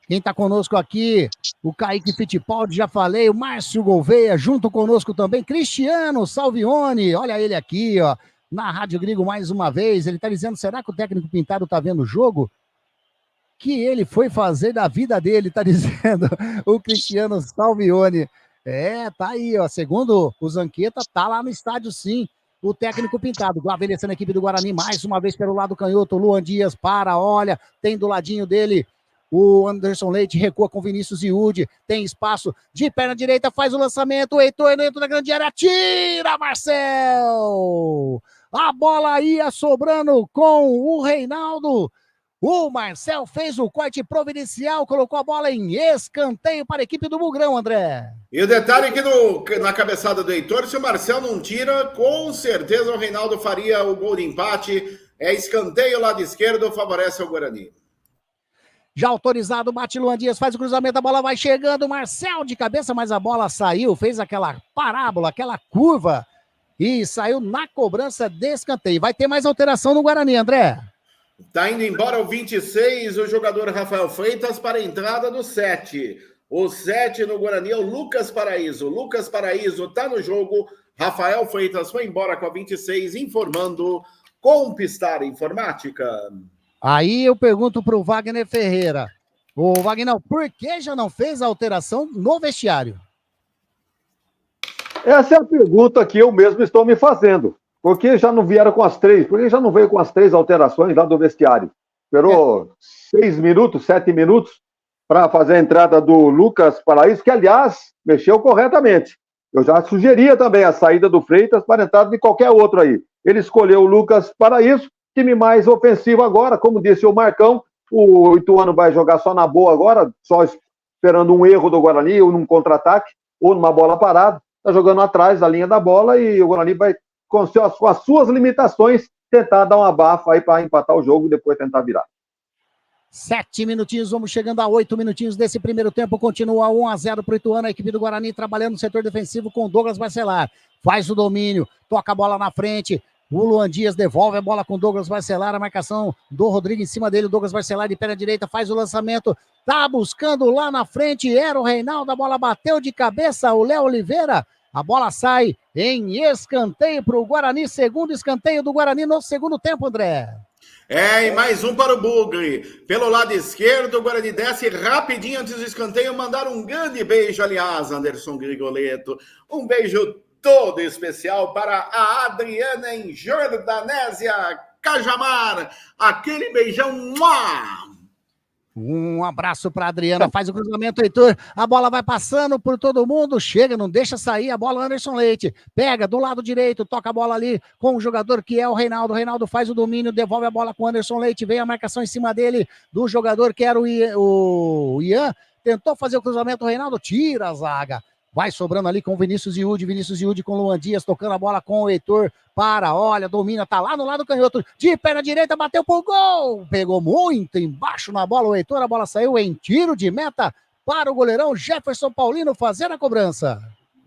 Quem está conosco aqui, o Kaique Fittipaldi, já falei, o Márcio Gouveia, junto conosco também, Cristiano Salvione, olha ele aqui, ó, na Rádio Gringo mais uma vez. Ele está dizendo, será que o técnico Pintado está vendo o jogo? Que ele foi fazer da vida dele, tá dizendo o Cristiano Salvione. Tá aí, ó, segundo o Zanqueta, tá lá no estádio sim, o técnico Pintado. Lá envelhecendo a equipe do Guarani, mais uma vez pelo lado canhoto, Luan Dias olha, tem do ladinho dele o Anderson Leite, recua com Vinícius Iude, tem espaço de perna direita, faz o lançamento, o Heitor dentro da grande área, tira, Marcel! A bola ia sobrando com o Reinaldo. O Marcel fez o corte providencial, colocou a bola em escanteio para a equipe do Bugrão, André. E o detalhe é que na cabeçada do Heitor, se o Marcel não tira, com certeza o Reinaldo faria o gol de empate. É escanteio lado esquerdo, favorece o Guarani. Já autorizado, bate Luan Dias, faz o cruzamento, a bola vai chegando, Marcel de cabeça, mas a bola saiu, fez aquela parábola, aquela curva e saiu na cobrança de escanteio. Vai ter mais alteração no Guarani, André. Tá indo embora o 26, o jogador Rafael Freitas para a entrada do 7. O 7 no Guarani é o Lucas Paraíso. Lucas Paraíso tá no jogo. Rafael Freitas foi embora com a 26, informando com Pistar Informática. Aí eu pergunto pro Wagner Ferreira. Ô, Wagner, por que já não fez a alteração no vestiário? Essa é a pergunta que eu mesmo estou me fazendo. Por que já não vieram com as 3? Por que já não veio com as 3 alterações lá do vestiário? Esperou 6 minutos, 7 minutos para fazer a entrada do Lucas Paraíso, que, aliás, mexeu corretamente. Eu já sugeria também a saída do Freitas para a entrada de qualquer outro aí. Ele escolheu o Lucas Paraíso, time mais ofensivo agora, como disse o Marcão, o Ituano vai jogar só na boa agora, só esperando um erro do Guarani, ou num contra-ataque, ou numa bola parada. Está jogando atrás da linha da bola e o Guarani vai, com as suas limitações, tentar dar uma abafa aí para empatar o jogo e depois tentar virar. 7 minutinhos, vamos chegando a 8 minutinhos desse primeiro tempo, continua 1-0 para o Ituano, a equipe do Guarani trabalhando no setor defensivo com o Douglas Barcelar, faz o domínio, toca a bola na frente, o Luan Dias devolve a bola com o Douglas Barcelar, a marcação do Rodrigo em cima dele, o Douglas Barcelar de perna direita faz o lançamento, tá buscando lá na frente, era o Reinaldo, a bola bateu de cabeça, o Léo Oliveira, a bola sai em escanteio para o Guarani, segundo escanteio do Guarani no segundo tempo, André. E mais um para o Bugre. Pelo lado esquerdo, o Guarani desce rapidinho antes do escanteio, mandar um grande beijo, aliás, Anderson Grigoleto. Um beijo todo especial para a Adriana em Jordanésia, Cajamar. Aquele beijão. Um abraço para Adriana, faz o cruzamento, Heitor, a bola vai passando por todo mundo, chega, não deixa sair a bola, Anderson Leite, pega do lado direito, toca a bola ali com o jogador que é o Reinaldo faz o domínio, devolve a bola com o Anderson Leite, vem a marcação em cima dele, do jogador que era o Ian, tentou fazer o cruzamento, o Reinaldo tira a zaga. Vai sobrando ali com o Vinícius Yudi com o Luan Dias, tocando a bola com o Heitor, olha, domina, tá lá no lado canhoto, de perna direita, bateu pro gol, pegou muito embaixo na bola o Heitor, a bola saiu em tiro de meta para o goleirão Jefferson Paulino fazer a cobrança.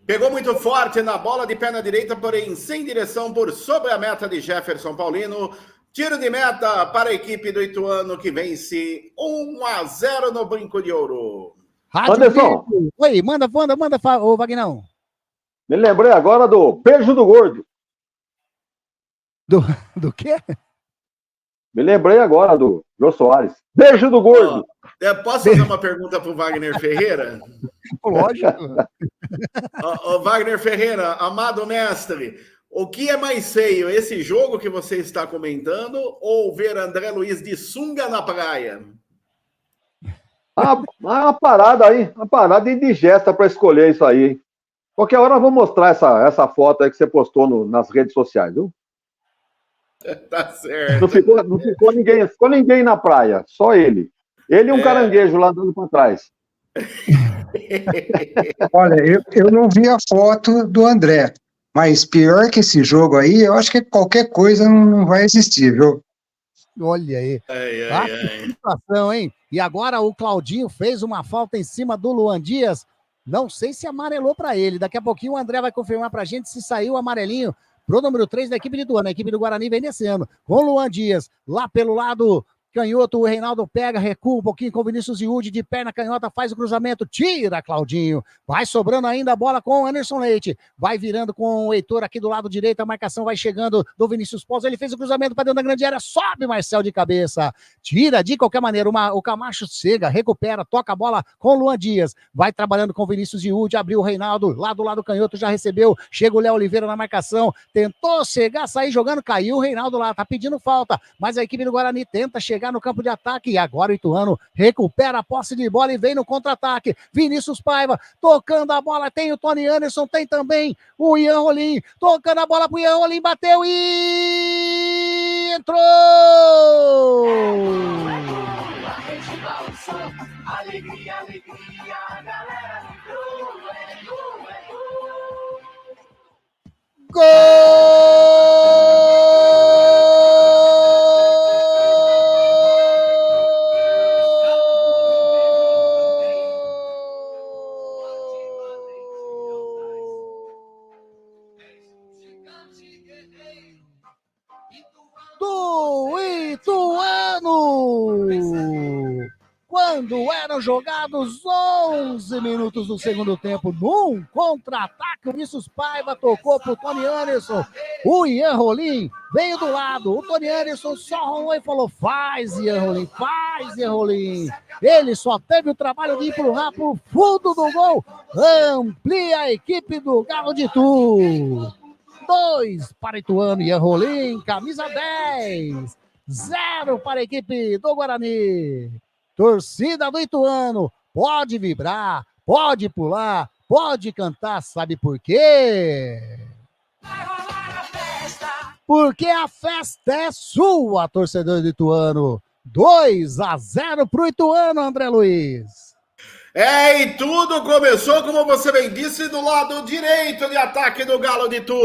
Pegou muito forte na bola de perna direita, porém sem direção por sobre a meta de Jefferson Paulino. Tiro de meta para a equipe do Ituano que vence 1-0 no Brinco de Ouro. Anderson. Oi, manda, ô Vagnão. Me lembrei agora do beijo do gordo. Do quê? Me lembrei agora do Jô Soares. Beijo do gordo. Posso fazer uma pergunta para o Wagner Ferreira? Lógico. Wagner Ferreira, amado mestre, o que é mais feio, esse jogo que você está comentando ou ver André Luiz de sunga na praia? Uma parada indigesta para escolher isso aí. Qualquer hora eu vou mostrar essa foto aí que você postou nas redes sociais, viu? Tá certo. Não ficou ninguém na praia, só ele. Ele e um caranguejo lá andando para trás. Olha, eu não vi a foto do André, mas pior que esse jogo aí, eu acho que qualquer coisa não vai existir, viu? Olha aí. Que situação, hein? E agora o Claudinho fez uma falta em cima do Luan Dias. Não sei se amarelou para ele. Daqui a pouquinho o André vai confirmar pra gente se saiu amarelinho pro número 3 da equipe de Ituano. A equipe do Guarani vem descendo com o Luan Dias. Lá pelo lado canhoto, o Reinaldo pega, recua um pouquinho com o Vinícius Yudi, de perna canhota, faz o cruzamento, tira Claudinho, vai sobrando ainda a bola com o Anderson Leite, vai virando com o Heitor aqui do lado direito, a marcação vai chegando do Vinícius Pozo, ele fez o cruzamento para dentro da grande área, sobe Marcel de cabeça, tira de qualquer maneira, o Camacho chega, recupera, toca a bola com o Luan Dias, vai trabalhando com o Vinícius Yudi, abriu o Reinaldo, lá do lado canhoto, já recebeu, chega o Léo Oliveira na marcação, tentou chegar, sair jogando, caiu o Reinaldo lá, tá pedindo falta, mas a equipe do Guarani tenta chegar no campo de ataque, e agora o Ituano recupera a posse de bola e vem no contra-ataque, Vinícius Paiva, tocando a bola, tem o Tony Anderson, tem também o Ian Rolim, tocando a bola pro Ian Rolim, bateu e entrou! Alegria, alegria, galera do Ituano! Quando eram jogados 11 minutos do segundo tempo, num contra-ataque, o Vinícius Paiva tocou pro Tony Anderson, o Ian Rolim veio do lado, o Tony Anderson só rolou e falou, faz Ian Rolim, ele só teve o trabalho de empurrar pro fundo do gol, amplia a equipe do Galo de Itu, 2 para Ituano, Ian Rolim, camisa 10, 0 para a equipe do Guarani. Torcida do Ituano, pode vibrar, pode pular, pode cantar, sabe por quê? Porque a festa é sua, torcedor do Ituano. 2-0 pro Ituano, André Luiz. E tudo começou, como você bem disse, do lado direito de ataque do Galo de Itu.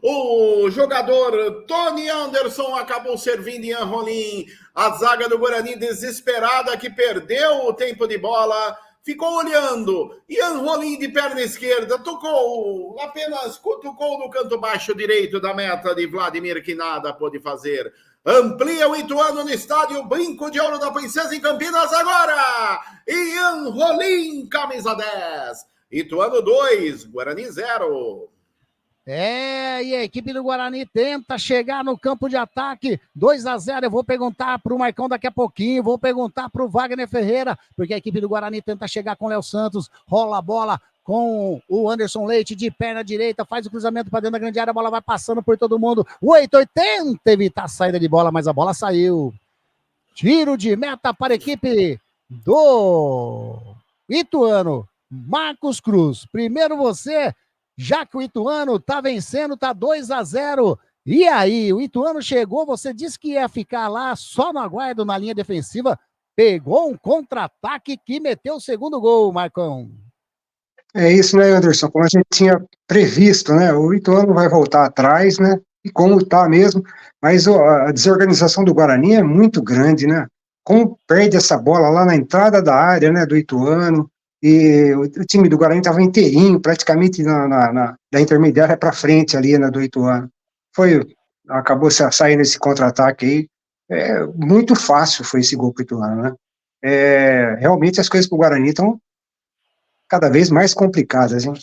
O jogador Tony Anderson acabou servindo Ian Rolim. A zaga do Guarani desesperada que perdeu o tempo de bola. Ficou olhando. Ian Rolim de perna esquerda. Apenas cutucou no canto baixo direito da meta de Vladimir, que nada pôde fazer. Amplia o Ituano no estádio Brinco de Ouro da Princesa em Campinas agora. Ian Rolim, camisa 10. Ituano 2, Guarani 0. E a equipe do Guarani tenta chegar no campo de ataque, 2-0, eu vou perguntar para o Marcão daqui a pouquinho, vou perguntar para o Wagner Ferreira, porque a equipe do Guarani tenta chegar com o Léo Santos, rola a bola com o Anderson Leite de perna direita, faz o cruzamento para dentro da grande área, a bola vai passando por todo mundo, o Heitor tenta evitar a saída de bola, mas a bola saiu. Tiro de meta para a equipe do Ituano, Marcos Cruz. Primeiro você, já que o Ituano tá vencendo, tá 2-0. E aí, o Ituano chegou, você disse que ia ficar lá só no aguardo na linha defensiva, pegou um contra-ataque que meteu o segundo gol, Marcão. É isso, né, Anderson? Como a gente tinha previsto, né? O Ituano vai voltar atrás, né? E como tá mesmo, mas a desorganização do Guarani é muito grande, né? Como perde essa bola lá na entrada da área, né, do Ituano, e o time do Guarani estava inteirinho, praticamente da intermediária para frente ali, né, do Ituano. Acabou saindo esse contra-ataque aí, muito fácil foi esse gol pro Ituano, né? Realmente as coisas pro Guarani estão cada vez mais complicadas, hein?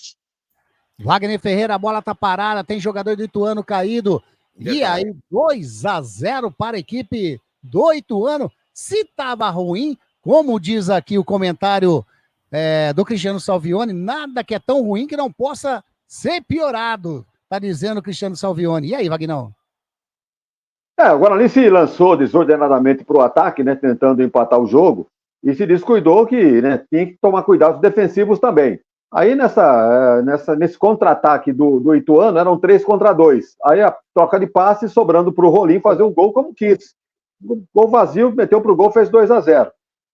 Wagner Ferreira, a bola tá parada, tem jogador do Ituano caído, e aí 2-0 para a equipe do Ituano. Se tava ruim, como diz aqui o comentário do Cristiano Salvione, nada que é tão ruim que não possa ser piorado, tá dizendo o Cristiano Salvione. E aí, Vagnão? O Guarani se lançou desordenadamente para o ataque, né, tentando empatar o jogo, e se descuidou que, né, tinha que tomar cuidados defensivos também. Aí nesse contra-ataque do Ituano, eram 3 contra 2. Aí a troca de passe sobrando para o Rolim fazer um gol como quis. Gol vazio, meteu pro gol, fez 2-0.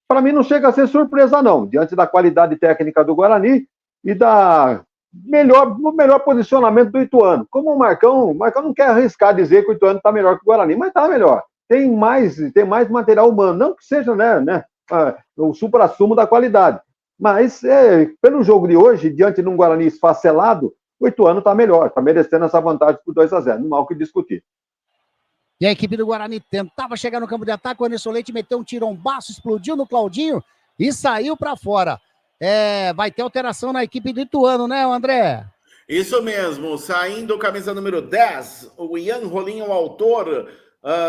Para mim não chega a ser surpresa não, diante da qualidade técnica do Guarani e do melhor posicionamento do Ituano. Como o Marcão não quer arriscar dizer que o Ituano está melhor que o Guarani, mas está melhor. Tem mais material humano, não que seja o supra-sumo da qualidade. Mas pelo jogo de hoje, diante de um Guarani esfacelado, o Ituano está melhor, está merecendo essa vantagem por 2-0, não há o que discutir. E a equipe do Guarani tentava chegar no campo de ataque, o Anderson Leite meteu um tirombaço, explodiu no Claudinho e saiu para fora. Vai ter alteração na equipe do Ituano, né, André? Isso mesmo, saindo camisa número 10, o Ian Rolim, o autor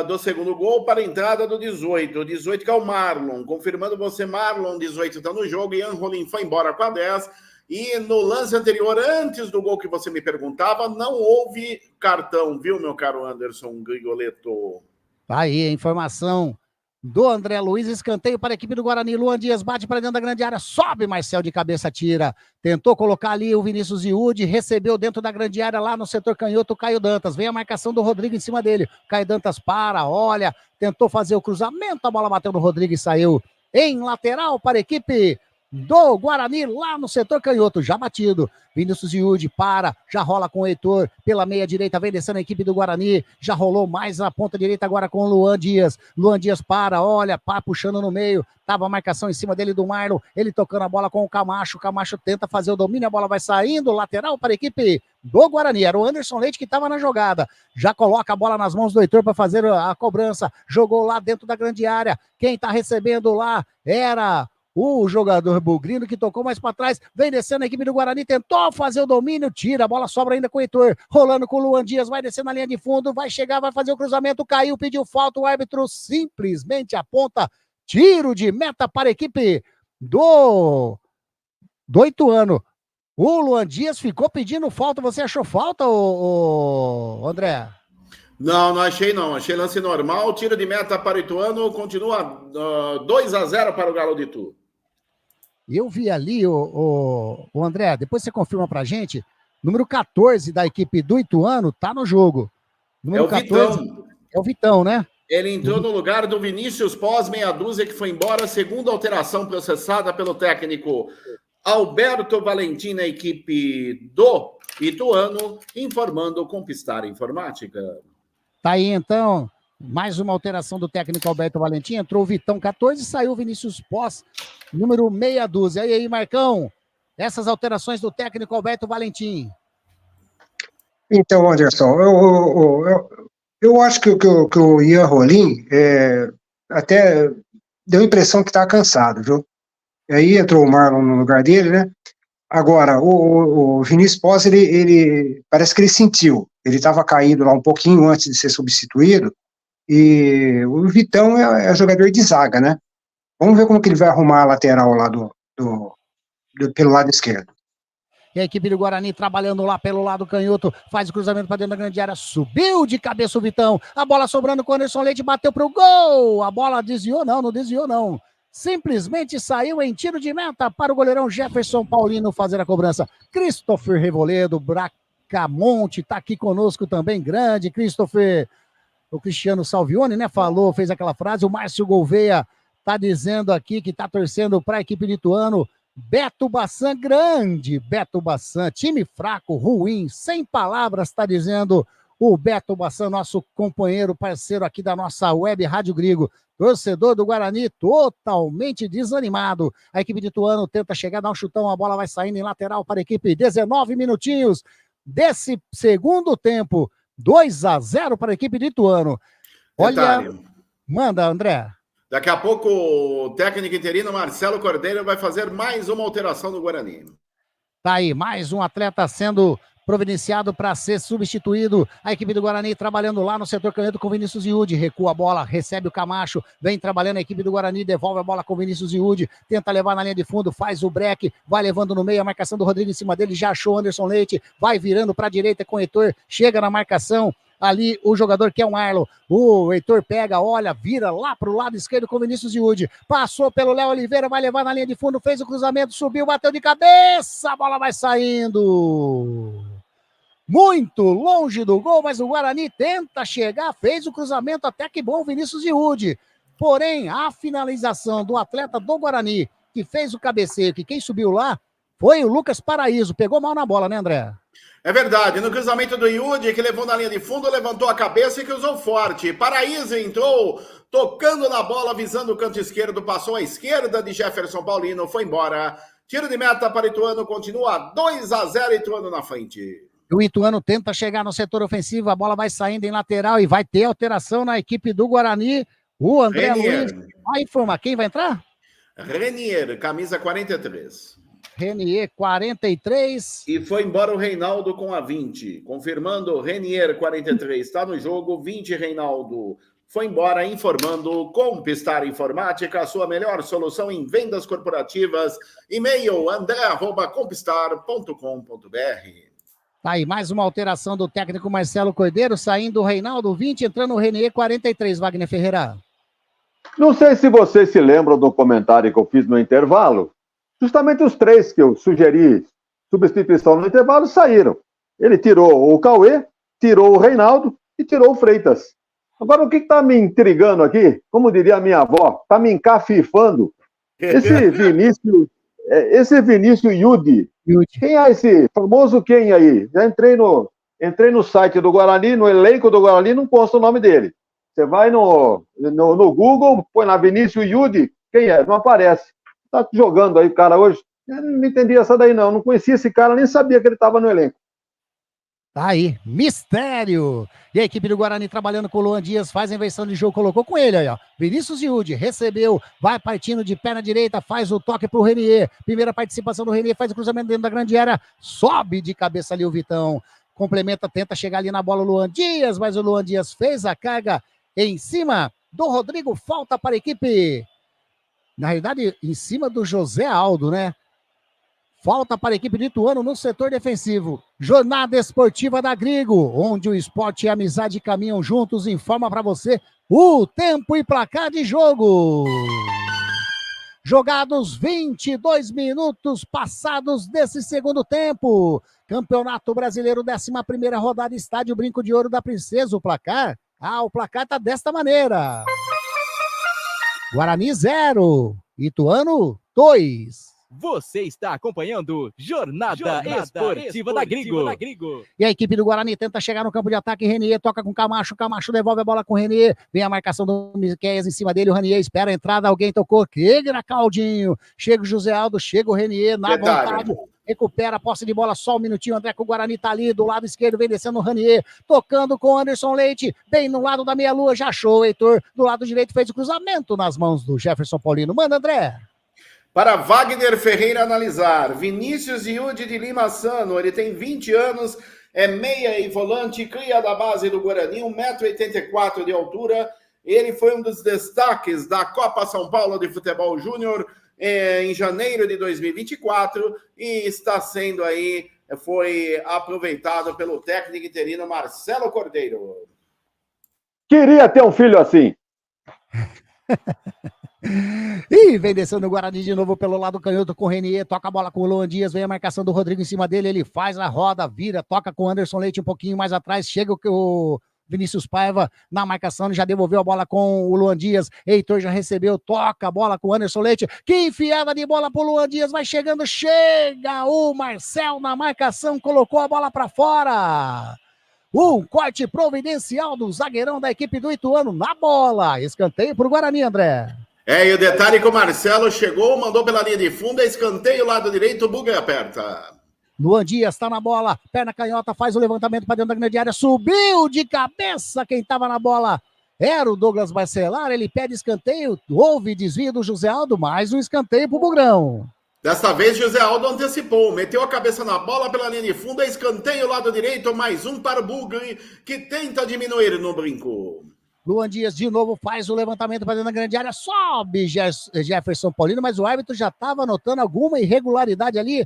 do segundo gol, para a entrada do 18. O 18 que é o Marlon. Confirmando você, Marlon, 18 está no jogo, Ian Rolim foi embora com a 10. E no lance anterior, antes do gol que você me perguntava, não houve cartão, viu, meu caro Anderson Grigoleto? Aí, a informação do André Luiz, escanteio para a equipe do Guarani. Luan Dias bate para dentro da grande área, sobe, Marcel de cabeça tira. Tentou colocar ali o Vinícius Iude, recebeu dentro da grande área lá no setor canhoto o Caio Dantas. Vem a marcação do Rodrigo em cima dele. Caio Dantas olha, tentou fazer o cruzamento, a bola bateu no Rodrigo e saiu em lateral para a equipe do Guarani, lá no setor canhoto, já batido. Vinícius Iude já rola com o Heitor pela meia direita, vem descendo a equipe do Guarani, já rolou mais na ponta direita agora com o Luan Dias. Luan Dias olha, puxando no meio, tava a marcação em cima dele do Marlon, ele tocando a bola com o Camacho tenta fazer o domínio, a bola vai saindo, lateral para a equipe do Guarani, era o Anderson Leite que estava na jogada, já coloca a bola nas mãos do Heitor para fazer a cobrança, jogou lá dentro da grande área, quem tá recebendo lá era o jogador bugrino que tocou mais para trás, vem descendo a equipe do Guarani, tentou fazer o domínio, tira, a bola sobra ainda com o Heitor, rolando com o Luan Dias, vai descendo na linha de fundo, vai chegar, vai fazer o cruzamento, caiu, pediu falta, o árbitro simplesmente aponta, tiro de meta para a equipe do Ituano. O Luan Dias ficou pedindo falta, você achou falta, André? Não achei não, achei lance normal, tiro de meta para o Ituano, continua 2-0 para o Galo de Itu. Eu vi ali, o André, depois você confirma pra gente, número 14 da equipe do Ituano tá no jogo. Número 14, Vitão. É o Vitão, né? Ele entrou no lugar do Vinícius Pós, meia dúzia, que foi embora, segunda alteração processada pelo técnico Alberto Valentim na equipe do Ituano, informando com Pistar Informática. Tá aí, então, mais uma alteração do técnico Alberto Valentim. Entrou o Vitão 14 e saiu o Vinícius Pós, número meia dúzia. E aí, Marcão, essas alterações do técnico Alberto Valentim. Então, Anderson, eu acho que o Ian Rolim até deu a impressão que tá cansado, viu? E aí entrou o Marlon no lugar dele, né? Agora, o Vinícius Pós, ele parece que ele sentiu. Ele estava caído lá um pouquinho antes de ser substituído, e o Vitão é jogador de zaga, né? Vamos ver como que ele vai arrumar a lateral lá pelo lado esquerdo. E a equipe do Guarani trabalhando lá pelo lado canhoto, faz o cruzamento para dentro da grande área, subiu de cabeça o Vitão, a bola sobrando com o Anderson Leite, bateu pro gol, a bola desviou não desviou não. simplesmente saiu em tiro de meta para o goleirão Jefferson Paulino fazer a cobrança. Christopher Revoledo, Bracamonte, tá aqui conosco também, grande Christopher. O Cristiano Salvione, né, falou, fez aquela frase. O Márcio Gouveia tá dizendo aqui que tá torcendo para a equipe de Ituano. Beto Bassan, grande Beto Bassan, time fraco, ruim, sem palavras, tá dizendo o Beto Bassan, nosso companheiro, parceiro aqui da nossa web Rádio Grigo. Torcedor do Guarani totalmente desanimado. A equipe de Ituano tenta chegar, dá um chutão, a bola vai saindo em lateral para a equipe. 19 minutinhos desse segundo tempo. 2-0 para a equipe de Ituano. Olha, Detalhe. Manda, André. Daqui a pouco o técnico interino Marcelo Cordeiro vai fazer mais uma alteração no Guarani. Tá aí, mais um atleta sendo providenciado para ser substituído. A equipe do Guarani trabalhando lá no setor canhoto com Vinícius Iude. Recua a bola, recebe o Camacho, vem trabalhando a equipe do Guarani, devolve a bola com Vinícius Iude, tenta levar na linha de fundo, faz o break, vai levando no meio, a marcação do Rodrigo em cima dele, já achou Anderson Leite, vai virando para a direita com o Heitor, chega na marcação, ali o jogador que é um Arlon, o Heitor pega, olha, vira lá pro lado esquerdo com Vinícius Iude, passou pelo Léo Oliveira, vai levar na linha de fundo, fez o cruzamento, subiu, bateu de cabeça, a bola vai saindo muito longe do gol, mas o Guarani tenta chegar, fez o cruzamento, até que bom Vinícius Iude, porém a finalização do atleta do Guarani, que fez o cabeceio, que quem subiu lá foi o Lucas Paraíso, pegou mal na bola, né, André? É verdade, no cruzamento do Iude, que levou na linha de fundo, levantou a cabeça e cruzou forte. Paraíso entrou, tocando na bola, visando o canto esquerdo, passou à esquerda de Jefferson Paulino, foi embora. Tiro de meta para Ituano, continua 2-0, Ituano na frente. O Ituano tenta chegar no setor ofensivo, a bola vai saindo em lateral e vai ter alteração na equipe do Guarani. O André Luiz vai informar quem vai entrar? Renier, camisa 43. Renier, 43. E foi embora o Reinaldo com a 20. Confirmando, Renier, 43, está no jogo. 20, Reinaldo. Foi embora informando Compistar Informática, a sua melhor solução em vendas corporativas. E-mail andré@compistar.com.br. Tá aí, mais uma alteração do técnico Marcelo Cordeiro, saindo o Reinaldo, 20, entrando o Renier, 43, Wagner Ferreira. Não sei se vocês se lembram do comentário que eu fiz no intervalo. Justamente os três que eu sugeri substituição no intervalo saíram. Ele tirou o Cauê, tirou o Reinaldo e tirou o Freitas. Agora, o que está me intrigando aqui, como diria a minha avó, está me encafifando, esse Vinícius Iude. Quem é esse famoso quem aí? Já entrei no site do Guarani, no elenco do Guarani, não consta o nome dele. Você vai no Google, põe lá Vinícius Iude, quem é? Não aparece. Tá jogando aí o cara hoje. Eu não entendi essa daí não conhecia esse cara, nem sabia que ele estava no elenco. Tá aí, mistério! E a equipe do Guarani trabalhando com o Luan Dias, faz a inversão de jogo, colocou com ele aí, ó. Vinícius Iude recebeu, vai partindo de pé na direita, faz o toque pro Renier. Primeira participação do Renier, faz o cruzamento dentro da grande área, sobe de cabeça ali o Vitão. Complementa, tenta chegar ali na bola o Luan Dias, mas o Luan Dias fez a carga em cima do Rodrigo, falta para a equipe. Na realidade, em cima do José Aldo, né? Falta para a equipe de Ituano no setor defensivo. Jornada Esportiva da Grigo, onde o esporte e a amizade caminham juntos, informa para você o tempo e placar de jogo. Jogados 22 minutos passados desse segundo tempo. Campeonato Brasileiro, 11ª rodada, Estádio Brinco de Ouro da Princesa. O placar? O placar tá desta maneira. Guarani 0, Ituano 2. Você está acompanhando Jornada Esportiva da Grigo. E a equipe do Guarani tenta chegar no campo de ataque. Renier toca com Camacho. Camacho devolve a bola com o Renier. Vem a marcação do Miqueias em cima dele. O Renier espera a entrada. Alguém tocou. Quegra Caldinho. Chega o José Aldo. Chega o Renier na vontade. Recupera a posse de bola. Só um minutinho. André, que o Guarani tá ali do lado esquerdo. Vem descendo o Renier. Tocando com o Anderson Leite. Bem no lado da meia-lua. Já achou o Heitor. Do lado direito fez o cruzamento nas mãos do Jefferson Paulino. Manda, André. Para Wagner Ferreira analisar, Vinícius Iude de Lima Sano, ele tem 20 anos, é meia e volante, cria da base do Guarani, 1,84 m de altura. Ele foi um dos destaques da Copa São Paulo de Futebol Júnior em janeiro de 2024 e está sendo aí, foi aproveitado pelo técnico interino Marcelo Cordeiro. Queria ter um filho assim. E vem descendo o Guarani de novo pelo lado canhoto com o Renier, toca a bola com o Luan Dias, vem a marcação do Rodrigo em cima dele, ele faz a roda, vira, toca com o Anderson Leite um pouquinho mais atrás, chega o Vinícius Paiva na marcação, já devolveu a bola com o Luan Dias, Heitor já recebeu, toca a bola com o Anderson Leite, que enfiada de bola pro Luan Dias, vai chegando, chega o Marcel na marcação, colocou a bola para fora. Um corte providencial do zagueirão da equipe do Ituano na bola, escanteio pro Guarani, André. E o detalhe é que o Marcelo chegou, mandou pela linha de fundo, escanteio, lado direito, o Buga aperta. Luan Dias tá na bola, perna canhota, faz o levantamento para dentro da grande área, subiu de cabeça, quem tava na bola era o Douglas Barcelar, ele pede escanteio, houve desvio do José Aldo, mais um escanteio pro Bugrão. Desta vez, José Aldo antecipou, meteu a cabeça na bola pela linha de fundo, escanteio, lado direito, mais um para o Bugre, que tenta diminuir no brinco. Luan Dias de novo faz o levantamento para dentro da grande área, sobe Jefferson Paulino, mas o árbitro já estava notando alguma irregularidade ali,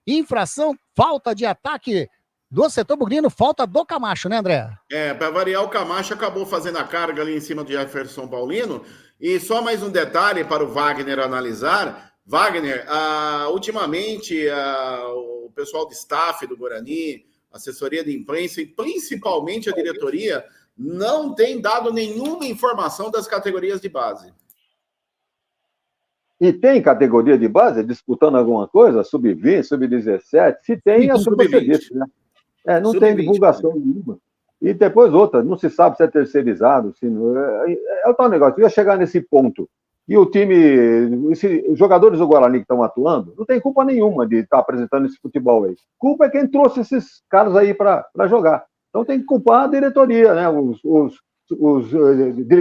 infração, falta de ataque do setor bugrino, falta do Camacho, né, André? Para variar, o Camacho acabou fazendo a carga ali em cima do Jefferson Paulino, e só mais um detalhe para o Wagner analisar. Wagner, ultimamente o pessoal de staff do Guarani, assessoria de imprensa e principalmente a diretoria não tem dado nenhuma informação das categorias de base. E tem categoria de base disputando alguma coisa? Sub-20, sub-17? Se tem, é sub-20, né? Não tem divulgação nenhuma. E depois outra, não se sabe se é terceirizado, se não... É o tal negócio, ia chegar nesse ponto. E o time, os jogadores do Guarani que estão atuando, não tem culpa nenhuma de estar apresentando esse futebol aí. Culpa é quem trouxe esses caras aí para jogar. Então tem que culpar a diretoria, né? Os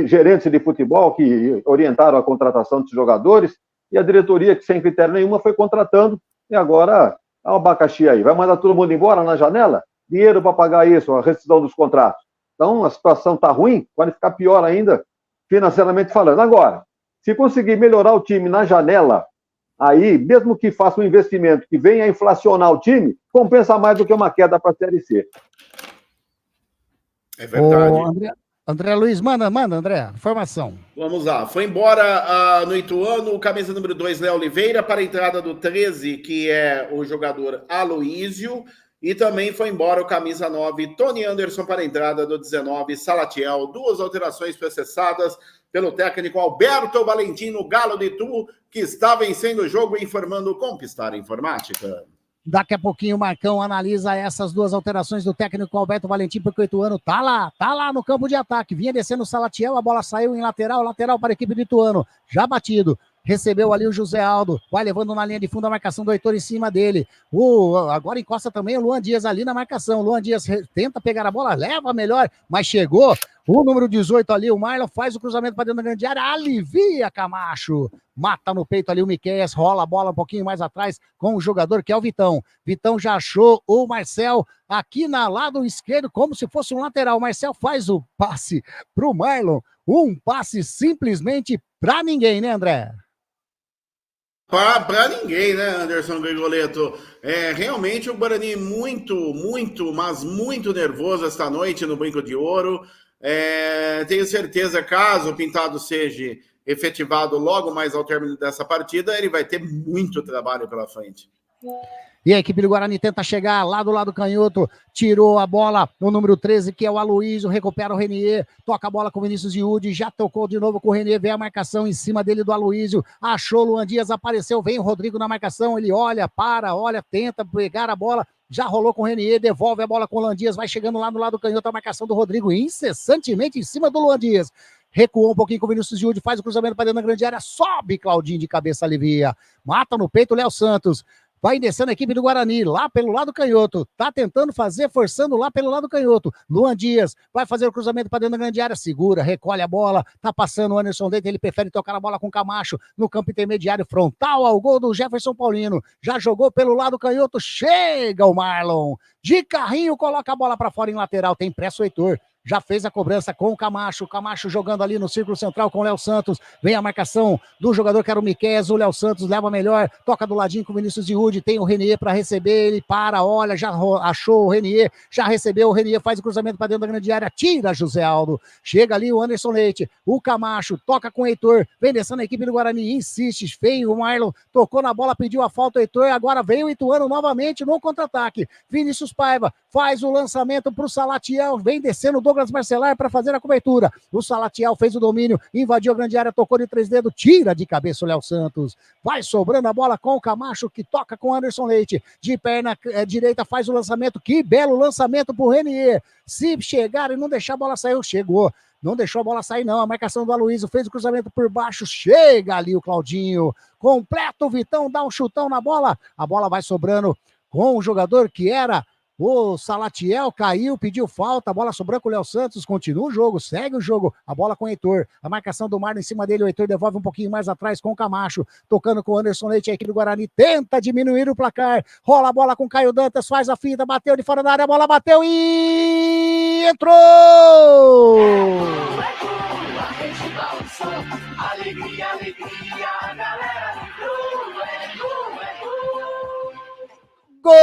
gerentes de futebol que orientaram a contratação desses jogadores e a diretoria que sem critério nenhuma foi contratando e agora é um abacaxi aí. Vai mandar todo mundo embora na janela? Dinheiro para pagar isso, a rescisão dos contratos. Então a situação está ruim, pode ficar pior ainda financeiramente falando. Agora, se conseguir melhorar o time na janela, aí, mesmo que faça um investimento que venha a inflacionar o time, compensa mais do que uma queda para a Série C. É verdade. André Luiz, manda, André, informação. Vamos lá, foi embora no Ituano o camisa número 2, Léo Oliveira, para a entrada do 13, que é o jogador Aloísio, e também foi embora o camisa 9, Tony Anderson, para a entrada do 19, Salatiel. Duas alterações processadas pelo técnico Alberto Valentim no Galo de Itu, que está vencendo o jogo e informando o Conquistar Informática. Daqui a pouquinho o Marcão analisa essas duas alterações do técnico Alberto Valentim, porque o Ituano tá lá no campo de ataque. Vinha descendo o Salatiel, a bola saiu em lateral para a equipe do Ituano. Já batido. Recebeu ali o José Aldo, vai levando na linha de fundo a marcação do Heitor em cima dele. Agora encosta também o Luan Dias ali na marcação. O Luan Dias tenta pegar a bola, leva melhor, mas chegou. O número 18 ali, o Marlon, faz o cruzamento para dentro da grande área, alivia Camacho. Mata no peito ali o Miqueias, rola a bola um pouquinho mais atrás com o jogador que é o Vitão. Vitão já achou o Marcel aqui na lado esquerdo, como se fosse um lateral. O Marcel faz o passe pro Marlon. Um passe simplesmente para ninguém, né, André? Para ninguém, né, Anderson Grigoleto? Realmente o Guarani muito, mas muito nervoso esta noite no Brinco de Ouro. Tenho certeza, caso o Pintado seja efetivado logo mais ao término dessa partida, ele vai ter muito trabalho pela frente. E a equipe do Guarani tenta chegar lá do lado canhoto, tirou a bola no número 13, que é o Aloísio, recupera o Renier, toca a bola com o Vinícius Giude, já tocou de novo com o Renier, vem a marcação em cima dele do Aloísio, achou o Luan Dias, apareceu, vem o Rodrigo na marcação, ele olha, tenta pegar a bola, já rolou com o Renier, devolve a bola com o Luan Dias, vai chegando lá do lado canhoto, a marcação do Rodrigo, incessantemente em cima do Luan Dias. Recuou um pouquinho com o Vinícius Giude, faz o cruzamento para dentro da grande área, sobe Claudinho de cabeça, alivia, mata no peito o Léo Santos. Vai descendo a equipe do Guarani, lá pelo lado canhoto. Tá tentando fazer, forçando lá pelo lado canhoto. Luan Dias vai fazer o cruzamento para dentro da grande área. Segura, recolhe a bola. Tá passando o Anderson Leite. Ele prefere tocar a bola com o Camacho no campo intermediário, frontal ao gol do Jefferson Paulino. Já jogou pelo lado canhoto. Chega o Marlon. De carrinho, coloca a bola para fora em lateral. Tem pressa o Heitor. já fez a cobrança com o Camacho jogando ali no círculo central com o Léo Santos, vem a marcação do jogador que era o Miqueias, o Léo Santos leva melhor, toca do ladinho com o Vinícius Diúde, tem o Renier para receber, ele para, olha, já achou o Renier, já recebeu, o Renier faz o cruzamento para dentro da grande área, tira José Aldo, chega ali o Anderson Leite, o Camacho, toca com o Heitor, vem descendo a equipe do Guarani, insiste, feio, o Marlon tocou na bola, pediu a falta, o Heitor, agora vem o Ituano novamente no contra-ataque, Vinícius Paiva faz o lançamento para o Salatiel, vem descendo o Douglas Marcelar para fazer a cobertura, o Salatiel fez o domínio, invadiu a grande área, tocou de 3 dedos, tira de cabeça o Léo Santos, vai sobrando a bola com o Camacho, que toca com o Anderson Leite, de perna direita faz o lançamento, que belo lançamento pro Renier, se chegar e não deixar a bola sair, chegou, não deixou a bola sair não, a marcação do Aloysio, fez o cruzamento por baixo, chega ali o Claudinho, completa o Vitão, dá um chutão na bola, a bola vai sobrando com o jogador que era o Salatiel, caiu, pediu falta, a bola sobrou com o Léo Santos, continua o jogo, segue o jogo, a bola com o Heitor, a marcação do Marlon em cima dele, o Heitor devolve um pouquinho mais atrás com o Camacho, tocando com o Anderson Leite, a equipe do Guarani tenta diminuir o placar, rola a bola com o Caio Dantas, faz a finta, bateu de fora da área, a bola bateu e entrou! Alegria, alegria, galera do Gol, é gol, é gol. Gol!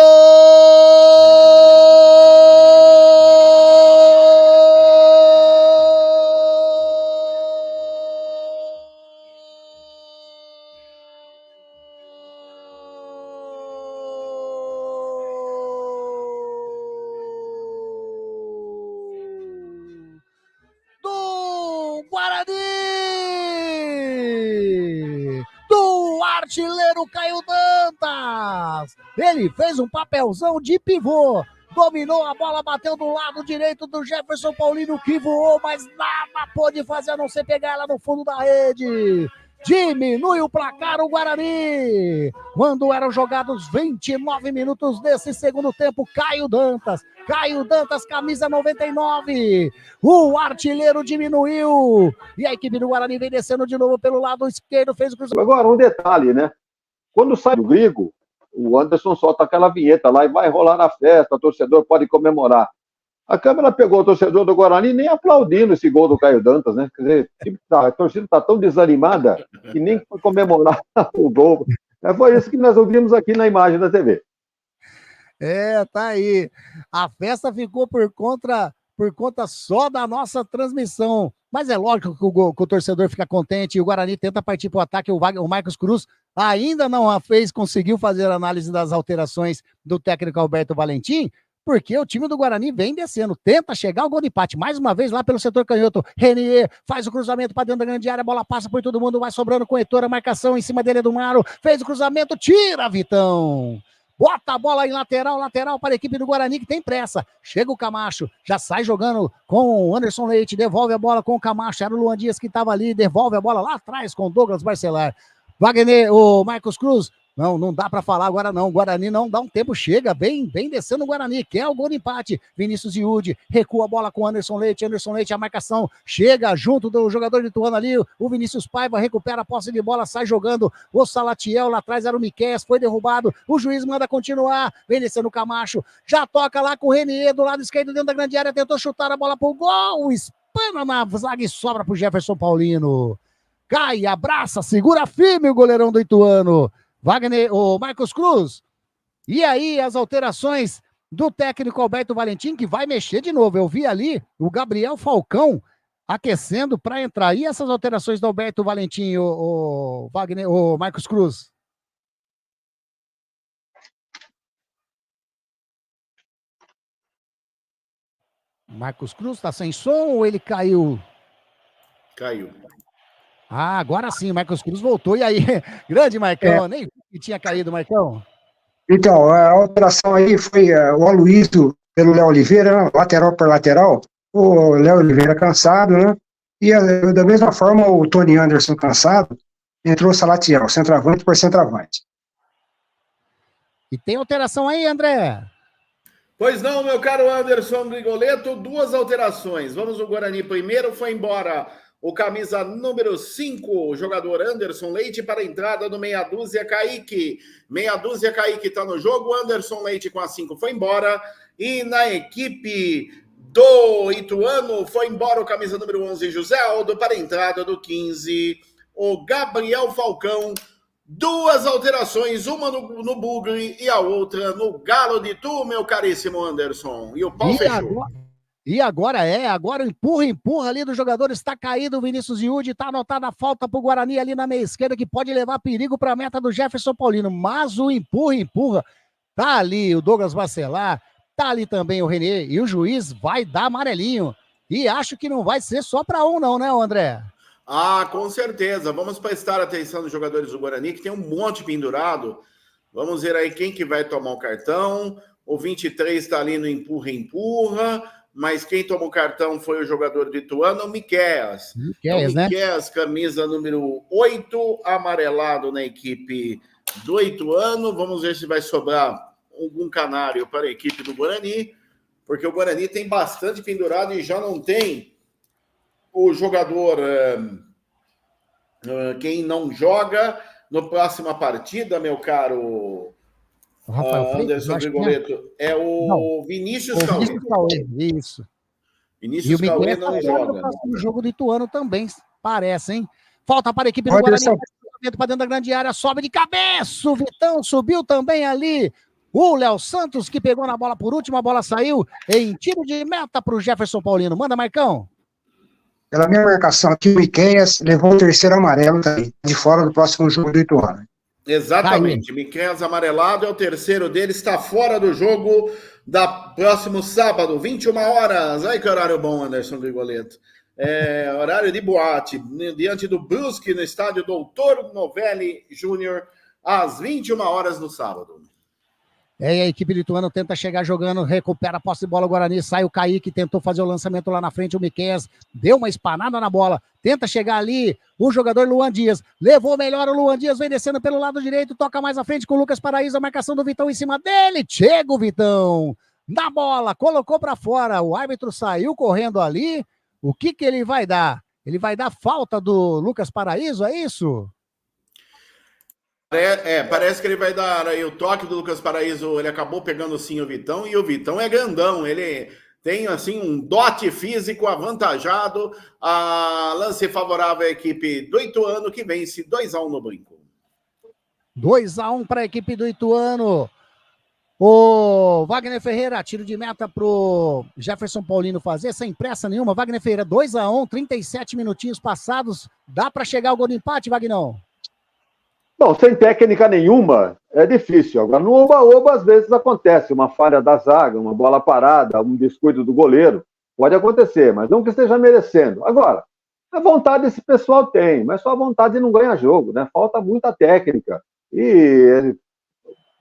Do Guarani! Do artilheiro Caio Dantas! Ele fez um papelzão de pivô, dominou a bola, bateu do lado direito do Jefferson Paulino, que voou, mas nada pôde fazer a não ser pegar ela no fundo da rede. Diminui o placar o Guarani. Quando eram jogados 29 minutos desse segundo tempo, Caio Dantas, camisa 99. O artilheiro diminuiu. E a equipe do Guarani vem descendo de novo pelo lado esquerdo, fez o cruzamento. Agora, um detalhe, né? Quando sai do Grigo, o Anderson solta aquela vinheta lá e vai rolar na festa, o torcedor pode comemorar. A câmera pegou o torcedor do Guarani nem aplaudindo esse gol do Caio Dantas, né? Quer dizer, a torcida está tão desanimada que nem foi comemorar o gol. Foi isso que nós ouvimos aqui na imagem da TV. É, tá aí. A festa ficou por conta só da nossa transmissão. Mas é lógico que o torcedor fica contente e o Guarani tenta partir para o ataque. O Marcos Cruz ainda não a fez, conseguiu fazer a análise das alterações do técnico Alberto Valentim, porque o time do Guarani vem descendo, tenta chegar ao gol de empate, mais uma vez lá pelo setor canhoto, Renier faz o cruzamento para dentro da grande área, a bola passa por todo mundo, vai sobrando com o Heitor, a marcação em cima dele é do Maro, fez o cruzamento, tira Vitão, bota a bola em lateral para a equipe do Guarani que tem pressa, chega o Camacho, já sai jogando com o Anderson Leite, devolve a bola com o Camacho, era o Luan Dias que estava ali, devolve a bola lá atrás com o Douglas Barcelar, Wagner, o Marcos Cruz, não dá para falar agora não, o Guarani não dá um tempo, chega, bem descendo o Guarani, quer o gol de empate, Vinícius Diúde, recua a bola com o Anderson Leite, a marcação, chega junto do jogador de Ituano ali, o Vinícius Paiva recupera a posse de bola, sai jogando, o Salatiel, lá atrás era o Miqueias, foi derrubado, o juiz manda continuar, vem descendo o Camacho, já toca lá com o Renier, do lado esquerdo dentro da grande área, tentou chutar a bola pro gol, espana na zaga e sobra pro Jefferson Paulino, cai, abraça, segura firme o goleirão do Ituano, Wagner, o Marcos Cruz, e aí as alterações do técnico Alberto Valentim, que vai mexer de novo, eu vi ali o Gabriel Falcão aquecendo para entrar, e essas alterações do Alberto Valentim, o Wagner, o Marcos Cruz? Marcos Cruz tá sem som ou ele caiu? Caiu. Ah, agora sim, o Marcos Cruz voltou. E aí, grande Marcão, nem vi que tinha caído, Marcão. Então, a alteração aí foi o Aloysio pelo Léo Oliveira, lateral por lateral. O Léo Oliveira cansado, né? E da mesma forma, o Tony Anderson cansado, entrou o Salatiel, centroavante por centroavante. E tem alteração aí, André? Pois não, meu caro Anderson Grigoleto, duas alterações. Vamos o Guarani primeiro, foi embora o camisa número 5, o jogador Anderson Leite, para a entrada do meia dúzia Kaique. Meia dúzia Kaique está no jogo, Anderson Leite com a 5 foi embora. E na equipe do Ituano. Foi embora o camisa número 11, José Aldo, para a entrada do 15, o Gabriel Falcão. 2 alterações, uma no Bugre e a outra no Galo de Itu, meu caríssimo Anderson. E o pau fechou. Agora empurra ali do jogador, está caído o Vinícius Yudi, está anotada a falta pro Guarani ali na meia esquerda, que pode levar perigo para a meta do Jefferson Paulino, mas o empurra, tá ali o Douglas Bacelar, tá ali também o Renê, e o juiz vai dar amarelinho, e acho que não vai ser só para um não, né, André? Ah, com certeza, vamos prestar atenção nos jogadores do Guarani, que tem um monte pendurado, vamos ver aí quem que vai tomar o cartão, o 23 está ali no empurra, mas quem tomou o cartão foi o jogador do Ituano, o Miqueias. Miqueias, camisa número 8, amarelado na equipe do Ituano. Vamos ver se vai sobrar algum canário para a equipe do Guarani, porque o Guarani tem bastante pendurado e já não tem o jogador, quem não joga no próxima partida, meu caro Anderson Grigoletto, é o Vinícius Cauê. Isso. Vinícius Cauê não joga. O jogo do Ituano também parece, hein? Falta para a equipe do Guarani, para dentro da grande área, sobe de cabeça, o Vitão subiu também ali, o Léo Santos que pegou na bola por último, a bola saiu em tiro de meta para o Jefferson Paulino. Manda, Marcão. Pela minha marcação aqui, o Miqueias levou o terceiro amarelo de fora do próximo jogo do Ituano. Exatamente, Miqueias amarelado é o terceiro dele, está fora do jogo da próximo sábado, 21 horas. Ai, que horário bom, Anderson Grigoletto. Horário de boate, diante do Brusque, no estádio Doutor Novelli Júnior, às 21 horas no sábado. A equipe lituana tenta chegar jogando, recupera a posse de bola, o Guarani, sai o Kaique, tentou fazer o lançamento lá na frente, o Miqueias deu uma espanada na bola, tenta chegar ali, o jogador Luan Dias, levou melhor, o Luan Dias vem descendo pelo lado direito, toca mais à frente com o Lucas Paraíso, a marcação do Vitão em cima dele, chega o Vitão, na bola, colocou para fora, o árbitro saiu correndo ali, o que ele vai dar? Ele vai dar falta do Lucas Paraíso, é isso? Parece que ele vai dar aí o toque do Lucas Paraíso, ele acabou pegando sim o Vitão, e o Vitão é grandão, ele tem assim um dote físico avantajado, a lance favorável à equipe do Ituano, que vence 2-1 no Brinco. 2-1 para a equipe do Ituano. O Wagner Ferreira, tiro de meta pro Jefferson Paulino fazer, sem pressa nenhuma. Wagner Ferreira, 2-1, 37 minutinhos passados, dá para chegar ao gol de empate, Wagnão? Não, sem técnica nenhuma, é difícil. Agora, no oba-oba, às vezes acontece uma falha da zaga, uma bola parada, um descuido do goleiro. Pode acontecer, mas não que esteja merecendo. Agora, a vontade esse pessoal tem, mas só a vontade não ganha jogo, né? Falta muita técnica. E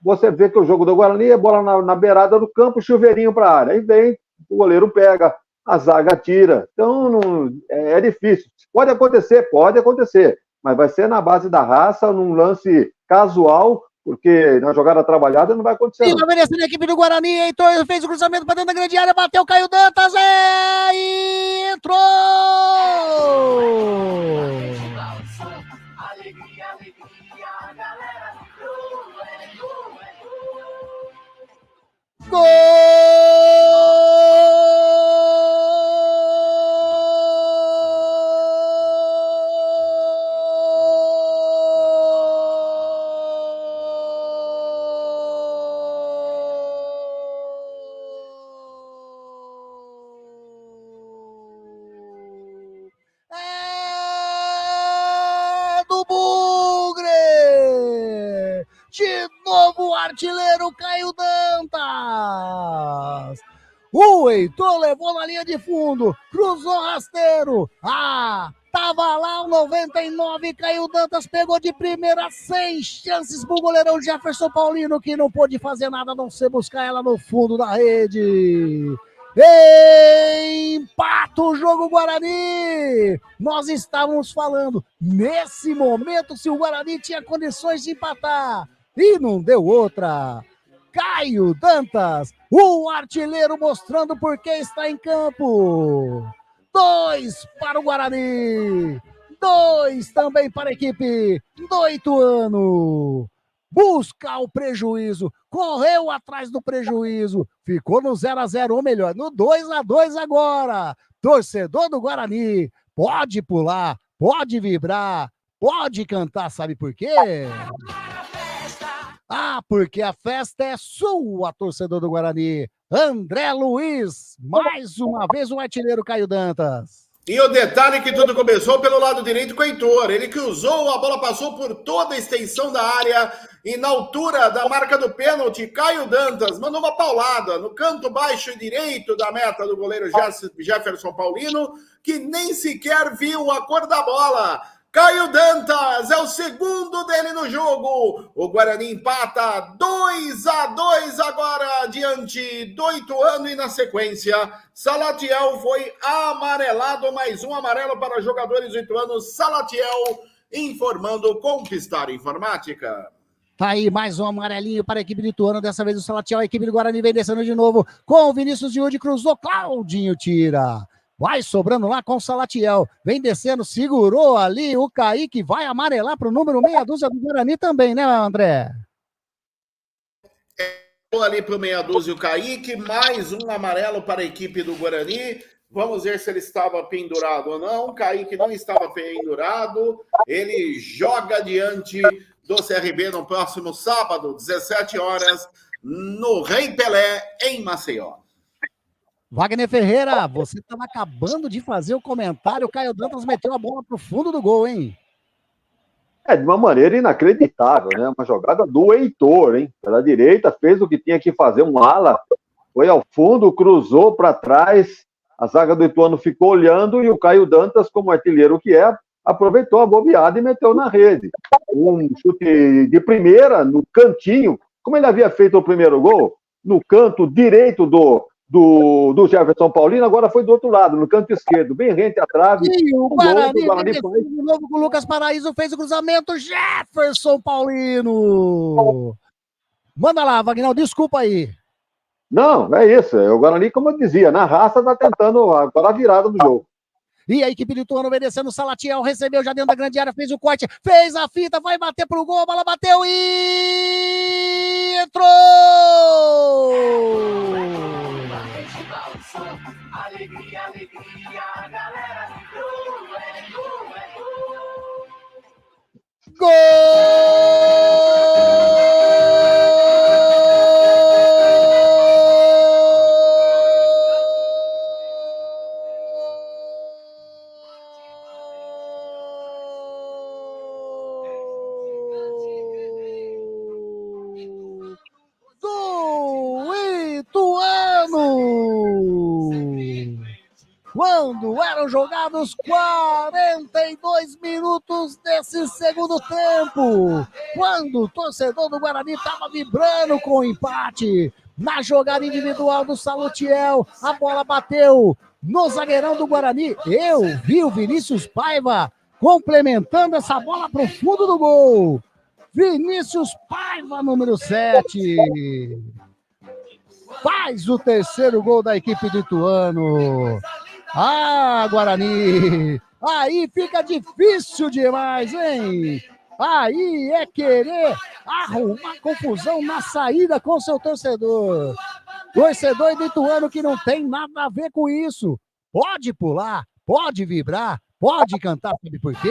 você vê que o jogo do Guarani é bola na beirada do campo, chuveirinho para a área. Aí vem, o goleiro pega, a zaga tira. Então, é difícil. Pode acontecer, mas vai ser na base da raça, num lance casual, porque na jogada trabalhada não vai acontecer. E obedecendo a equipe do Guarani, Heitor fez o cruzamento para dentro da grande área, bateu, caiu Dantas, e entrou! Alegria, alegria, galera do Gol! De novo o artilheiro Caio Dantas. O Heitor levou na linha de fundo, cruzou rasteiro. Tava lá o 99, Caio Dantas pegou de primeira, sem chances pro goleirão Jefferson Paulino, que não pôde fazer nada a não ser buscar ela no fundo da rede. Empata o jogo Guarani. Nós estávamos falando nesse momento se o Guarani tinha condições de empatar e não deu outra. Caio Dantas, o artilheiro, mostrando por que está em campo. 2 para o Guarani, 2 também para a equipe do Ituano. buscar o prejuízo, correu atrás do prejuízo, ficou no 0-0, ou melhor, no 2-2 agora. Torcedor do Guarani, pode pular, pode vibrar, pode cantar, sabe por quê? Ah, porque a festa é sua, torcedor do Guarani. André Luiz, mais uma vez o artilheiro Caio Dantas. E o detalhe é que tudo começou pelo lado direito com o Heitor. Ele cruzou, a bola passou por toda a extensão da área e na altura da marca do pênalti, Caio Dantas mandou uma paulada no canto baixo direito da meta do goleiro Jefferson Paulino, que nem sequer viu a cor da bola. Caio Dantas é o segundo dele no jogo. O Guarani empata 2-2 agora diante do Ituano e na sequência Salatiel foi amarelado, mais um amarelo para jogadores do Ituano. Salatiel informando Conquistar Informática. Tá aí mais um amarelinho para a equipe do Ituano, dessa vez o Salatiel, a equipe do Guarani vem descendo de novo com o Vinícius Giude, cruzou, Claudinho tira. Vai sobrando lá com o Salatiel. Vem descendo, segurou ali o Kaique. Vai amarelar para o número meia dúzia do Guarani também, né, André? Ali para o meia dúzia o Kaique. Mais um amarelo para a equipe do Guarani. Vamos ver se ele estava pendurado ou não. O Kaique não estava pendurado. Ele joga diante do CRB no próximo sábado, 17 horas, no Rei Pelé, em Maceió. Wagner Ferreira, você estava acabando de fazer o comentário, o Caio Dantas meteu a bola pro fundo do gol, hein? De uma maneira inacreditável, né? Uma jogada do Heitor, hein? Pela direita, fez o que tinha que fazer, um ala, foi ao fundo, cruzou para trás, a zaga do Ituano ficou olhando e o Caio Dantas, como artilheiro que é, aproveitou a bobeada e meteu na rede. Um chute de primeira, no cantinho, como ele havia feito o primeiro gol, no canto direito do Jefferson Paulino, agora foi do outro lado, no canto esquerdo, bem rente à trave. E o Guarani de novo com o Lucas Paraíso, fez o cruzamento, Jefferson Paulino. Manda lá, Wagner, desculpa aí. Não, é isso, o Guarani, como eu dizia, na raça tá tentando agora a virada do jogo. E a equipe do Ituano obedecendo, o Salatiel recebeu já dentro da grande área, fez o corte, fez a fita, vai bater pro gol, a bola bateu e entrou! Alegria, alegria, galera do Gol! Quando eram jogados 42 minutos desse segundo tempo, quando o torcedor do Guarani estava vibrando com o empate, na jogada individual do Salatiel, a bola bateu no zagueirão do Guarani. Eu vi o Vinícius Paiva complementando essa bola para o fundo do gol. Vinícius Paiva, número 7. Faz o terceiro gol da equipe do Ituano. Ah, Guarani, aí fica difícil demais, hein? Aí é querer arrumar confusão na saída com seu torcedor. Torcedor do Ituano que não tem nada a ver com isso. Pode pular, pode vibrar, pode cantar, sabe por quê?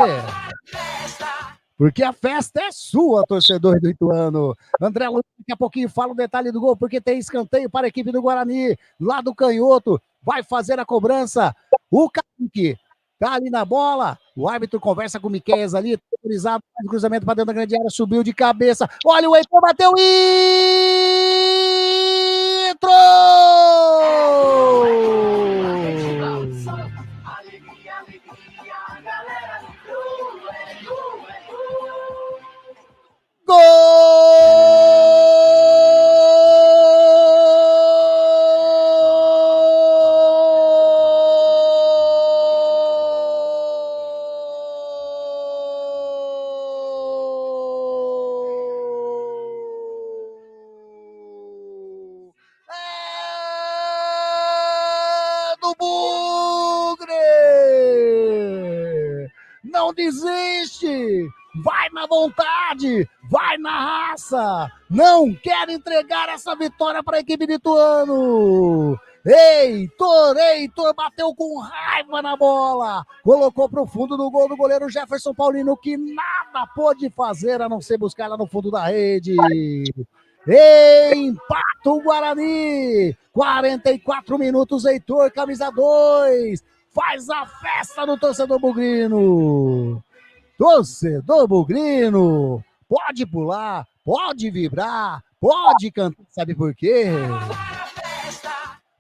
Porque a festa é sua, torcedor do Ituano. André Luiz, daqui a pouquinho fala o detalhe do gol, porque tem escanteio para a equipe do Guarani, lá do canhoto. Vai fazer a cobrança. O Kaique tá ali na bola. O árbitro conversa com o Miqueias ali, autorizado, cruzamento para dentro da grande área, subiu de cabeça. Olha o Heitor, bateu e entrou! Alegria, alegria, galera do Não desiste! vai na vontade, vai na raça, não quer entregar essa vitória para a equipe de Ituano. Heitor bateu com raiva na bola, colocou para o fundo do gol do goleiro Jefferson Paulino, que nada pôde fazer a não ser buscar ela no fundo da rede. Empata o Guarani, 44 minutos, Heitor, camisa 2, faz a festa do torcedor bugrino. Torcedor bugrino, pode pular, pode vibrar, pode cantar, sabe por quê?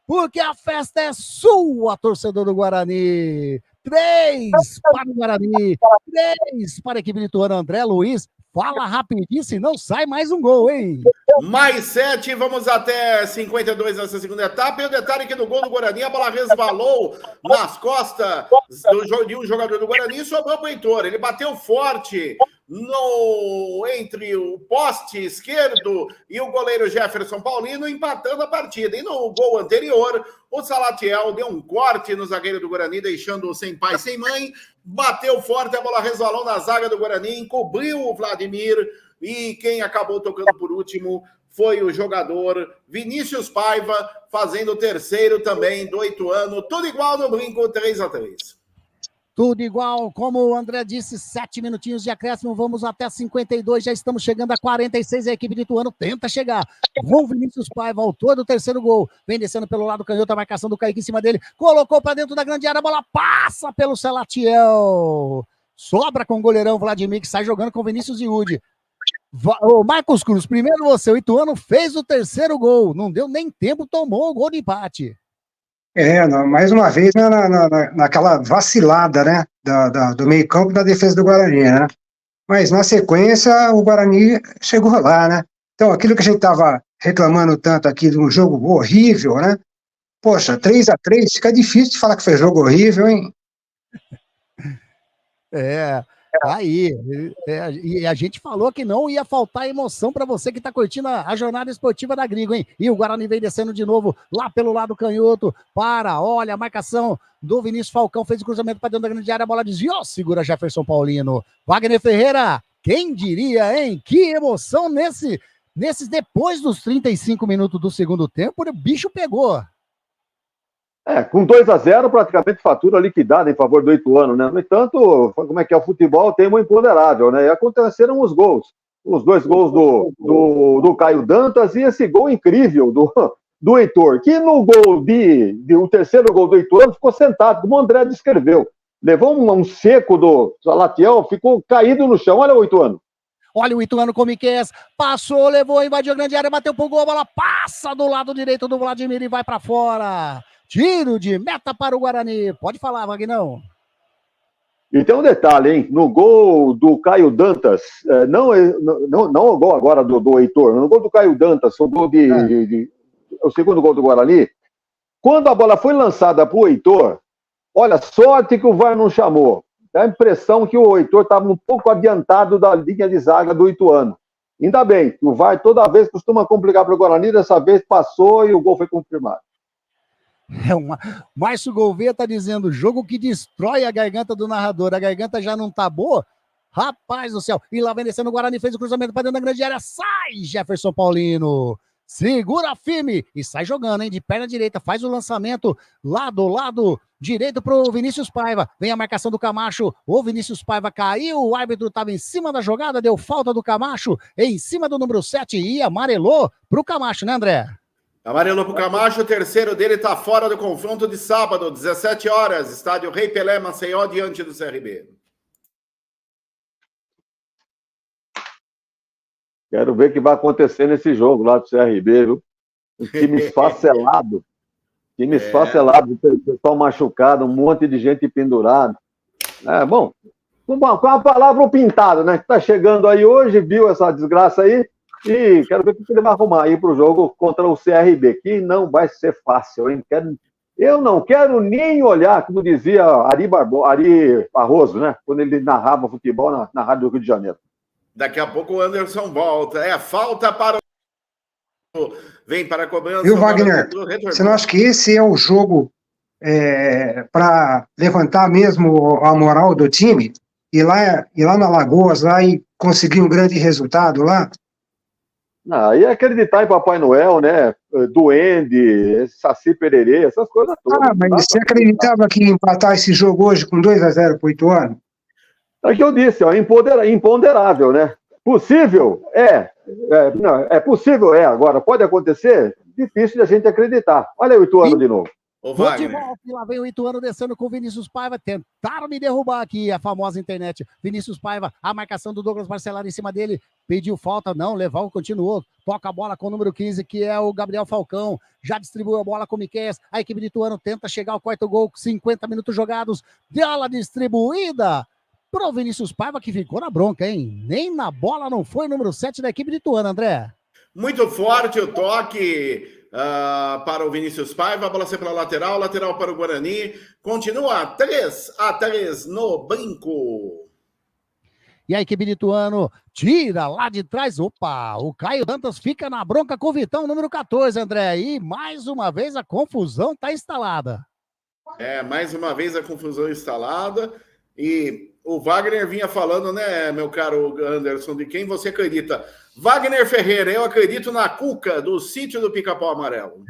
Porque a festa é sua, torcedor do Guarani. 3 para o Guarani, 3 para a equipe de Ituano. André Luiz, fala rapidinho, senão sai mais um gol, hein? Mais 7, vamos até 52 nessa segunda etapa. E o detalhe que no gol do Guarani, a bola resvalou nas costas de um jogador do Guarani e sobrou para o Heitor. Ele bateu forte entre o poste esquerdo e o goleiro Jefferson Paulino, empatando a partida. E no gol anterior, o Salatiel deu um corte no zagueiro do Guarani, deixando-o sem pai, sem mãe. Bateu forte, a bola resvalou na zaga do Guarani, encobriu o Vladimir, e quem acabou tocando por último foi o jogador Vinícius Paiva, fazendo o terceiro também do Ituano. Tudo igual no brinco, 3-3. Tudo igual, como o André disse, 7 minutinhos de acréscimo, vamos até 52, já estamos chegando a 46, a equipe de Ituano tenta chegar. Com Vinícius Paiva, autor do terceiro gol, vem descendo pelo lado canhoto, a marcação do Kaique em cima dele, colocou para dentro da grande área, a bola passa pelo Salatiel, sobra com o goleirão Vladimir, que sai jogando com Vinícius e Udi. O Marcos Cruz, primeiro você, o Ituano fez o terceiro gol, não deu nem tempo, tomou o gol de empate. Mais uma vez naquela vacilada, né, do meio campo da defesa do Guarani, né, mas na sequência o Guarani chegou lá, né, então aquilo que a gente estava reclamando tanto aqui de um jogo horrível, né, poxa, 3-3, fica difícil de falar que foi jogo horrível, hein. Aí, e a gente falou que não ia faltar emoção para você que está curtindo a jornada esportiva da Grigo, hein? E o Guarani vem descendo de novo lá pelo lado canhoto, olha a marcação do Vinícius Falcão, fez o cruzamento para dentro da grande área, a bola desviou, segura Jefferson Paulino. Wagner Ferreira, quem diria, hein? Que emoção nesses depois dos 35 minutos do segundo tempo, o bicho pegou. Com 2-0, praticamente fatura liquidada em favor do Ituano, né? No entanto, como é que é o futebol, tem um imponderável, né? E aconteceram os gols. Os 2 gols do Caio Dantas e esse gol incrível do Heitor, que no gol o terceiro gol do Ituano ficou sentado, como o André descreveu. Levou um seco do Salatiel, ficou caído no chão. Olha o Ituano. Olha o Ituano como que é, passou, levou, invadiu a grande área, bateu pro gol, a bola passa do lado direito do Vladimir e vai para fora. Tiro de meta para o Guarani. Pode falar, Vagnão. E tem um detalhe, hein? No gol do Caio Dantas, não o gol agora do Heitor, no gol do Caio Dantas, o gol o segundo gol do Guarani, quando a bola foi lançada para o Heitor, olha, sorte que o VAR não chamou. Dá a impressão que o Heitor estava um pouco adiantado da linha de zaga do Ituano. Ainda bem, o VAR toda vez costuma complicar para o Guarani, dessa vez passou e o gol foi confirmado. Márcio Gouveia está dizendo, jogo que destrói a garganta do narrador, a garganta já não tá boa? Rapaz do céu, e lá vem descendo o Guarani, fez o cruzamento para dentro da grande área, sai Jefferson Paulino, segura firme e sai jogando, hein, de perna direita, faz o lançamento lá do lado direito pro Vinícius Paiva, vem a marcação do Camacho, o Vinícius Paiva caiu, o árbitro estava em cima da jogada, deu falta do Camacho, em cima do número 7 e amarelou pro Camacho, né, André? Amarelo pro Camacho, o terceiro dele está fora do confronto de sábado, 17 horas, estádio Rei Pelé, Maceió, diante do CRB. Quero ver o que vai acontecer nesse jogo lá do CRB, viu? Um time esfacelado. Esfacelado, pessoal machucado, um monte de gente pendurada. Bom, com a palavra pintado, né? Que tá chegando aí hoje, viu essa desgraça aí, e quero ver o que ele vai arrumar aí pro jogo contra o CRB, que não vai ser fácil, hein? Eu não quero nem olhar, como dizia Ari Barroso, né? Quando ele narrava futebol na Rádio do Rio de Janeiro. Daqui a pouco o Anderson volta. Falta para o... Vem para a cobrança. Viu, Wagner? Você não acha que esse é o jogo para levantar mesmo a moral do time? ir lá na Lagoas lá e conseguir um grande resultado lá? Aí é acreditar em Papai Noel, né? Duende, Saci Pererê, essas coisas todas. Mas você acreditava que ia empatar esse jogo hoje com 2-0 pro Ituano? É o que eu disse, ó, imponderável, né? Possível? É possível, agora, pode acontecer? Difícil de a gente acreditar. Olha o Ituano de novo. Vou de volta, e lá vem o Ituano descendo com o Vinícius Paiva. Tentaram me derrubar aqui, a famosa internet. Vinícius Paiva, a marcação do Douglas Barcelar em cima dele. Pediu falta, não, Leval continuou. Toca a bola com o número 15, que é o Gabriel Falcão. Já distribuiu a bola com o Miqueias. A equipe de Ituano tenta chegar ao quarto gol, 50 minutos jogados. Bola distribuída pro Vinícius Paiva, que ficou na bronca, hein? Nem na bola não foi o número 7 da equipe de Ituano, André. Muito forte o toque para o Vinícius Paiva, a bola sempre para a lateral para o Guarani, continua 3-3 no brinco. E a equipe de Ituano tira lá de trás, opa, o Caio Dantas fica na bronca com o Vitão, número 14, André, e mais uma vez a confusão está instalada. Mais uma vez a confusão instalada, e o Wagner vinha falando, né, meu caro Anderson, de quem você acredita? Wagner Ferreira, eu acredito na Cuca, do sítio do Pica-Pau Amarelo.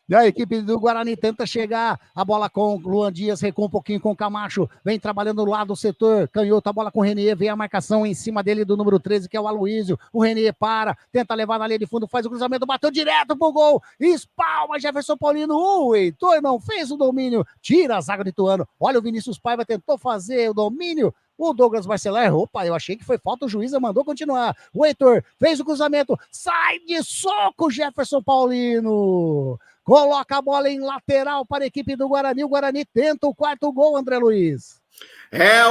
E a equipe do Guarani tenta chegar, a bola com o Luan Dias, recua um pouquinho com o Camacho, vem trabalhando do lado do setor, canhoto, a bola com o Renier, vem a marcação em cima dele do número 13, que é o Aloísio, o Renier para, tenta levar na linha de fundo, faz o cruzamento, bateu direto pro gol, espalma Jefferson Paulino, o Heitor não fez o domínio, tira a zaga de Ituano, olha o Vinícius Paiva, tentou fazer o domínio, o Douglas Barcelar, opa, eu achei que foi falta, o juiz mandou continuar. O Heitor fez o cruzamento, sai de soco Jefferson Paulino. Coloca a bola em lateral para a equipe do Guarani. O Guarani tenta o quarto gol, André Luiz.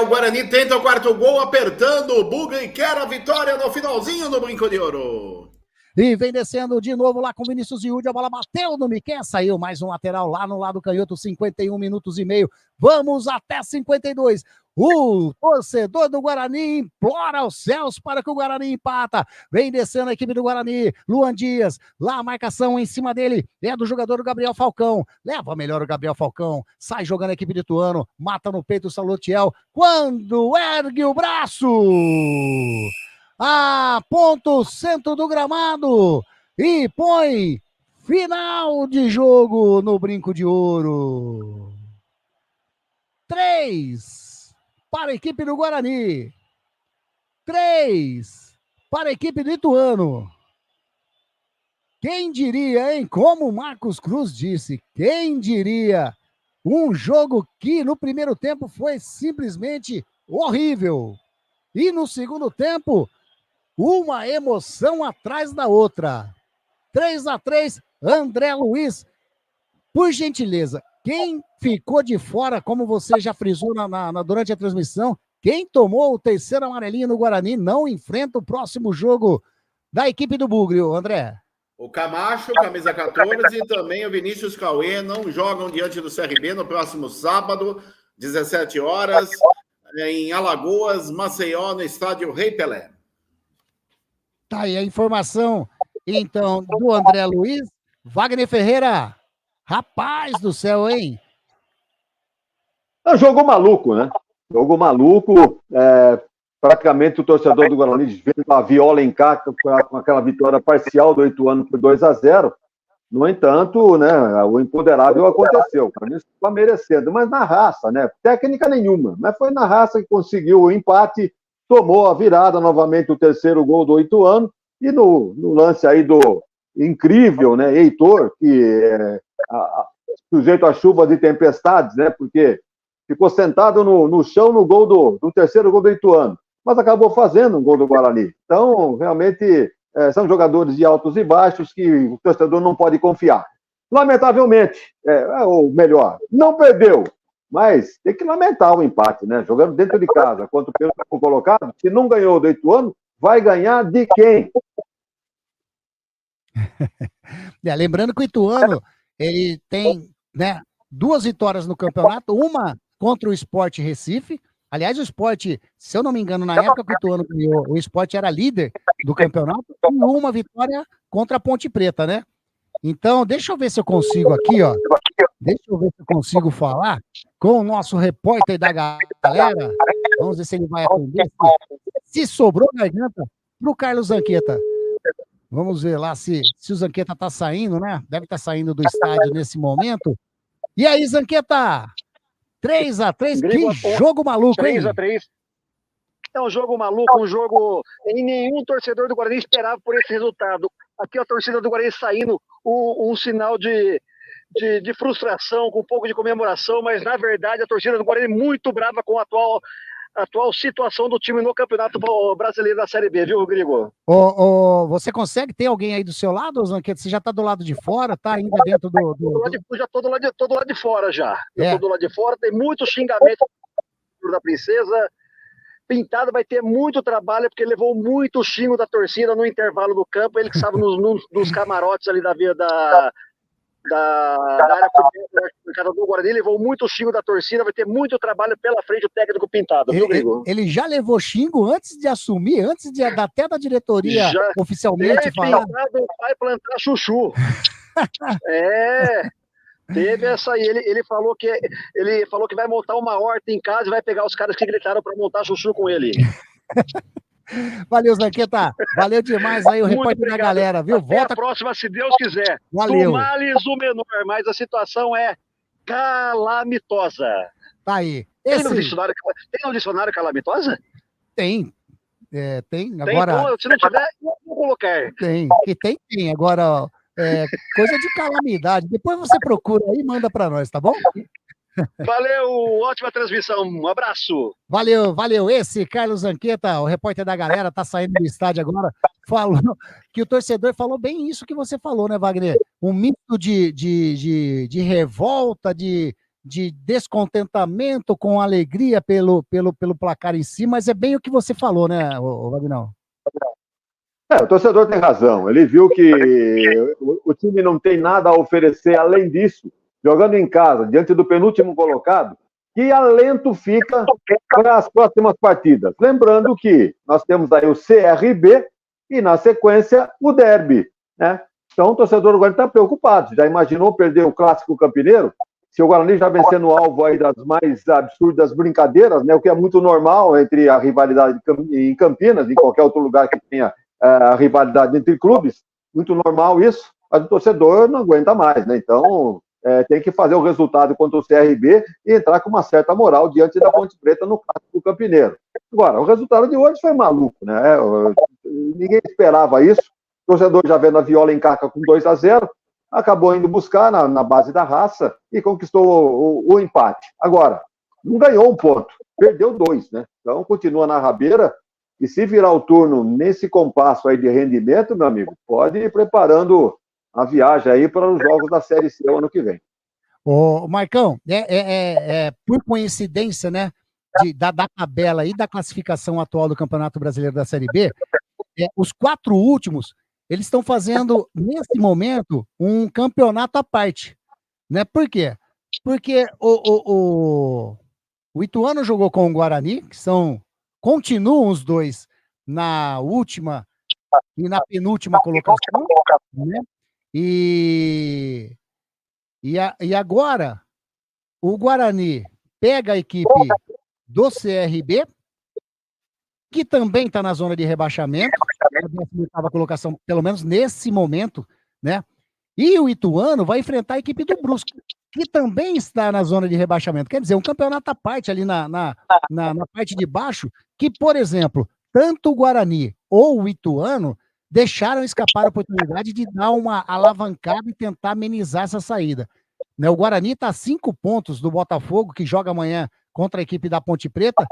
O Guarani tenta o quarto gol, apertando o Buga e quer a vitória no finalzinho do Brinco de Ouro. E vem descendo de novo lá com o Vinícius Yudi, a bola bateu no Miquel, saiu mais um lateral lá no lado canhoto, 51 minutos e meio. Vamos até 52. O torcedor do Guarani implora aos céus para que o Guarani empata. Vem descendo a equipe do Guarani. Luan Dias, lá a marcação em cima dele. É do jogador Gabriel Falcão. Leva melhor o Gabriel Falcão. Sai jogando a equipe de Ituano. Mata no peito o Salutiel. Quando ergue o braço, aponta o centro do gramado e põe final de jogo no Brinco de Ouro. 3 para a equipe do Guarani. 3 para a equipe do Ituano. Quem diria, hein? Como o Marcos Cruz disse, quem diria? Um jogo que no primeiro tempo foi simplesmente horrível. E no segundo tempo, uma emoção atrás da outra. 3-3, André Luiz. Por gentileza, quem ficou de fora, como você já frisou durante a transmissão, quem tomou o terceiro amarelinho no Guarani não enfrenta o próximo jogo da equipe do Bugre, André. O Camacho, camisa 14, e também o Vinícius Cauê não jogam diante do CRB no próximo sábado, 17 horas, em Alagoas, Maceió, no estádio Rei Pelé. Tá aí a informação, então, do André Luiz. Wagner Ferreira, rapaz do céu, hein? É um jogo maluco, né? Jogo maluco. Praticamente o torcedor do Guarani vendo a viola em cá com aquela vitória parcial do Ituano por 2-0. No entanto, né, o imponderável aconteceu. O Guarani estava merecendo, mas na raça, né? Técnica nenhuma. Mas foi na raça que conseguiu o empate, tomou a virada novamente, o terceiro gol do Ituano. E no lance aí do incrível, né, Heitor, que é sujeito a chuvas e tempestades, né, porque ficou sentado no chão no gol do terceiro gol do Ituano, mas acabou fazendo um gol do Guarani. Então, realmente, são jogadores de altos e baixos que o torcedor não pode confiar. Lamentavelmente, ou melhor, não perdeu, mas tem que lamentar o empate, né, jogando dentro de casa, contra o penúltimo colocado, se não ganhou do Ituano, vai ganhar de quem? Lembrando que o Ituano ele tem, né, 2 vitórias no campeonato, uma contra o Sport Recife. Aliás, o Sport, se eu não me engano, na época que o Ituano ganhou, o Sport era líder do campeonato, e uma vitória contra a Ponte Preta, né? Então, deixa eu ver se eu consigo aqui, ó. Deixa eu ver se eu consigo falar com o nosso repórter da galera. Vamos ver se ele vai atender. Se sobrou garganta para o Carlos Zanqueta. Vamos ver lá se o Zanqueta está saindo, né? Deve estar saindo do estádio nesse momento. E aí, Zanqueta? 3-3, que jogo maluco, hein? 3-3. É um jogo maluco, um jogo... E nenhum torcedor do Guarani esperava por esse resultado. Aqui a torcida do Guarani saindo um sinal de frustração, com um pouco de comemoração, mas na verdade a torcida do Guarani muito brava com a atual situação do time no Campeonato Brasileiro da Série B, viu, Rodrigo? Você consegue ter alguém aí do seu lado, Zanqueta? Você já tá do lado de fora, tá ainda dentro Já tô do lado de fora já. É. Eu tô do lado de fora, tem muito xingamento da Princesa. Pintado vai ter muito trabalho, porque levou muito xingo da torcida no intervalo do campo, ele que estava nos camarotes ali da área do Guarani, levou muito xingo da torcida, vai ter muito trabalho pela frente o técnico Pintado, viu, Rodrigo? Ele já levou xingo antes de assumir, até da diretoria já, oficialmente falar. Pintado vai plantar chuchu. Teve essa aí, ele falou que vai montar uma horta em casa e vai pegar os caras que gritaram para montar chuchu com ele. Valeu, Zanqueta. Valeu demais aí o repórter da galera, viu? Volta a próxima, se Deus quiser. Valeu. Do males o menor, mas a situação é calamitosa. Tá aí. Tem no dicionário calamitosa? Tem. Tem. Agora... Então, se não tiver, eu vou colocar. Tem. Agora, coisa de calamidade. Depois você procura aí e manda pra nós, tá bom? Valeu, ótima transmissão, um abraço. Valeu. Esse Carlos Zanqueta, o repórter da galera, tá saindo do estádio agora, falou que o torcedor falou bem isso que você falou, né, Wagner? Um misto de revolta, de descontentamento com alegria pelo placar em si, mas é bem o que você falou, né, Wagner? O torcedor tem razão. Ele viu que o time não tem nada a oferecer além disso. Jogando em casa, diante do penúltimo colocado, que alento fica para as próximas partidas. Lembrando que nós temos aí o CRB e, na sequência, o derby, né? Então, o torcedor do Guarani está preocupado. Já imaginou perder o Clássico Campineiro? Se o Guarani já vencendo o alvo aí das mais absurdas brincadeiras, né? O que é muito normal entre a rivalidade em Campinas, em qualquer outro lugar que tenha a rivalidade entre clubes, muito normal isso, mas o torcedor não aguenta mais, né? Então... tem que fazer o resultado contra o CRB e entrar com uma certa moral diante da Ponte Preta no Clássico Campineiro. Agora, o resultado de hoje foi maluco, né? Ninguém esperava isso. O torcedor já vendo a Viola em Caca com 2-0, acabou indo buscar na base da raça e conquistou o empate. Agora, não ganhou um ponto, perdeu 2, né? Então, continua na rabeira e se virar o turno nesse compasso aí de rendimento, meu amigo, pode ir preparando a viagem aí para os jogos da Série C ano que vem. Ô, Marcão, por coincidência, né, da tabela e da classificação atual do Campeonato Brasileiro da Série B, os 4 últimos, eles estão fazendo, nesse momento, um campeonato à parte, né? Por quê? Porque o Ituano jogou com o Guarani, que continuam os dois na última e na penúltima colocação, né? E agora o Guarani pega a equipe do CRB, que também está na zona de rebaixamento, a 18ª colocação, pelo menos nesse momento, né? E o Ituano vai enfrentar a equipe do Brusque, que também está na zona de rebaixamento. Quer dizer, um campeonato à parte ali na parte de baixo, que, por exemplo, tanto o Guarani ou o Ituano deixaram escapar a oportunidade de dar uma alavancada e tentar amenizar essa saída. Né, o Guarani está a 5 pontos do Botafogo, que joga amanhã contra a equipe da Ponte Preta,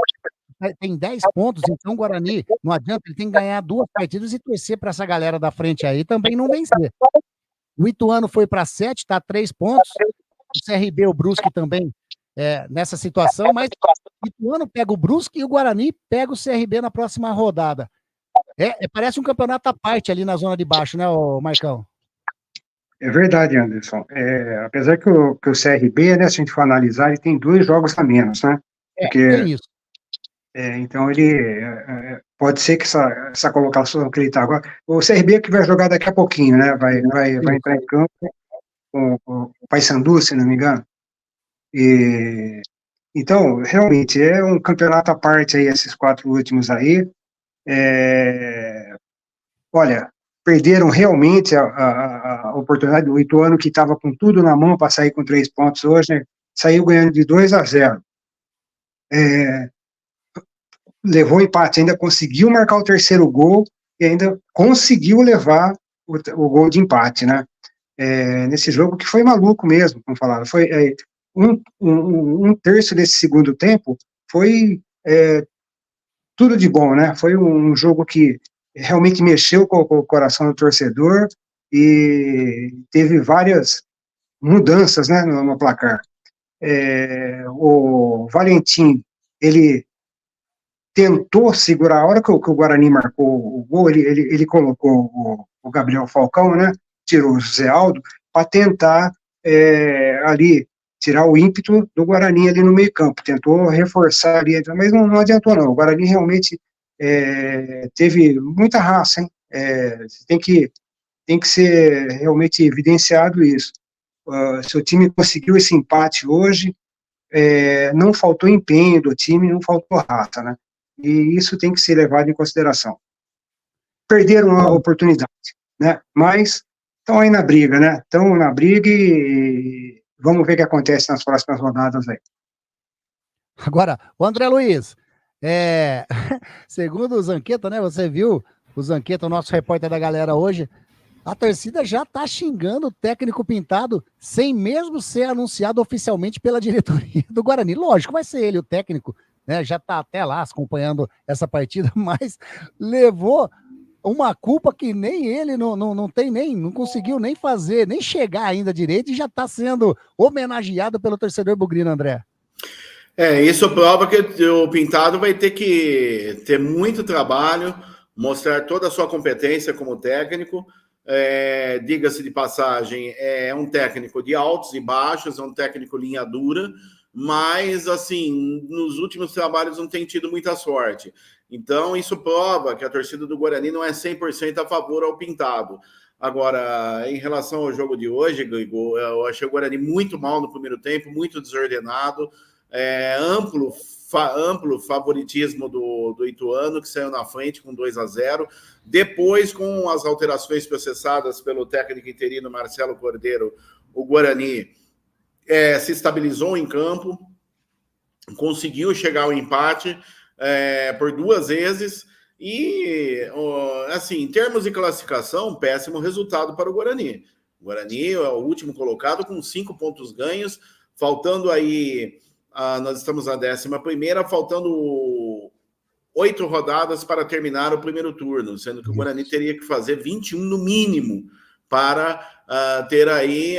tem 10 pontos, então o Guarani, não adianta, ele tem que ganhar 2 partidas e torcer para essa galera da frente aí também não vencer. O Ituano foi para 7, está a 3 pontos, o CRB, o Brusque também nessa situação, mas o Ituano pega o Brusque e o Guarani pega o CRB na próxima rodada. Parece um campeonato à parte ali na zona de baixo, né, Marcão? É verdade, Anderson. Apesar que o CRB, né, se a gente for analisar, ele tem 2 jogos a menos, né? Tem isso. Então ele pode ser que essa colocação que ele está agora. O CRB que vai jogar daqui a pouquinho, né? Vai entrar em campo com o Paysandu, se não me engano. Então, realmente, é um campeonato à parte aí, esses 4 últimos aí. Olha, perderam realmente a oportunidade do Ituano, que estava com tudo na mão para sair com 3 pontos hoje, né? Saiu ganhando de 2-0. Levou empate, ainda conseguiu marcar o 3º gol e ainda conseguiu levar o gol de empate, né? Nesse jogo que foi maluco mesmo, como falaram. Foi um terço desse segundo tempo, foi tudo de bom, né? Foi um jogo que realmente mexeu com o coração do torcedor e teve várias mudanças, né, no placar. O Valentim, ele tentou segurar, a hora que o Guarani marcou o gol, ele colocou o Gabriel Falcão, né, tirou o José Aldo, para tentar ali tirar o ímpeto do Guarani ali no meio campo, tentou reforçar ali, mas não adiantou não, o Guarani realmente teve muita raça, hein? Tem que ser realmente evidenciado isso. Seu time conseguiu esse empate hoje, não faltou empenho do time, não faltou raça, né? E isso tem que ser levado em consideração. Perderam a oportunidade, né? Mas estão aí na briga, né? Estão na briga e vamos ver o que acontece nas próximas rodadas aí. Agora, o André Luiz, segundo o Zanqueta, né? Você viu o Zanqueta, o nosso repórter da galera hoje, a torcida já tá xingando o técnico Pintado sem mesmo ser anunciado oficialmente pela diretoria do Guarani. Lógico, vai ser ele o técnico, né? Já tá até lá acompanhando essa partida, mas levou uma culpa que nem ele não conseguiu nem fazer, nem chegar ainda direito e já tá sendo homenageado pelo torcedor bugrino, André. Isso prova que o Pintado vai ter que ter muito trabalho, mostrar toda a sua competência como técnico. Diga-se de passagem, é um técnico de altos e baixos, é um técnico linha dura, mas, assim, nos últimos trabalhos não tem tido muita sorte. Então, isso prova que a torcida do Guarani não é 100% a favor ao Pintado. Agora, em relação ao jogo de hoje, Grigo, eu achei o Guarani muito mal no primeiro tempo, muito desordenado, amplo favoritismo do Ituano, que saiu na frente com 2-0. Depois, com as alterações processadas pelo técnico interino Marcelo Cordeiro, o Guarani se estabilizou em campo, conseguiu chegar ao empate por 2 vezes e, assim, em termos de classificação, péssimo resultado para o Guarani. O Guarani é o último colocado com 5 pontos ganhos, faltando aí... nós estamos na 11ª, faltando 8 rodadas para terminar o primeiro turno, sendo que o Guarani teria que fazer 21 no mínimo para ter aí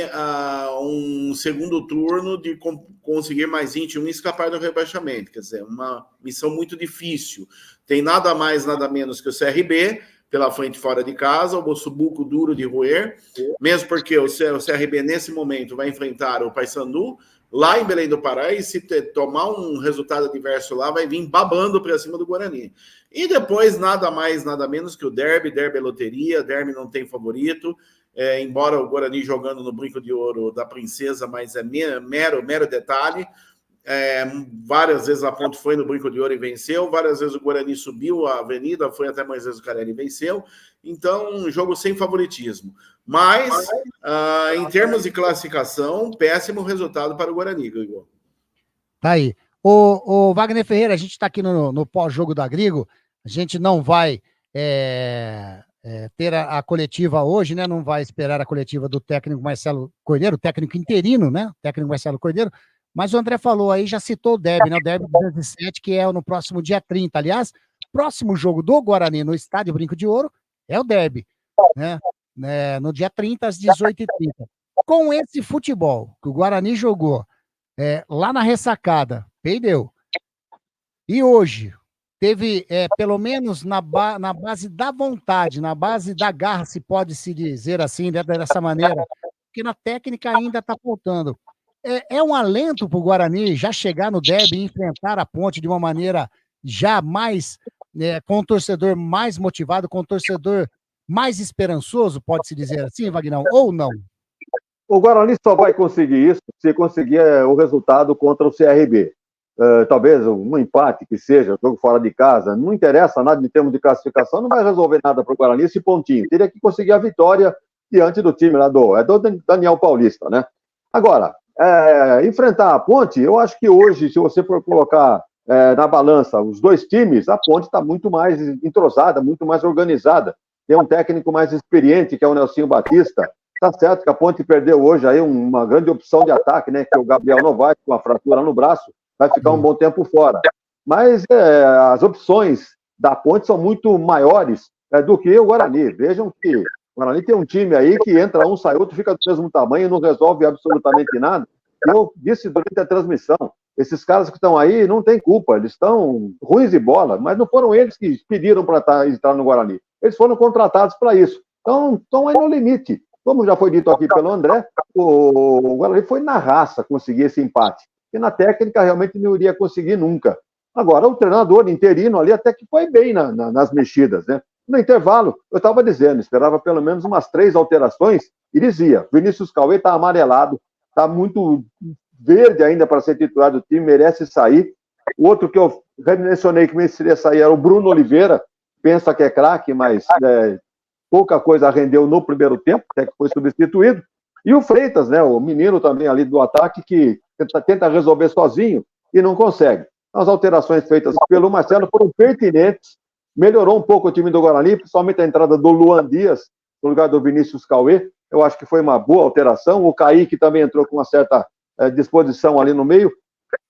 um segundo turno de conseguir mais 21 e escapar do rebaixamento. Quer dizer, uma missão muito difícil. Tem nada mais, nada menos que o CRB pela frente fora de casa, o ossobuco duro de roer, mesmo porque o CRB nesse momento vai enfrentar o Paysandu lá em Belém do Pará, e se tomar um resultado adverso lá, vai vir babando para cima do Guarani. E depois, nada mais, nada menos que o derby é loteria, derby não tem favorito, embora o Guarani jogando no brinco de ouro da princesa, mas é mero detalhe. Várias vezes a Ponte foi no brinco de ouro e venceu, várias vezes o Guarani subiu a avenida, foi até Moisés do Carelli e venceu. Então, um jogo sem favoritismo. Mas, em termos de classificação, péssimo resultado para o Guarani, Igor. Tá aí. O Wagner Ferreira, a gente está aqui no pós-jogo da Grigo, a gente não vai ter a coletiva hoje, né? Não vai esperar a coletiva do técnico Marcelo Cordeiro, técnico interino, né? Técnico Marcelo Cordeiro. Mas o André falou aí, já citou o derby, né? O derby 207, que é no próximo dia 30. Aliás, próximo jogo do Guarani no Estádio Brinco de Ouro é o derby, né? No dia 30, às 18h30. Com esse futebol que o Guarani jogou lá na ressacada, perdeu. E hoje, teve, pelo menos na base da vontade, na base da garra, se pode se dizer assim, né, dessa maneira, porque na técnica ainda está faltando. É um alento para o Guarani já chegar no derby e enfrentar a Ponte de uma maneira já mais, com o torcedor mais motivado, com o torcedor mais esperançoso, pode-se dizer assim, Vagnão, ou não? O Guarani só vai conseguir isso se conseguir o resultado contra o CRB. Talvez um empate que seja, jogo fora de casa, não interessa nada em termos de classificação, não vai resolver nada para o Guarani esse pontinho. Teria que conseguir a vitória diante do time lá do Daniel Paulista, né? Agora, enfrentar a Ponte, eu acho que hoje, se você for colocar na balança os dois times, a Ponte está muito mais entrosada, muito mais organizada. Tem um técnico mais experiente, que é o Nelsinho Batista. Tá certo que a Ponte perdeu hoje aí uma grande opção de ataque, né? Que é o Gabriel Novaes, com a fratura no braço, vai ficar um bom tempo fora. Mas as opções da Ponte são muito maiores do que o Guarani. Vejam que o Guarani tem um time aí que entra um, sai outro, fica do mesmo tamanho e não resolve absolutamente nada. Eu disse durante a transmissão, esses caras que estão aí não têm culpa, eles estão ruins de bola, mas não foram eles que pediram para entrar no Guarani. Eles foram contratados para isso. Então, estão aí no limite. Como já foi dito aqui pelo André, o Guarani foi na raça conseguir esse empate. E na técnica realmente não iria conseguir nunca. Agora, o treinador interino ali até que foi bem nas mexidas, né? No intervalo, eu estava dizendo, esperava pelo menos umas 3 alterações e dizia, Vinícius Cauê está amarelado, está muito verde ainda para ser titular do time, merece sair. O outro que eu mencionei que mereceria sair era o Bruno Oliveira, pensa que é craque, mas pouca coisa rendeu no primeiro tempo, até que foi substituído. E o Freitas, né, o menino também ali do ataque, que tenta resolver sozinho e não consegue. As alterações feitas pelo Marcelo foram pertinentes, melhorou um pouco o time do Guarani, principalmente a entrada do Luan Dias, no lugar do Vinícius Cauê. Eu acho que foi uma boa alteração. O Kaique também entrou com uma certa disposição ali no meio.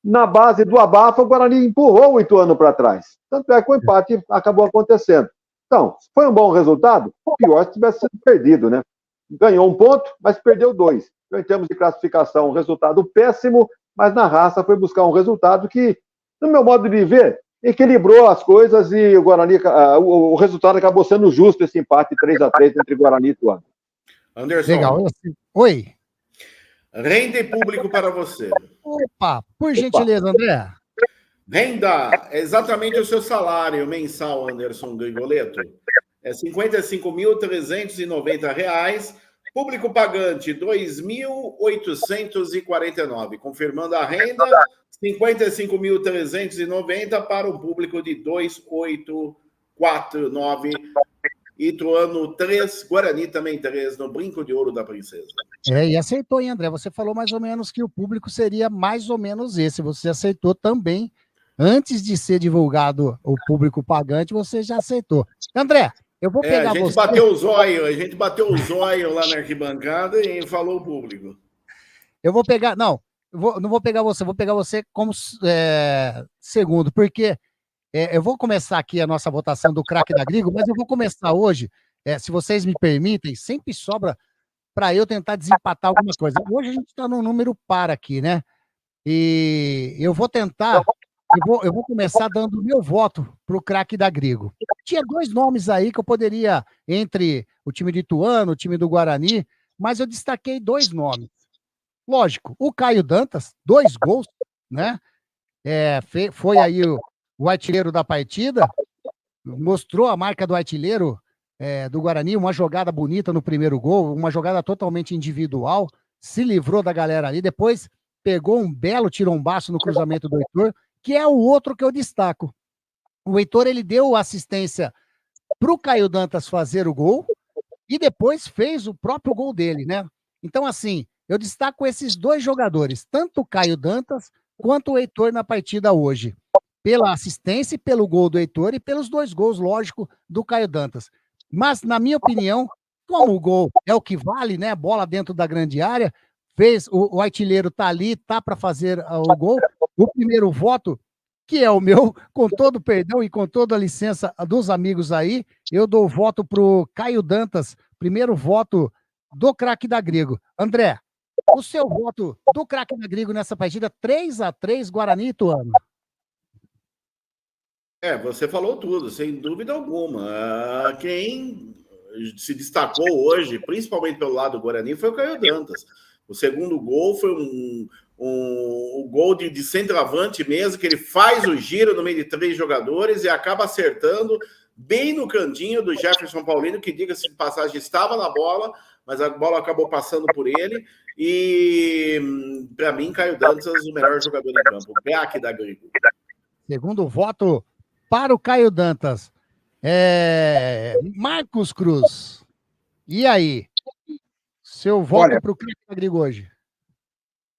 Na base do abafa, o Guarani empurrou o Ituano para trás. Tanto é que o empate acabou acontecendo. Então, foi um bom resultado? O pior se tivesse sido perdido, né? Ganhou 1 ponto, mas perdeu 2. Então, em termos de classificação, um resultado péssimo, mas na raça foi buscar um resultado que, no meu modo de ver, equilibrou as coisas e o Guarani, o resultado acabou sendo justo, esse empate 3-3 entre Guarani e Ituano. Anderson. Legal. Oi. Renda e público para você. Opa, por gentileza, André. Renda, exatamente o seu salário mensal, Anderson Grigoleto. É R$ 55.390. Público pagante, R$ 2.849. Confirmando a renda, R$ 55.390 para um público de 2.849. Ituano 3, Guarani também 3, no Brinco de Ouro da Princesa. E aceitou, hein, André? Você falou mais ou menos que o público seria mais ou menos esse. Você aceitou também. Antes de ser divulgado o público pagante, você já aceitou. André, eu vou pegar você... a gente bateu o zóio lá na arquibancada e falou o público. Eu vou pegar... Não vou pegar você, vou pegar você como segundo, porque eu vou começar aqui a nossa votação do craque da Grigo, mas eu vou começar hoje, se vocês me permitem, sempre sobra para eu tentar desempatar alguma coisa. Hoje a gente está num número par aqui, né? E eu vou tentar... Eu vou começar dando o meu voto para o craque da Grigo. Tinha 2 nomes aí que eu poderia, entre o time de Ituano, o time do Guarani, mas eu destaquei 2 nomes. Lógico, o Caio Dantas, 2 gols, né? Foi aí o artilheiro da partida, mostrou a marca do artilheiro do Guarani, uma jogada bonita no primeiro gol, uma jogada totalmente individual, se livrou da galera ali, depois pegou um belo tirombaço no cruzamento do Heitor, que é o outro que eu destaco. O Heitor, ele deu assistência para o Caio Dantas fazer o gol e depois fez o próprio gol dele, né? Então, assim, eu destaco esses 2 jogadores, tanto o Caio Dantas quanto o Heitor na partida hoje, pela assistência e pelo gol do Heitor e pelos 2 gols, lógico, do Caio Dantas. Mas, na minha opinião, como o gol é o que vale, né? Bola dentro da grande área, o artilheiro tá ali, tá para fazer o gol. O primeiro voto, que é o meu, com todo o perdão e com toda a licença dos amigos aí, eu dou voto pro Caio Dantas, primeiro voto do craque da Grigo. André, o seu voto do craque da Grigo nessa partida, 3-3, Guarani e Ituano. Você falou tudo, sem dúvida alguma. Quem se destacou hoje, principalmente pelo lado do Guarani, foi o Caio Dantas. O segundo gol foi um gol de centroavante mesmo, que ele faz o giro no meio de 3 jogadores e acaba acertando bem no cantinho do Jefferson Paulino, que, diga-se de passagem, estava na bola, mas a bola acabou passando por ele. E, para mim, Caio Dantas, o melhor jogador em campo, o craque da Grigo. Segundo voto para o Caio Dantas. Marcos Cruz. E aí? Seu voto para o craque da Grigo hoje?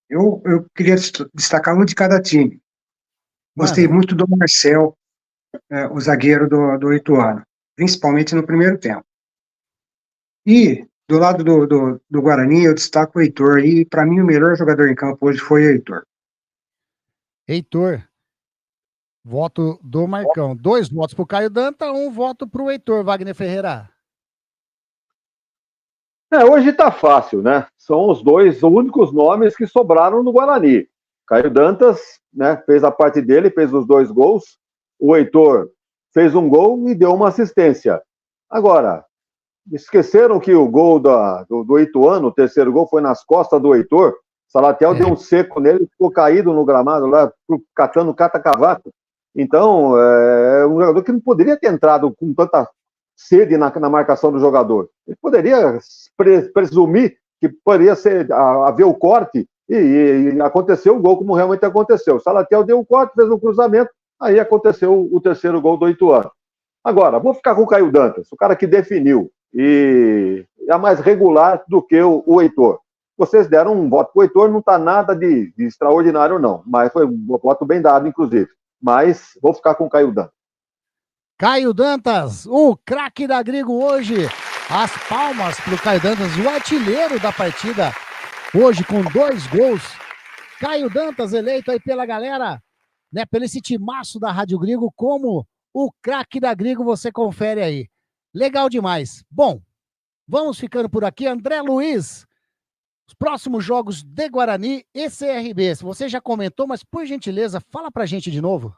Eu queria destacar um de cada time. Gostei muito do Marcel, o zagueiro do Ituano, principalmente no primeiro tempo. E, do lado do Guarani, eu destaco o Heitor. E, para mim, o melhor jogador em campo hoje foi o Heitor. Heitor. Voto do Marcão. 2 votos para o Caio Dantas, 1 voto para o Heitor, Wagner Ferreira. Hoje tá fácil, né? São os dois únicos nomes que sobraram no Guarani. Caio Dantas, né, fez a parte dele, fez os 2 gols. O Heitor fez um gol e deu uma assistência. Agora, esqueceram que o gol do Ituano, o terceiro gol, foi nas costas do Heitor. Salatiel deu um seco nele, ficou caído no gramado lá, catando cata-cavaco. Então, é um jogador que não poderia ter entrado com tanta sede na marcação do jogador. Ele poderia presumir que poderia haver o corte e aconteceu o gol como realmente aconteceu. O Salatiel deu o corte, fez um cruzamento, aí aconteceu o terceiro gol do Ituano. Agora, vou ficar com o Caio Dantas, o cara que definiu e é mais regular do que o Heitor. Vocês deram um voto para o Heitor, não está nada de extraordinário, não. Mas foi um voto bem dado, inclusive. Mas vou ficar com o Caio Dantas. Caio Dantas, o craque da Grigo hoje. As palmas para o Caio Dantas, o artilheiro da partida. Hoje com 2 gols. Caio Dantas eleito aí pela galera, né, pelo esse timaço da Rádio Grigo, como o craque da Grigo, você confere aí. Legal demais. Bom, vamos ficando por aqui. André Luiz, os próximos jogos de Guarani e CRB. Você já comentou, mas por gentileza, fala pra gente de novo.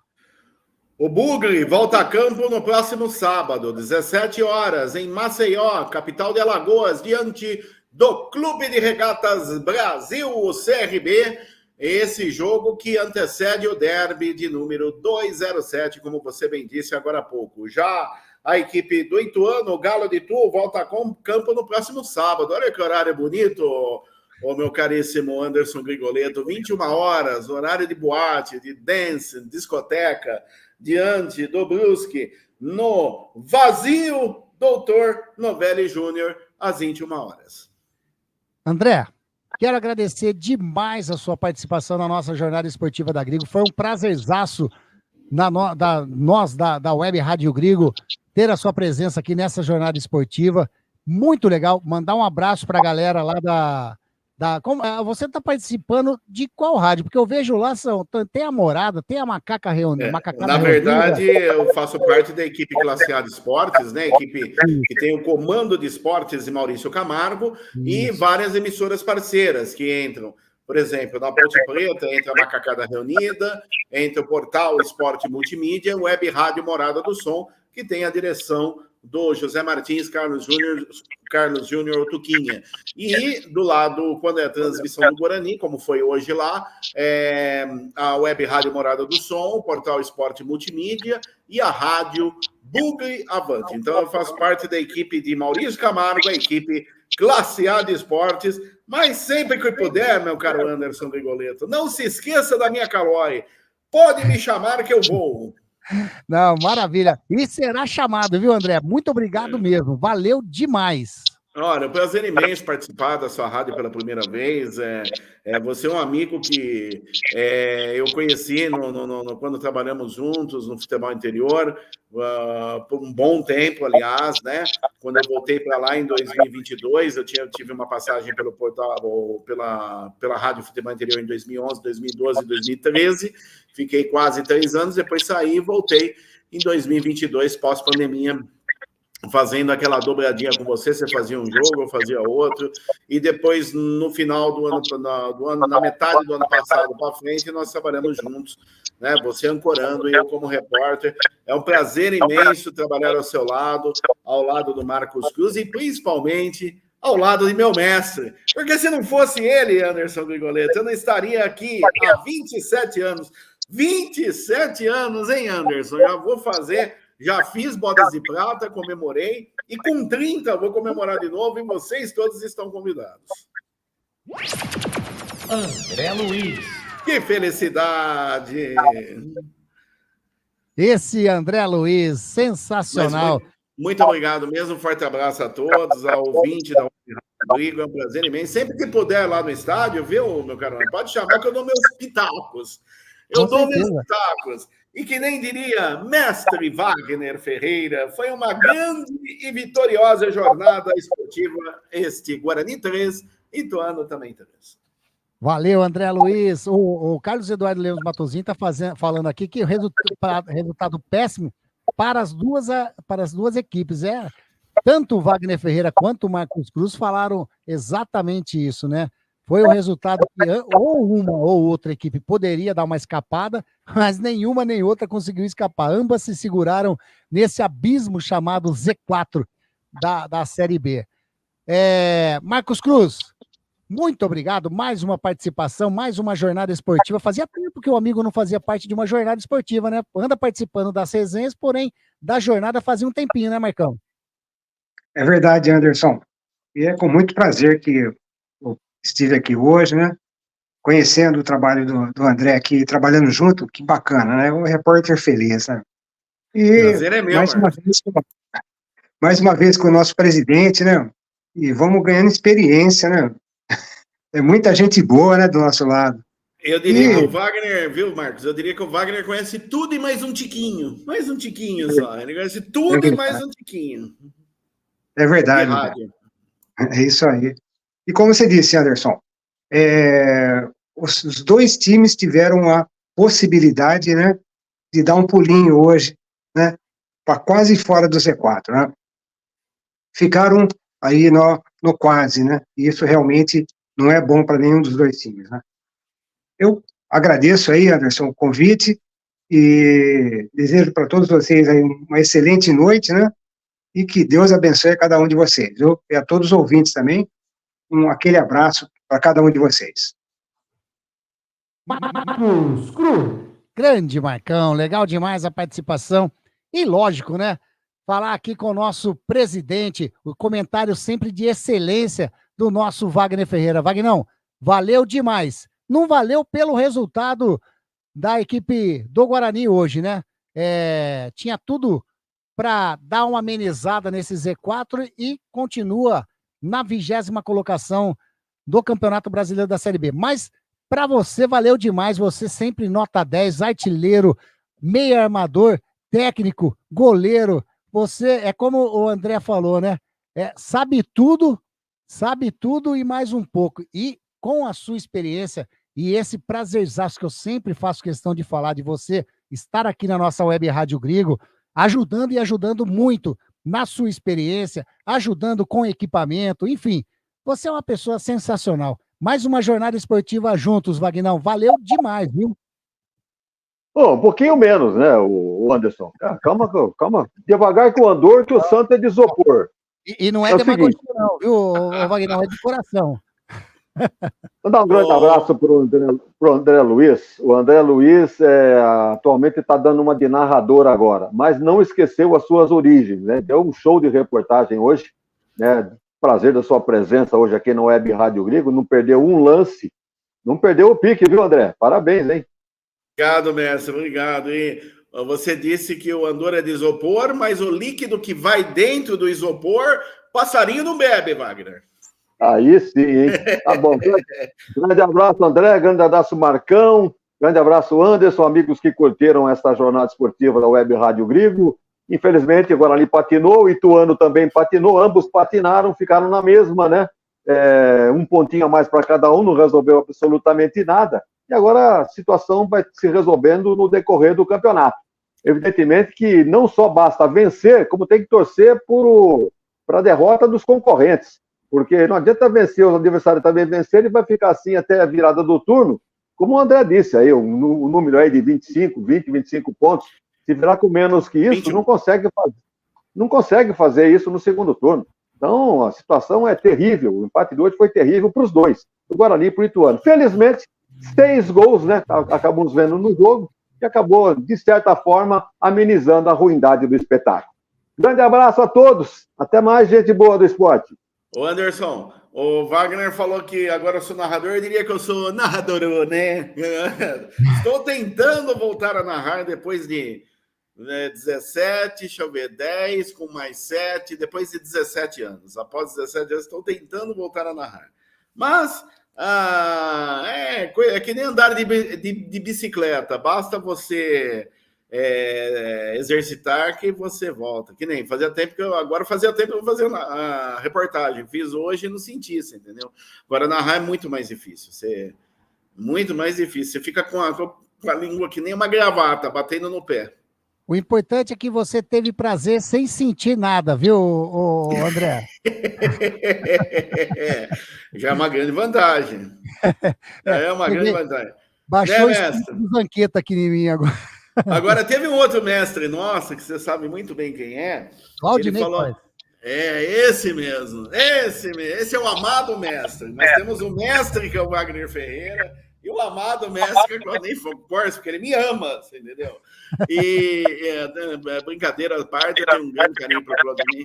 O Bugre volta a campo no próximo sábado, 17 horas, em Maceió, capital de Alagoas, diante do Clube de Regatas Brasil, o CRB. Esse jogo que antecede o derby de número 207, como você bem disse agora há pouco. Já a equipe do Ituano, o Galo de Itu, volta a campo no próximo sábado. Olha que horário bonito, ô meu caríssimo Anderson Grigoletto. 21 horas, horário de boate, de dance, discoteca, diante do Brusque, no Vazio Doutor Novelli Júnior, às 21 horas. André, quero agradecer demais a sua participação na nossa jornada esportiva da Grigo. Foi um prazerzaço da Web Rádio Grigo ter a sua presença aqui nessa jornada esportiva. Muito legal. Mandar um abraço para a galera lá você está participando de qual rádio? Porque eu vejo lá, tem a Morada, tem a Macaca Reunida. Na verdade, eu faço parte da equipe Classe A de Esportes, né? Equipe que tem o comando de esportes de Maurício Camargo e várias emissoras parceiras que entram. Por exemplo, na Ponte Preta entra a Macacada Reunida, entra o portal Esporte Multimídia, Web Rádio Morada do Som, que tem a direção do José Martins, Carlos Júnior Tuquinha. E do lado, quando é a transmissão do Guarani, como foi hoje lá, a Web Rádio Morada do Som, o portal Esporte Multimídia e a rádio Bugre Avante. Então eu faço parte da equipe de Maurício Camargo, a equipe Classe A de Esportes, mas sempre que puder, meu caro Anderson Grigoletto, não se esqueça da minha Calói. Pode me chamar que eu vou. Não, maravilha. E será chamado, viu, André? Muito obrigado mesmo. Valeu demais. Olha, é um prazer imenso participar da sua rádio pela primeira vez. Você é um amigo que eu conheci quando trabalhamos juntos no futebol interior, por um bom tempo, aliás, né? Quando eu voltei para lá em 2022, eu tive uma passagem pelo portal, pela Rádio Futebol Interior em 2011, 2012 e 2013. Fiquei quase 3 anos, depois saí e voltei em 2022, pós-pandemia, fazendo aquela dobradinha com você fazia um jogo, eu fazia outro, e depois, no final do ano, na metade do ano passado para frente, nós trabalhamos juntos, né? Você ancorando e eu como repórter. É um prazer imenso trabalhar ao seu lado, ao lado do Marcos Cruz, e principalmente ao lado de meu mestre, porque se não fosse ele, Anderson Grigoletto, eu não estaria aqui há 27 anos. 27 anos, hein, Anderson? Já vou fazer Já fiz bodas de prata, comemorei. E com 30 vou comemorar de novo e vocês todos estão convidados. André Luiz. Que felicidade! Esse André Luiz, sensacional. Muito obrigado mesmo, um forte abraço a todos, ao ouvinte da Rodrigo, é um prazer imenso. Sempre que puder lá no estádio, viu, meu caro? Pode chamar que eu dou meus pitacos. Eu dou meus pitacos. E que nem diria mestre Wagner Ferreira, foi uma grande e vitoriosa jornada esportiva este Guarani 3, Ituano também 3. Valeu, André Luiz. O Carlos Eduardo Lemos Matosinho está falando aqui que o resultado péssimo para as duas equipes. Tanto o Wagner Ferreira quanto o Marcos Cruz falaram exatamente isso, né? Foi um resultado que ou uma ou outra equipe poderia dar uma escapada, mas nenhuma nem outra conseguiu escapar. Ambas se seguraram nesse abismo chamado Z4 da Série B. Marcos Cruz, muito obrigado. Mais uma participação, mais uma jornada esportiva. Fazia tempo que o amigo não fazia parte de uma jornada esportiva, né? Anda participando das resenhas, porém, da jornada fazia um tempinho, né, Marcão? É verdade, Anderson. E é com muito prazer que eu estive aqui hoje, né? Conhecendo o trabalho do André aqui, trabalhando junto, que bacana, né? Um repórter feliz, né? E prazer é meu, mais uma vez com o nosso presidente, né? E vamos ganhando experiência, né? É muita gente boa, né, do nosso lado. Eu diria que o Wagner, viu, Marcos? Eu diria que o Wagner conhece tudo e mais um tiquinho. Mais um tiquinho só. Ele conhece tudo e mais um tiquinho. É verdade. É isso aí. E como você disse, Anderson, os dois times tiveram a possibilidade, né, de dar um pulinho hoje, né, para quase fora do Z4, né? Ficaram aí no quase, né? E isso realmente não é bom para nenhum dos dois times, né? Eu agradeço aí, Anderson, o convite e desejo para todos vocês aí uma excelente noite, né? E que Deus abençoe a cada um de vocês, viu? E a todos os ouvintes também, aquele abraço para cada um de vocês. Marcos Cruz. Grande Marcão, legal demais a participação. E lógico, né? Falar aqui com o nosso presidente, o comentário sempre de excelência do nosso Wagner Ferreira. Wagnão, valeu demais. Não valeu pelo resultado da equipe do Guarani hoje, né? Tinha tudo para dar uma amenizada nesse Z4 e continua na 20ª colocação do Campeonato Brasileiro da Série B. Mas para você valeu demais, você sempre nota 10, artilheiro, meio armador, técnico, goleiro. Você é como o André falou, né? Sabe tudo e mais um pouco. E com a sua experiência e esse prazerzaço que eu sempre faço questão de falar de você, estar aqui na nossa Web Rádio Grigo, ajudando muito na sua experiência, ajudando com equipamento, enfim, você é uma pessoa sensacional. Mais uma jornada esportiva juntos, Wagnão. Valeu demais, viu? Um pouquinho menos, né, o Anderson? Calma. Devagar com o andor, que o santo é de isopor. E não é demagogia, não, viu, Wagnão? É de coração. Vou dar um grande abraço para o André Luiz. O André Luiz atualmente está dando uma de narrador agora, mas não esqueceu as suas origens, né? Deu um show de reportagem hoje, né? Prazer da sua presença hoje aqui no Web Rádio Grigo. Não perdeu um lance, não perdeu o pique, viu, André? Parabéns, hein? Obrigado, mestre, obrigado. E você disse que o andor é de isopor, mas o líquido que vai dentro do isopor, passarinho não bebe, Wagner. Aí sim, hein? Tá bom. Grande abraço, André. Grande abraço, Marcão. Grande abraço, Anderson. Amigos que curtiram esta jornada esportiva da Web Rádio Grigo. Infelizmente, o Guarani patinou, o Ituano também patinou. Ambos patinaram, ficaram na mesma, né? Um pontinho a mais para cada um, não resolveu absolutamente nada. E agora a situação vai se resolvendo no decorrer do campeonato. Evidentemente que não só basta vencer, como tem que torcer para a derrota dos concorrentes. Porque não adianta vencer, os adversários também vencer, e vai ficar assim até a virada do turno. Como o André disse aí, o número aí de 25 pontos, se virar com menos que isso, não consegue fazer isso no segundo turno. Então, a situação é terrível. O empate de hoje foi terrível para os dois, o Guarani e para o Ituano. Felizmente, 6 gols, né? Acabamos vendo no jogo. que acabou, de certa forma, amenizando a ruindade do espetáculo. Grande abraço a todos. Até mais, gente boa do esporte. Ô Anderson, o Wagner falou que agora eu sou narrador, eu diria que eu sou narrador, né? Estou tentando voltar a narrar depois de 17, deixa eu ver, 10 com mais 7, depois de 17 anos. Após 17 anos, estou tentando voltar a narrar. Mas é que nem andar de bicicleta, basta você exercitar que você volta. Que nem fazia tempo que eu vou fazer a reportagem. Fiz hoje e não senti, você entendeu? Agora narrar é muito mais difícil. Muito mais difícil. Você fica com a língua que nem uma gravata, batendo no pé. O importante é que você teve prazer sem sentir nada, viu, André? Já é uma grande vantagem. Grande vantagem. Baixou o espírito do Zanqueta aqui em mim agora. Agora, teve um outro mestre nosso, que você sabe muito bem quem é. Claudinei. Ele falou, esse mesmo. Esse é o amado mestre. Nós temos o mestre, que é o Wagner Ferreira, e o amado mestre, que é o Claudinei Force, porque ele me ama, você entendeu? E brincadeira à parte, eu tenho um grande carinho para o Claudinei.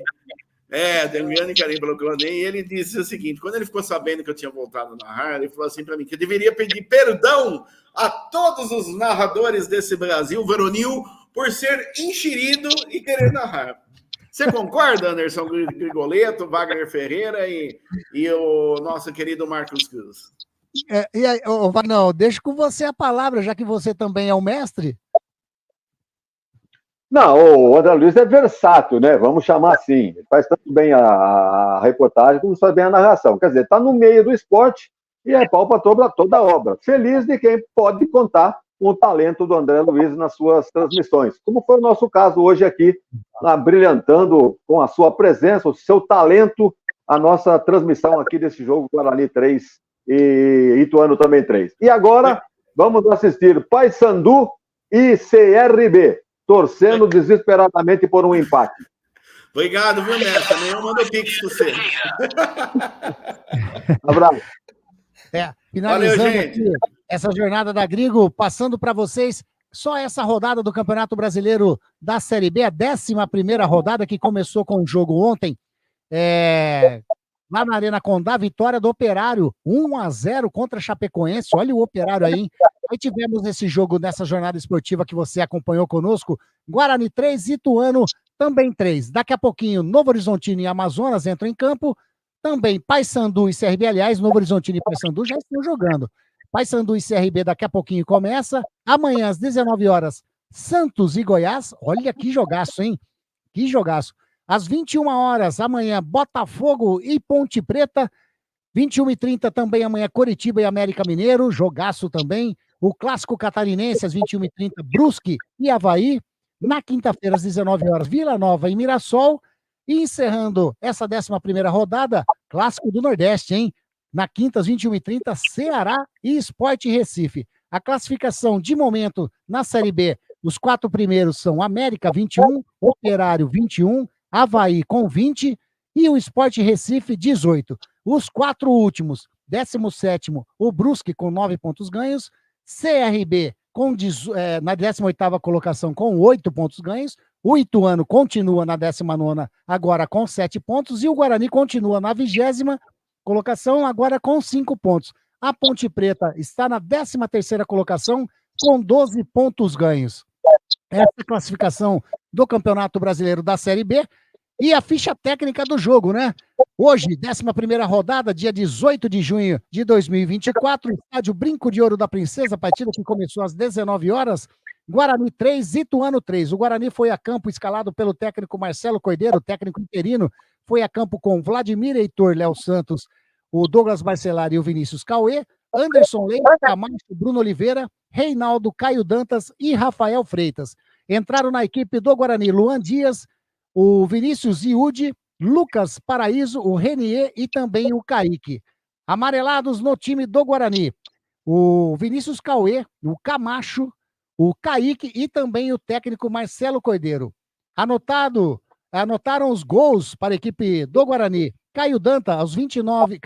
Tem um grande carinho pelo Claudinei. E ele disse o seguinte, quando ele ficou sabendo que eu tinha voltado a narrar, ele falou assim para mim, que eu deveria pedir perdão a todos os narradores desse Brasil varonil por ser enxerido e querer narrar. Você concorda, Anderson Grigoleto, Wagner Ferreira e o nosso querido Marcos Cruz? E aí, Wagner, deixa com você a palavra, já que você também é o mestre. Não, o André Luiz é versátil, né? Vamos chamar assim. Ele faz tanto bem a reportagem como faz bem a narração. Quer dizer, está no meio do esporte e é pau para toda a obra. Feliz de quem pode contar com o talento do André Luiz nas suas transmissões, como foi o nosso caso hoje aqui, brilhantando com a sua presença, o seu talento, a nossa transmissão aqui desse jogo Guarani 3 e Ituano também 3. E agora, vamos assistir Paysandu e CRB, torcendo desesperadamente por um empate. Obrigado, viu, mestre? Amanhã eu mando o pix para você. Abraço. Finalizando Valeu, gente. aqui essa jornada da Grigo, passando para vocês só essa rodada do Campeonato Brasileiro da Série B, a 11ª rodada, que começou com o jogo ontem, lá na Arena Condá, vitória do Operário, 1-0 contra a Chapecoense. Olha o Operário aí, hein? Aí tivemos esse jogo nessa jornada esportiva que você acompanhou conosco, Guarani 3, Ituano também 3. Daqui a pouquinho, Novo Horizontino e Amazonas entram em campo, também Paysandu e CRB, aliás, Novo Horizontino e Paysandu já estão jogando. Paysandu e CRB daqui a pouquinho começa, amanhã às 19 horas, Santos e Goiás, olha que jogaço, hein? Que jogaço. Às 21 horas, amanhã, Botafogo e Ponte Preta, 21h30 também amanhã, Coritiba e América Mineiro, jogaço também. O Clássico Catarinense, às 21h30, Brusque e Avaí. Na quinta-feira, às 19 horas, Vila Nova e Mirassol. E encerrando essa 11ª rodada, Clássico do Nordeste, hein? Na quinta, às 21h30, Ceará e Sport Recife. A classificação de momento na Série B, os 4 primeiros são América 21, Operário 21, Avaí com 20 e o Sport Recife 18. Os 4 últimos, 17º, o Brusque com 9 pontos ganhos, CRB na 18ª colocação com 8 pontos ganhos, o Ituano continua na 19ª agora com 7 pontos e o Guarani continua na 20ª colocação agora com 5 pontos. A Ponte Preta está na 13ª colocação com 12 pontos ganhos. Essa é a classificação do Campeonato Brasileiro da Série B e a ficha técnica do jogo, né? Hoje, 11ª rodada, dia 18 de junho de 2024, estádio Brinco de Ouro da Princesa, partida que começou às 19 horas, Guarani 3, Ituano 3. O Guarani foi a campo escalado pelo técnico Marcelo Cordeiro, técnico interino, foi a campo com Vladimir Heitor, Léo Santos, o Douglas Barcelari e o Vinícius Cauê, Anderson Leite, Camacho, Bruno Oliveira, Reinaldo, Caio Dantas e Rafael Freitas. Entraram na equipe do Guarani Luan Dias, o Vinícius Iude, Lucas Paraíso, o Renier e também o Kaique. Amarelados no time do Guarani, o Vinícius Cauê, o Camacho, o Kaique e também o técnico Marcelo Cordeiro. Anotaram os gols para a equipe do Guarani. Caio Dantas aos 29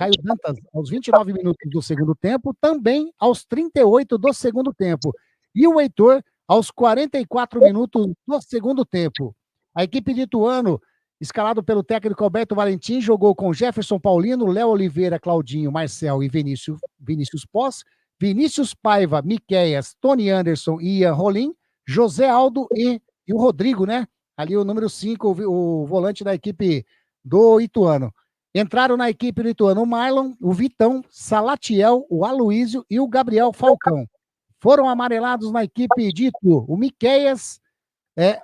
minutos do segundo tempo, também aos 38 do segundo tempo. E o Heitor aos 44 minutos do segundo tempo. A equipe de Ituano, escalado pelo técnico Alberto Valentim, jogou com Jefferson Paulino, Léo Oliveira, Claudinho, Marcel e Vinícius Pós, Vinícius Paiva, Miqueias, Tony Anderson e Ian Rolim, José Aldo e o Rodrigo, né? Ali o número 5, o volante da equipe do Ituano. Entraram na equipe do Ituano o Marlon, o Vitão, Salatiel, o Aloísio e o Gabriel Falcão. Foram amarelados na equipe de Itu, o Miqueias,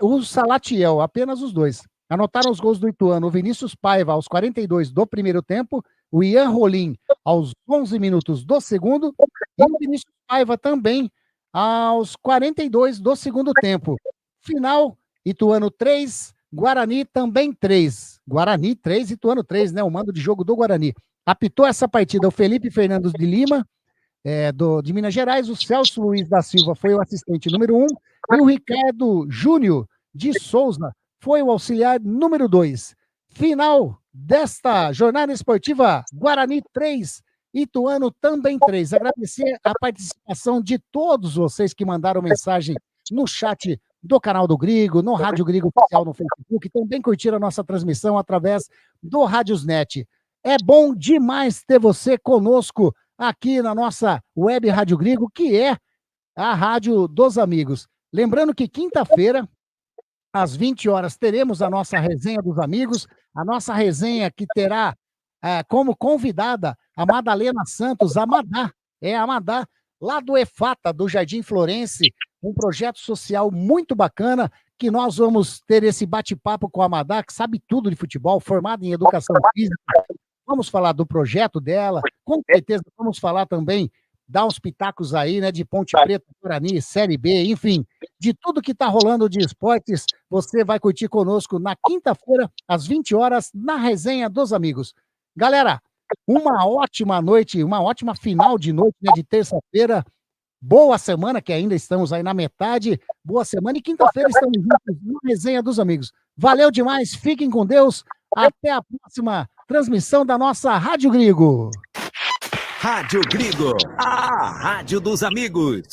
o Salatiel, apenas os dois. Anotaram os gols do Ituano, o Vinícius Paiva aos 42 do primeiro tempo, o Ian Rolim aos 11 minutos do segundo e o Vinícius Paiva também aos 42 do segundo tempo. Final, Ituano 3, Guarani também 3. Guarani 3, Ituano 3, né? O mando de jogo do Guarani. Apitou essa partida o Felipe Fernandes de Lima, de Minas Gerais, o Celso Luiz da Silva foi o assistente número 1 e o Ricardo Júnior de Souza foi o auxiliar número 2. Final desta jornada esportiva, Guarani 3, Ituano também 3. Agradecer a participação de todos vocês que mandaram mensagem no chat do canal do Grigo, no Rádio Grigo Oficial no Facebook, também curtiram a nossa transmissão através do Radiosnet. É bom demais ter você conosco aqui na nossa web Rádio Grigo, que é a Rádio dos Amigos. Lembrando que quinta-feira, às 20 horas, teremos a nossa resenha dos amigos, a nossa resenha que terá como convidada a Madalena Santos, a Madá, lá do EFATA, do Jardim Florense, um projeto social muito bacana, que nós vamos ter esse bate-papo com a Madá, que sabe tudo de futebol, formada em educação física. Vamos falar do projeto dela, com certeza vamos falar também, dar uns pitacos aí, né, de Ponte Preta, Guarani, Série B, enfim, de tudo que está rolando de esportes, você vai curtir conosco na quinta-feira, às 20 horas, na resenha dos amigos. Galera, uma ótima noite, uma ótima final de noite, né, de terça-feira, boa semana, que ainda estamos aí na metade, boa semana, e quinta-feira estamos juntos na resenha dos amigos. Valeu demais, fiquem com Deus, até a próxima transmissão da nossa Rádio Grigo. Rádio Grigo, a rádio dos amigos.